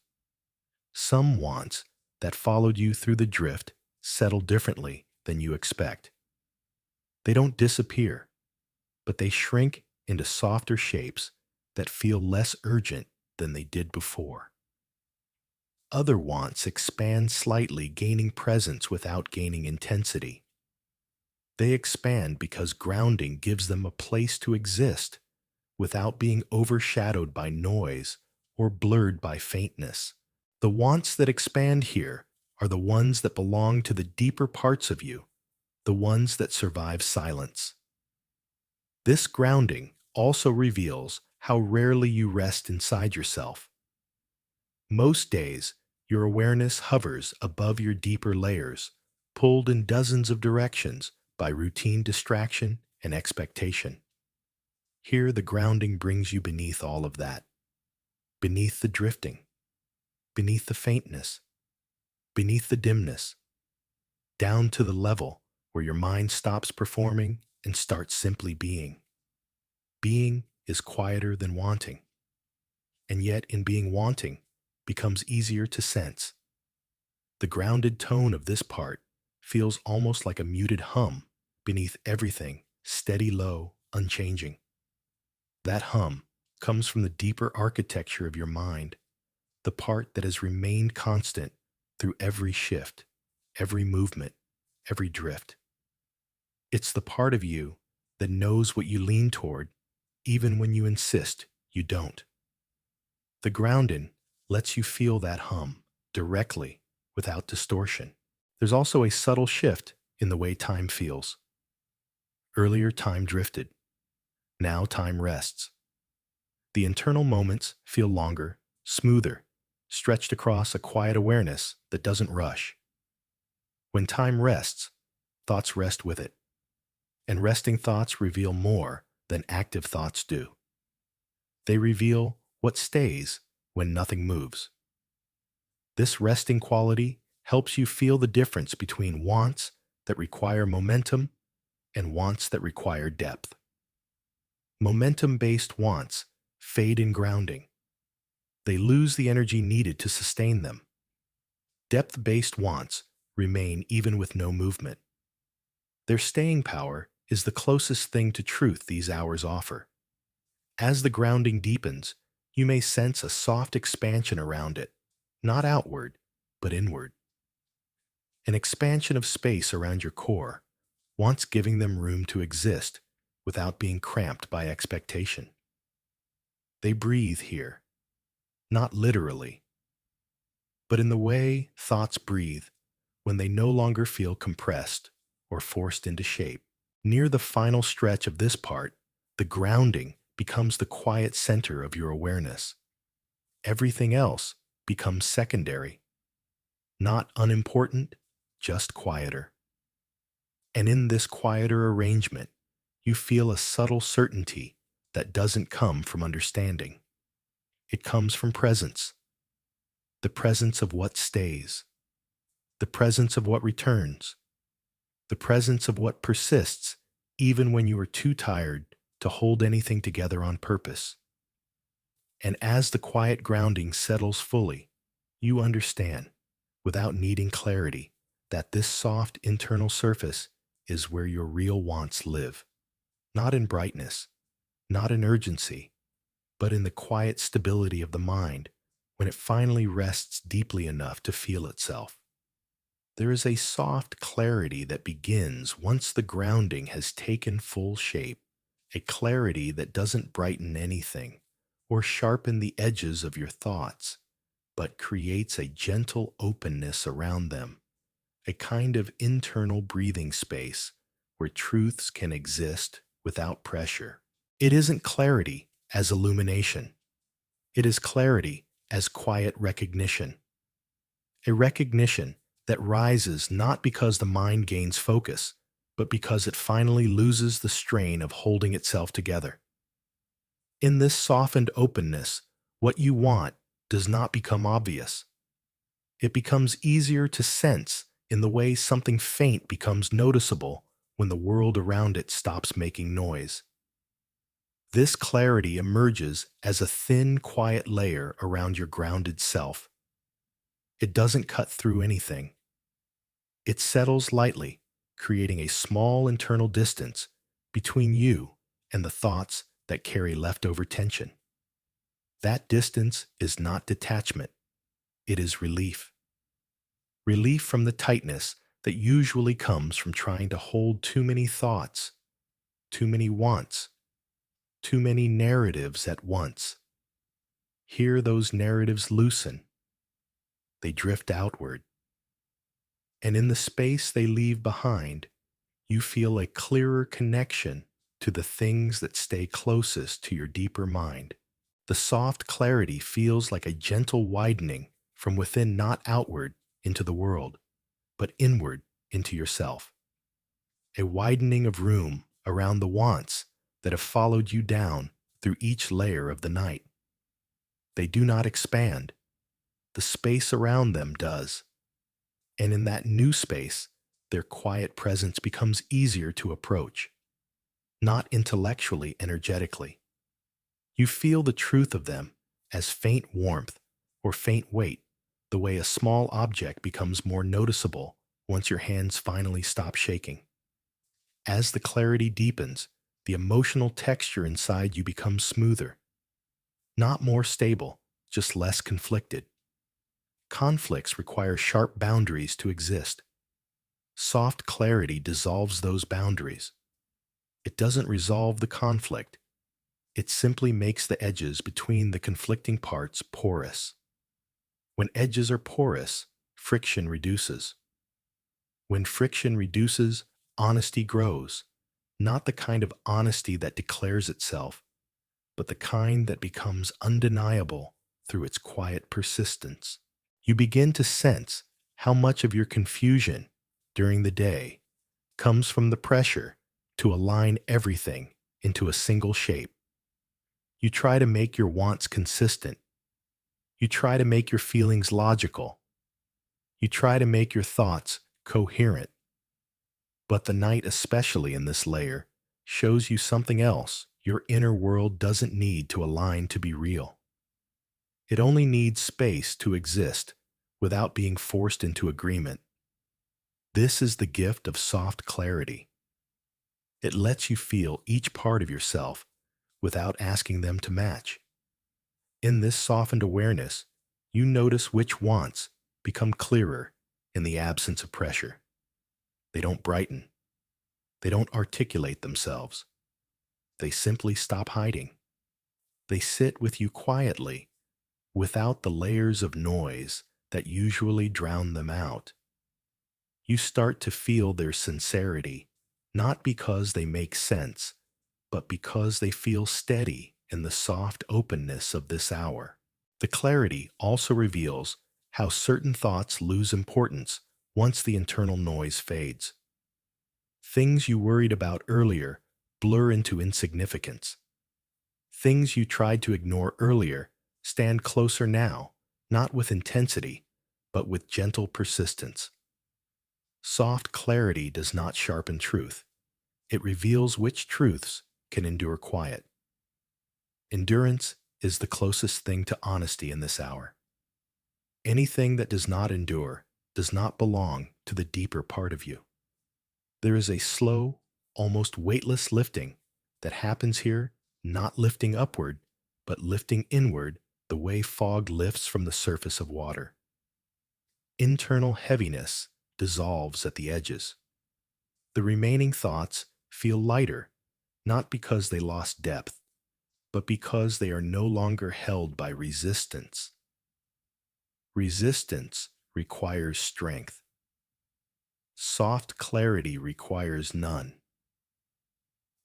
Some wants that followed you through the drift settle differently than you expect. They don't disappear, but they shrink into softer shapes that feel less urgent than they did before. Other wants expand slightly, gaining presence without gaining intensity. They expand because grounding gives them a place to exist without being overshadowed by noise or blurred by faintness. The wants that expand here are the ones that belong to the deeper parts of you, the ones that survive silence. This grounding also reveals how rarely you rest inside yourself. Most days, your awareness hovers above your deeper layers, pulled in dozens of directions by routine distraction and expectation. Here, the grounding brings you beneath all of that, beneath the drifting, beneath the faintness, beneath the dimness, down to the level where your mind stops performing and starts simply being. Being is quieter than wanting, and yet in being wanting becomes easier to sense. The grounded tone of this part feels almost like a muted hum beneath everything, steady, low, unchanging. That hum comes from the deeper architecture of your mind, the part that has remained constant through every shift, every movement, every drift. It's the part of you that knows what you lean toward, even when you insist you don't. The grounding lets you feel that hum directly without distortion. There's also a subtle shift in the way time feels. Earlier, time drifted. Now time rests. The internal moments feel longer, smoother, stretched across a quiet awareness that doesn't rush. When time rests, thoughts rest with it. And resting thoughts reveal more than active thoughts do. They reveal what stays when nothing moves. This resting quality helps you feel the difference between wants that require momentum and wants that require depth. Momentum-based wants fade in grounding. They lose the energy needed to sustain them. Depth-based wants remain even with no movement. Their staying power is the closest thing to truth these hours offer. As the grounding deepens, you may sense a soft expansion around it, not outward, but inward. An expansion of space around your core, once giving them room to exist without being cramped by expectation. They breathe here, not literally, but in the way thoughts breathe when they no longer feel compressed or forced into shape. Near the final stretch of this part, the grounding becomes the quiet center of your awareness. Everything else becomes secondary, not unimportant, just quieter. And in this quieter arrangement, you feel a subtle certainty that doesn't come from understanding. It comes from presence, the presence of what stays, the presence of what returns, the presence of what persists even when you are too tired to hold anything together on purpose. And as the quiet grounding settles fully, you understand, without needing clarity, that this soft internal surface is where your real wants live. Not in brightness, not in urgency, but in the quiet stability of the mind when it finally rests deeply enough to feel itself. There is a soft clarity that begins once the grounding has taken full shape, a clarity that doesn't brighten anything or sharpen the edges of your thoughts, but creates a gentle openness around them, a kind of internal breathing space where truths can exist without pressure. It isn't clarity as illumination. It is clarity as quiet recognition. A recognition that rises not because the mind gains focus, but because it finally loses the strain of holding itself together. In this softened openness, what you want does not become obvious. It becomes easier to sense in the way something faint becomes noticeable when the world around it stops making noise. This clarity emerges as a thin, quiet layer around your grounded self. It doesn't cut through anything. It settles lightly, creating a small internal distance between you and the thoughts that carry leftover tension. That distance is not detachment, it is relief. Relief from the tightness that usually comes from trying to hold too many thoughts, too many wants, too many narratives at once. Here those narratives loosen. They drift outward. And in the space they leave behind, you feel a clearer connection to the things that stay closest to your deeper mind. The soft clarity feels like a gentle widening from within, not outward into the world, but inward into yourself. A widening of room around the wants that have followed you down through each layer of the night. They do not expand. The space around them does. And in that new space, their quiet presence becomes easier to approach, not intellectually, energetically. You feel the truth of them as faint warmth or faint weight, the way a small object becomes more noticeable once your hands finally stop shaking. As the clarity deepens, the emotional texture inside you becomes smoother, not more stable, just less conflicted. Conflicts require sharp boundaries to exist. Soft clarity dissolves those boundaries. It doesn't resolve the conflict. It simply makes the edges between the conflicting parts porous. When edges are porous, friction reduces. When friction reduces, honesty grows. Not the kind of honesty that declares itself, but the kind that becomes undeniable through its quiet persistence. You begin to sense how much of your confusion during the day comes from the pressure to align everything into a single shape. You try to make your wants consistent. You try to make your feelings logical. You try to make your thoughts coherent. But the night, especially in this layer, shows you something else your inner world doesn't need to align to be real. It only needs space to exist without being forced into agreement. This is the gift of soft clarity. It lets you feel each part of yourself without asking them to match. In this softened awareness, you notice which wants become clearer in the absence of pressure. They don't brighten. They don't articulate themselves. They simply stop hiding. They sit with you quietly, without the layers of noise that usually drown them out. You start to feel their sincerity, not because they make sense, but because they feel steady in the soft openness of this hour. The clarity also reveals how certain thoughts lose importance once the internal noise fades. Things you worried about earlier blur into insignificance. Things you tried to ignore earlier stand closer now, not with intensity, but with gentle persistence. Soft clarity does not sharpen truth. It reveals which truths can endure quiet. Endurance is the closest thing to honesty in this hour. Anything that does not endure does not belong to the deeper part of you. There is a slow, almost weightless lifting that happens here, not lifting upward, but lifting inward the way fog lifts from the surface of water. Internal heaviness dissolves at the edges. The remaining thoughts feel lighter, not because they lost depth, but because they are no longer held by resistance. Resistance requires strength. Soft clarity requires none.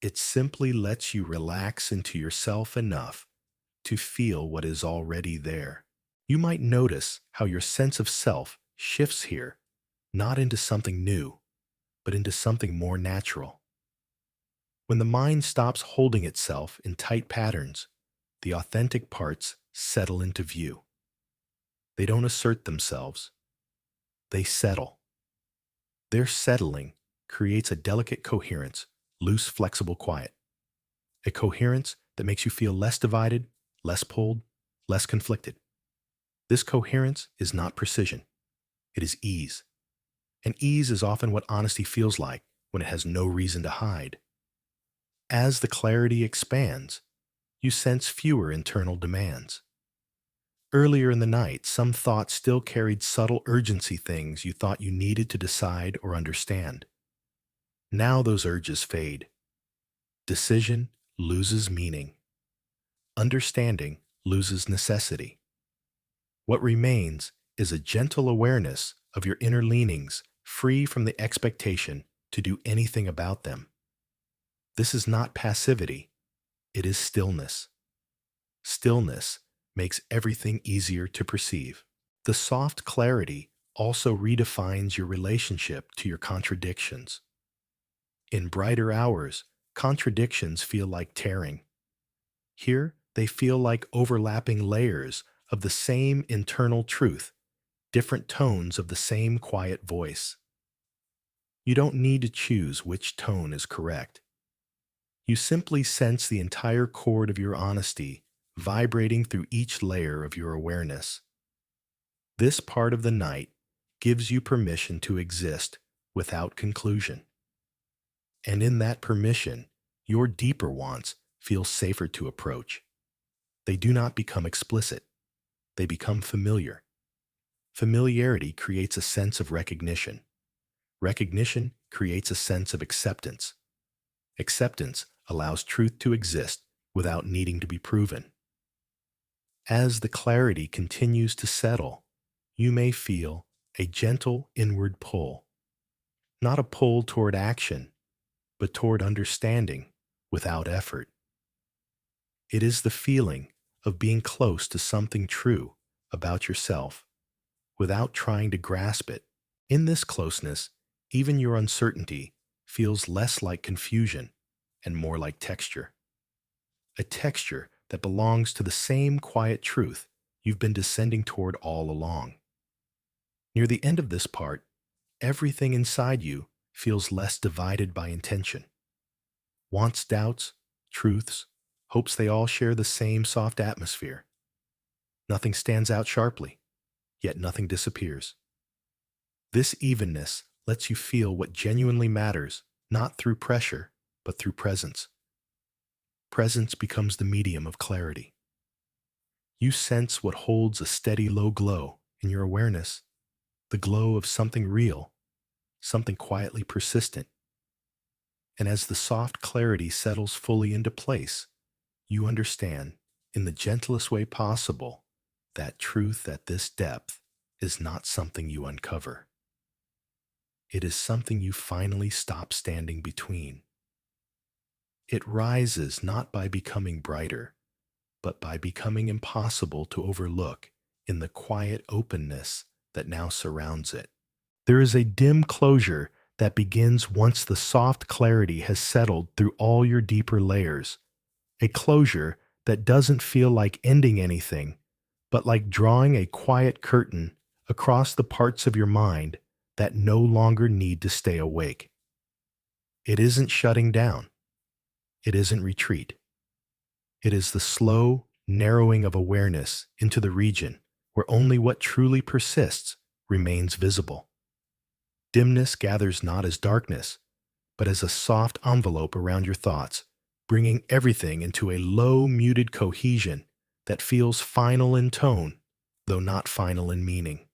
It simply lets you relax into yourself enough to feel what is already there. You might notice how your sense of self shifts here, not into something new, but into something more natural. When the mind stops holding itself in tight patterns, the authentic parts settle into view. They don't assert themselves. They settle. Their settling creates a delicate coherence, loose, flexible quiet. A coherence that makes you feel less divided, less pulled, less conflicted. This coherence is not precision. It is ease. And ease is often what honesty feels like when it has no reason to hide. As the clarity expands, you sense fewer internal demands. Earlier in the night, some thoughts still carried subtle urgency, things you thought you needed to decide or understand. Now those urges fade. Decision loses meaning. Understanding loses necessity. What remains is a gentle awareness of your inner leanings, free from the expectation to do anything about them. This is not passivity, it is stillness. Stillness makes everything easier to perceive. The soft clarity also redefines your relationship to your contradictions. In brighter hours, contradictions feel like tearing. Here, they feel like overlapping layers of the same internal truth, different tones of the same quiet voice. You don't need to choose which tone is correct. You simply sense the entire chord of your honesty vibrating through each layer of your awareness. This part of the night gives you permission to exist without conclusion. And in that permission, your deeper wants feel safer to approach. They do not become explicit. They become familiar. Familiarity creates a sense of recognition. Recognition creates a sense of acceptance. Acceptance allows truth to exist without needing to be proven. As the clarity continues to settle, you may feel a gentle inward pull. Not a pull toward action, but toward understanding without effort. It is the feeling of being close to something true about yourself without trying to grasp it. In this closeness, even your uncertainty feels less like confusion and more like texture. A texture that belongs to the same quiet truth you've been descending toward all along. Near the end of this part, everything inside you feels less divided by intention. Wants, doubts, truths, hopes, they all share the same soft atmosphere. Nothing stands out sharply, yet nothing disappears. This evenness lets you feel what genuinely matters, not through pressure, but through presence. Presence becomes the medium of clarity. You sense what holds a steady low glow in your awareness, the glow of something real, something quietly persistent. And as the soft clarity settles fully into place, you understand, in the gentlest way possible, that truth at this depth is not something you uncover. It is something you finally stop standing between. It rises not by becoming brighter, but by becoming impossible to overlook in the quiet openness that now surrounds it. There is a dim closure that begins once the soft clarity has settled through all your deeper layers, a closure that doesn't feel like ending anything, but like drawing a quiet curtain across the parts of your mind that no longer need to stay awake. It isn't shutting down. It isn't retreat. It is the slow narrowing of awareness into the region where only what truly persists remains visible. Dimness gathers not as darkness, but as a soft envelope around your thoughts, bringing everything into a low, muted cohesion that feels final in tone, though not final in meaning.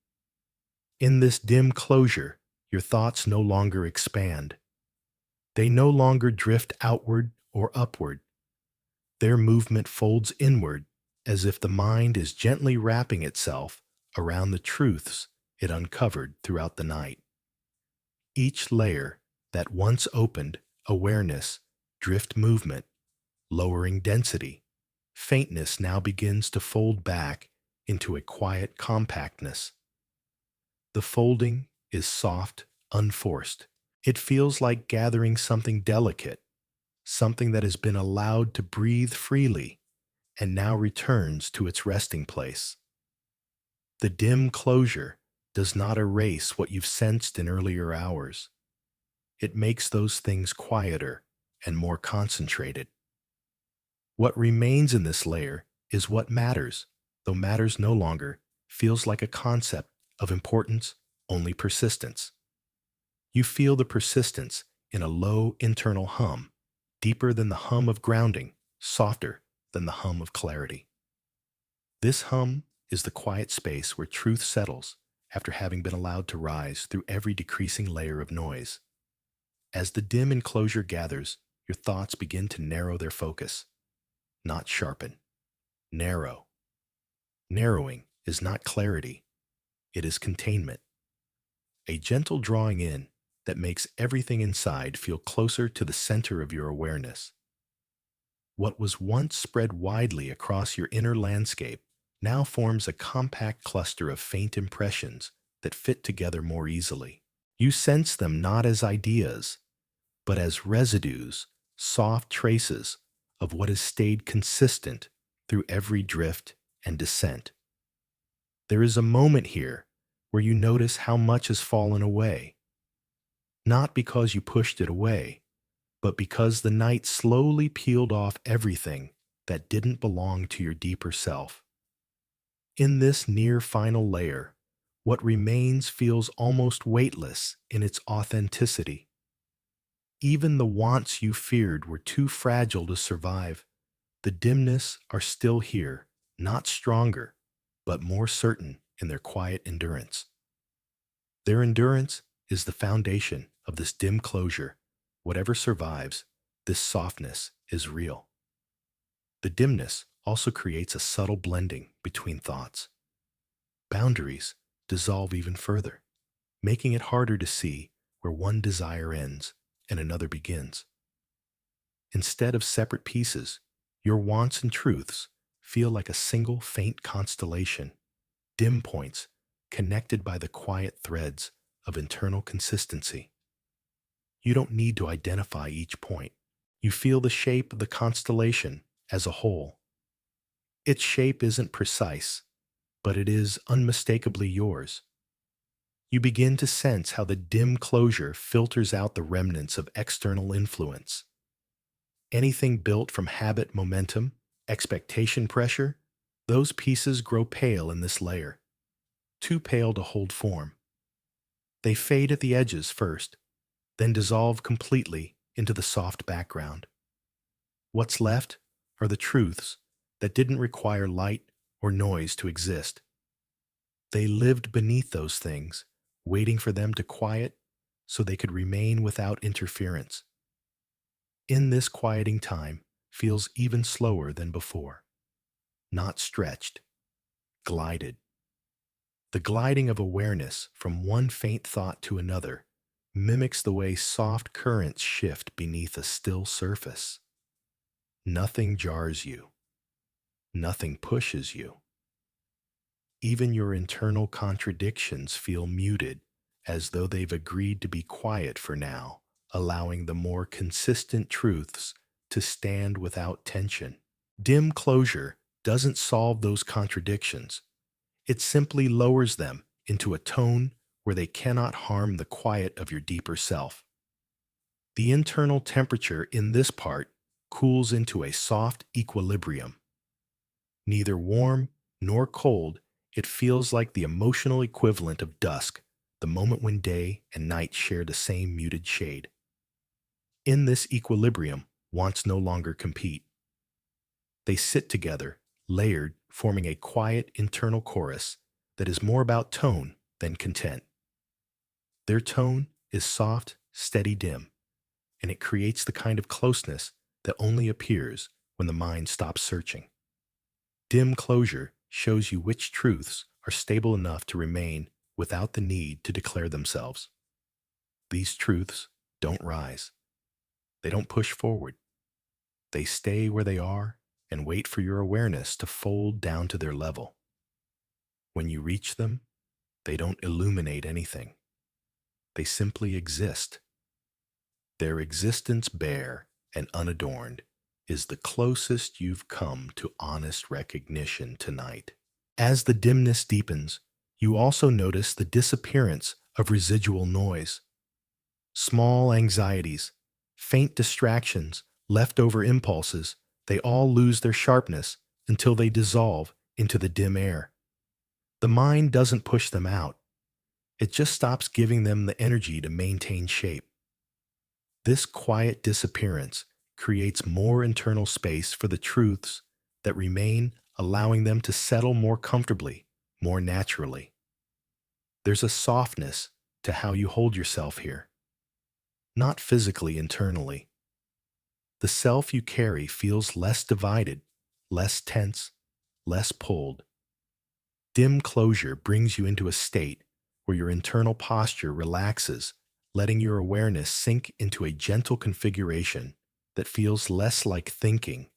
In this dim closure, your thoughts no longer expand. They no longer drift outward or upward. Their movement folds inward as if the mind is gently wrapping itself around the truths it uncovered throughout the night. Each layer that once opened awareness, drift movement, lowering density, faintness now begins to fold back into a quiet compactness. The folding is soft, unforced. It feels like gathering something delicate, something that has been allowed to breathe freely and now returns to its resting place. The dim closure does not erase what you've sensed in earlier hours. It makes those things quieter and more concentrated. What remains in this layer is what matters, though matters no longer feels like a concept of importance, only persistence. You feel the persistence in a low internal hum, deeper than the hum of grounding, softer than the hum of clarity. This hum is the quiet space where truth settles after having been allowed to rise through every decreasing layer of noise. As the dim enclosure gathers, your thoughts begin to narrow their focus, not sharpen. Narrow. Narrowing is not clarity, it is containment. A gentle drawing in that makes everything inside feel closer to the center of your awareness. What was once spread widely across your inner landscape now forms a compact cluster of faint impressions that fit together more easily. You sense them not as ideas, but as residues, soft traces of what has stayed consistent through every drift and descent. There is a moment here where you notice how much has fallen away, not because you pushed it away, but because the night slowly peeled off everything that didn't belong to your deeper self. In this near final layer, what remains feels almost weightless in its authenticity. Even the wants you feared were too fragile to survive. The dimness are still here, not stronger, but more certain in their quiet endurance. Their endurance is the foundation of this dim closure. Whatever survives, this softness is real. The dimness also creates a subtle blending between thoughts. Boundaries dissolve even further, making it harder to see where one desire ends and another begins. Instead of separate pieces, your wants and truths feel like a single faint constellation, dim points connected by the quiet threads of internal consistency. You don't need to identify each point. You feel the shape of the constellation as a whole. Its shape isn't precise, but it is unmistakably yours. You begin to sense how the dim closure filters out the remnants of external influence. Anything built from habit momentum, expectation pressure, Those pieces grow pale in this layer, too pale to hold form. They fade at the edges first, then dissolve completely into the soft background. What's left are the truths that didn't require light or noise to exist. They lived beneath those things, waiting for them to quiet so they could remain without interference. In this quieting time feels even slower than before, not stretched, glided. The gliding of awareness from one faint thought to another mimics the way soft currents shift beneath a still surface. Nothing jars you. Nothing pushes you. Even your internal contradictions feel muted, as though they've agreed to be quiet for now, allowing the more consistent truths to stand without tension. Dim closure doesn't solve those contradictions. It simply lowers them into a tone where they cannot harm the quiet of your deeper self. The internal temperature in this part cools into a soft equilibrium. Neither warm nor cold, it feels like the emotional equivalent of dusk, the moment when day and night share the same muted shade. In this equilibrium, wants no longer compete. They sit together, layered, forming a quiet internal chorus that is more about tone than content. Their tone is soft, steady, dim, and it creates the kind of closeness that only appears when the mind stops searching. Dim closure shows you which truths are stable enough to remain without the need to declare themselves. These truths don't rise. They don't push forward. They stay where they are and wait for your awareness to fold down to their level. When you reach them, they don't illuminate anything. They simply exist. Their existence bare and unadorned is the closest you've come to honest recognition tonight. As the dimness deepens, you also notice the disappearance of residual noise. Small anxieties, faint distractions, leftover impulses, they all lose their sharpness until they dissolve into the dim air. The mind doesn't push them out. It just stops giving them the energy to maintain shape. This quiet disappearance creates more internal space for the truths that remain, allowing them to settle more comfortably, more naturally. There's a softness to how you hold yourself here, not physically internally. The self you carry feels less divided, less tense, less pulled. Dim closure brings you into a state where your internal posture relaxes, letting your awareness sink into a gentle configuration that feels less like thinking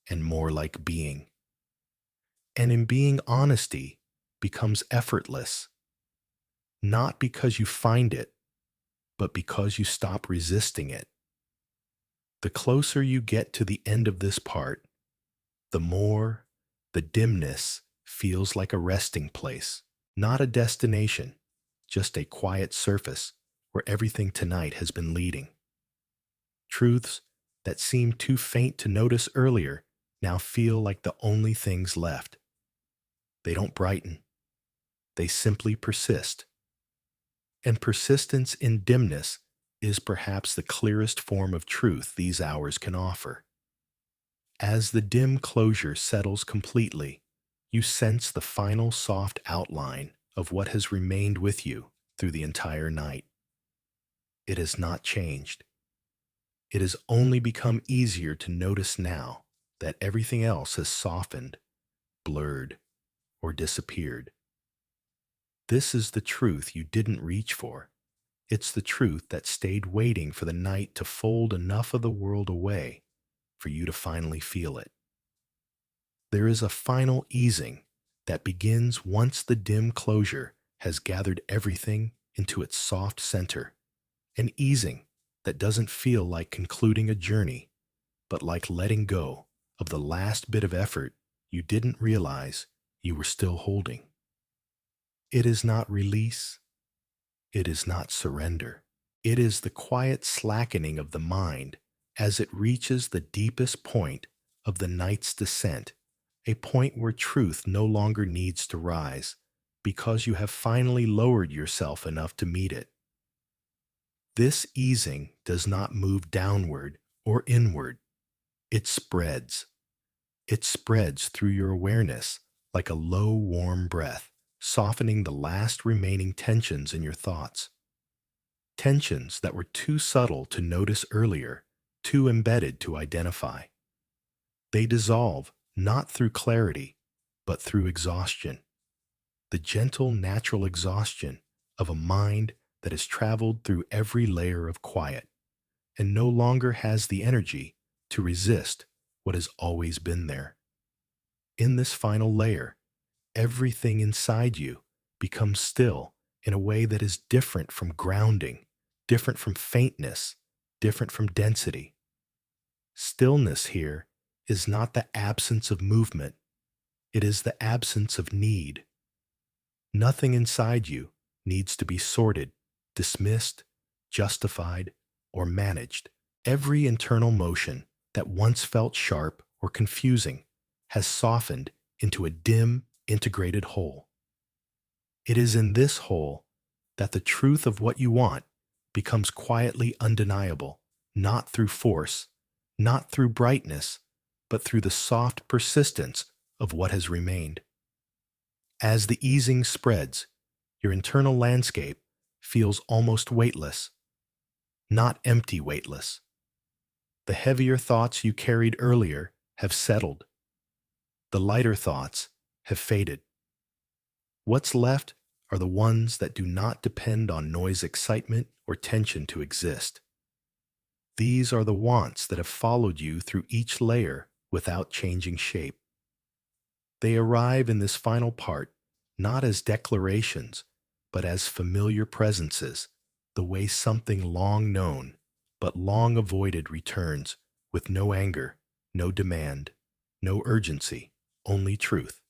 and more like being. And in being, honesty becomes effortless, not because you find it, but because you stop resisting it. The closer you get to the end of this part, the more the dimness feels like a resting place, not a destination, just a quiet surface where everything tonight has been leading. Truths that seemed too faint to notice earlier now feel like the only things left. They don't brighten. They simply persist. And persistence in dimness is perhaps the clearest form of truth these hours can offer. As the dim closure settles completely, you sense the final soft outline of what has remained with you through the entire night. It has not changed. It has only become easier to notice now that everything else has softened, blurred, or disappeared. This is the truth you didn't reach for. It's the truth that stayed waiting for the night to fold enough of the world away for you to finally feel it. There is a final easing that begins once the dim closure has gathered everything into its soft center, an easing that doesn't feel like concluding a journey, but like letting go of the last bit of effort you didn't realize you were still holding. It is not release. It is not surrender. It is the quiet slackening of the mind as it reaches the deepest point of the night's descent, a point where truth no longer needs to rise because you have finally lowered yourself enough to meet it. This easing does not move downward or inward, it spreads. It spreads through your awareness like a low, warm breath, softening the last remaining tensions in your thoughts. Tensions that were too subtle to notice earlier, too embedded to identify. They dissolve not through clarity, but through exhaustion. The gentle, natural exhaustion of a mind that has traveled through every layer of quiet and no longer has the energy to resist what has always been there. In this final layer, everything inside you becomes still in a way that is different from grounding, different from faintness, different from density. Stillness here is not the absence of movement, it is the absence of need. Nothing inside you needs to be sorted, dismissed, justified, or managed. Every internal motion that once felt sharp or confusing has softened into a dim, integrated whole. It is in this whole that the truth of what you want becomes quietly undeniable, not through force, not through brightness, but through the soft persistence of what has remained. As the easing spreads, your internal landscape feels almost weightless, not empty weightless. The heavier thoughts you carried earlier have settled. The lighter thoughts have faded. What's left are the ones that do not depend on noise, excitement, or tension to exist. These are the wants that have followed you through each layer without changing shape. They arrive in this final part not as declarations, but as familiar presences, the way something long known but long avoided returns with no anger, no demand, no urgency, only truth.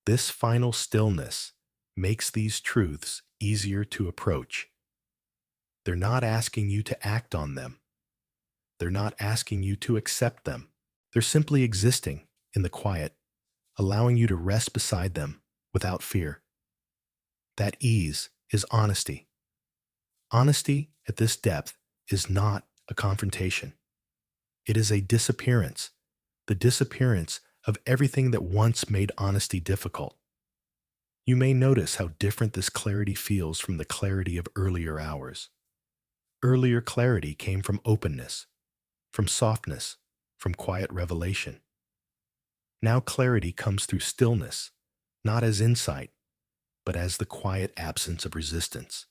This final stillness makes these truths easier to approach. They're not asking you to act on them. They're not asking you to accept them. They're simply existing in the quiet, allowing you to rest beside them without fear. That ease is honesty. Honesty at this depth is not a confrontation. It is a disappearance, the disappearance of everything that once made honesty difficult. You may notice how different this clarity feels from the clarity of earlier hours. Earlier clarity came from openness, from softness, from quiet revelation. Now clarity comes through stillness, not as insight, but as the quiet absence of resistance.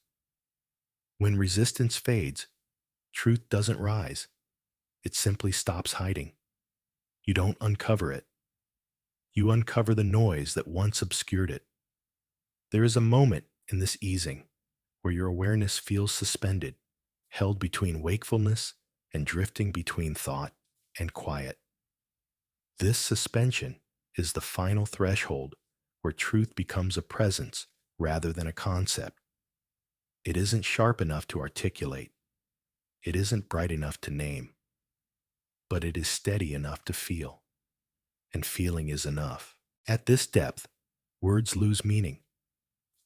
When resistance fades, truth doesn't rise. It simply stops hiding. You don't uncover it. You uncover the noise that once obscured it. There is a moment in this easing where your awareness feels suspended, held between wakefulness and drifting between thought and quiet. This suspension is the final threshold where truth becomes a presence rather than a concept. It isn't sharp enough to articulate. It isn't bright enough to name. But it is steady enough to feel. And feeling is enough. At this depth, words lose meaning.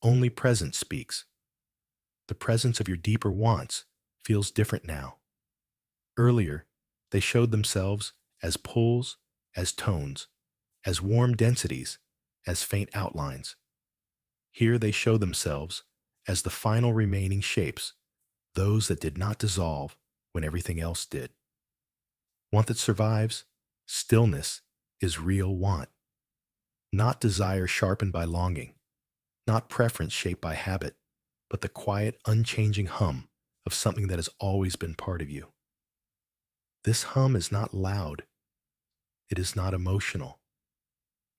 Only presence speaks. The presence of your deeper wants feels different now. Earlier, they showed themselves as pulls, as tones, as warm densities, as faint outlines. Here they show themselves as the final remaining shapes, those that did not dissolve when everything else did. Want that survives, stillness is real want. Not desire sharpened by longing, not preference shaped by habit, but the quiet, unchanging hum of something that has always been part of you. This hum is not loud. It is not emotional.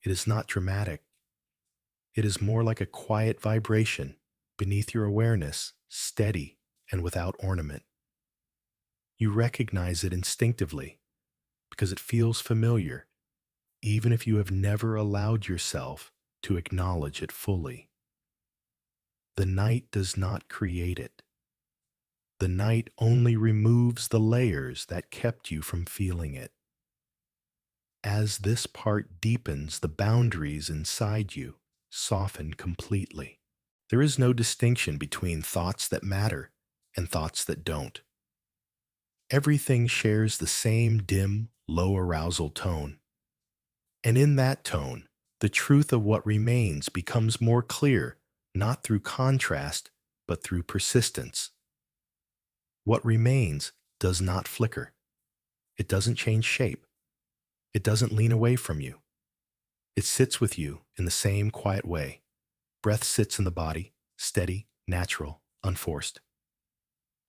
It is not dramatic. It is more like a quiet vibration beneath your awareness, steady and without ornament. You recognize it instinctively because it feels familiar, even if you have never allowed yourself to acknowledge it fully. The night does not create it. The night only removes the layers that kept you from feeling it. As this part deepens, the boundaries inside you soften completely. There is no distinction between thoughts that matter and thoughts that don't. Everything shares the same dim, low arousal tone. And in that tone, the truth of what remains becomes more clear, not through contrast, but through persistence. What remains does not flicker. It doesn't change shape. It doesn't lean away from you. It sits with you in the same quiet way. Breath sits in the body, steady, natural, unforced.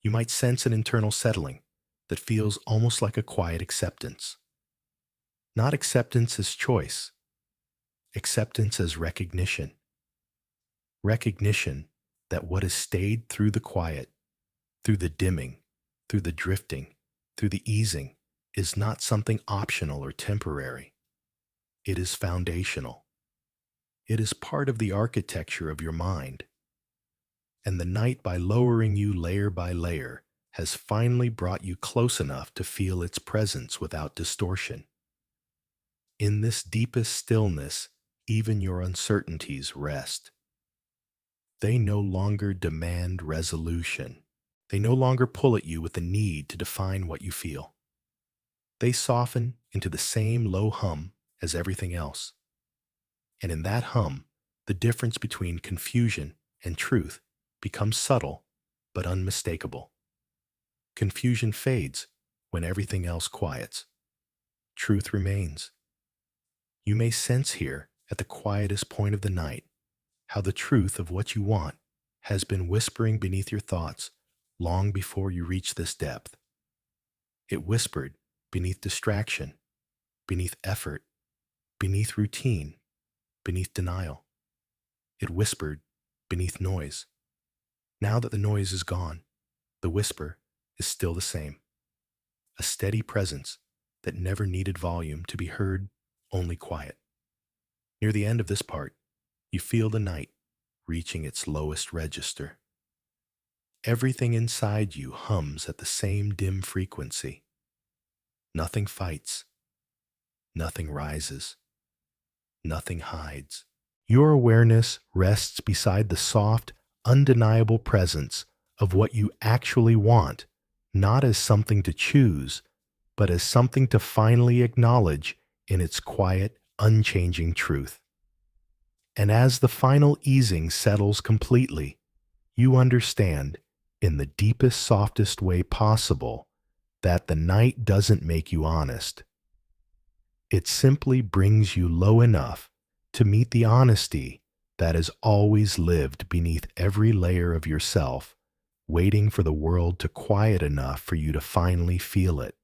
You might sense an internal settling that feels almost like a quiet acceptance. Not acceptance as choice, acceptance as recognition. Recognition that what has stayed through the quiet, through the dimming, through the drifting, through the easing, is not something optional or temporary. It is foundational. It is part of the architecture of your mind. And the night, by lowering you layer by layer, has finally brought you close enough to feel its presence without distortion. In this deepest stillness, even your uncertainties rest. They no longer demand resolution. They no longer pull at you with the need to define what you feel. They soften into the same low hum as everything else. And in that hum, the difference between confusion and truth becomes subtle but unmistakable. Confusion fades when everything else quiets. Truth remains. You may sense here, at the quietest point of the night, how the truth of what you want has been whispering beneath your thoughts long before you reach this depth. It whispered beneath distraction, beneath effort, beneath routine, beneath denial. It whispered beneath noise. Now that the noise is gone, the whisper is still the same. A steady presence that never needed volume to be heard, only quiet. Near the end of this part, you feel the night reaching its lowest register. Everything inside you hums at the same dim frequency. Nothing fights. Nothing rises. Nothing hides. Your awareness rests beside the soft, undeniable presence of what you actually want, not as something to choose, but as something to finally acknowledge in its quiet, unchanging truth. And as the final easing settles completely, you understand, in the deepest, softest way possible, that the night doesn't make you honest. It simply brings you low enough to meet the honesty that has always lived beneath every layer of yourself, waiting for the world to quiet enough for you to finally feel it.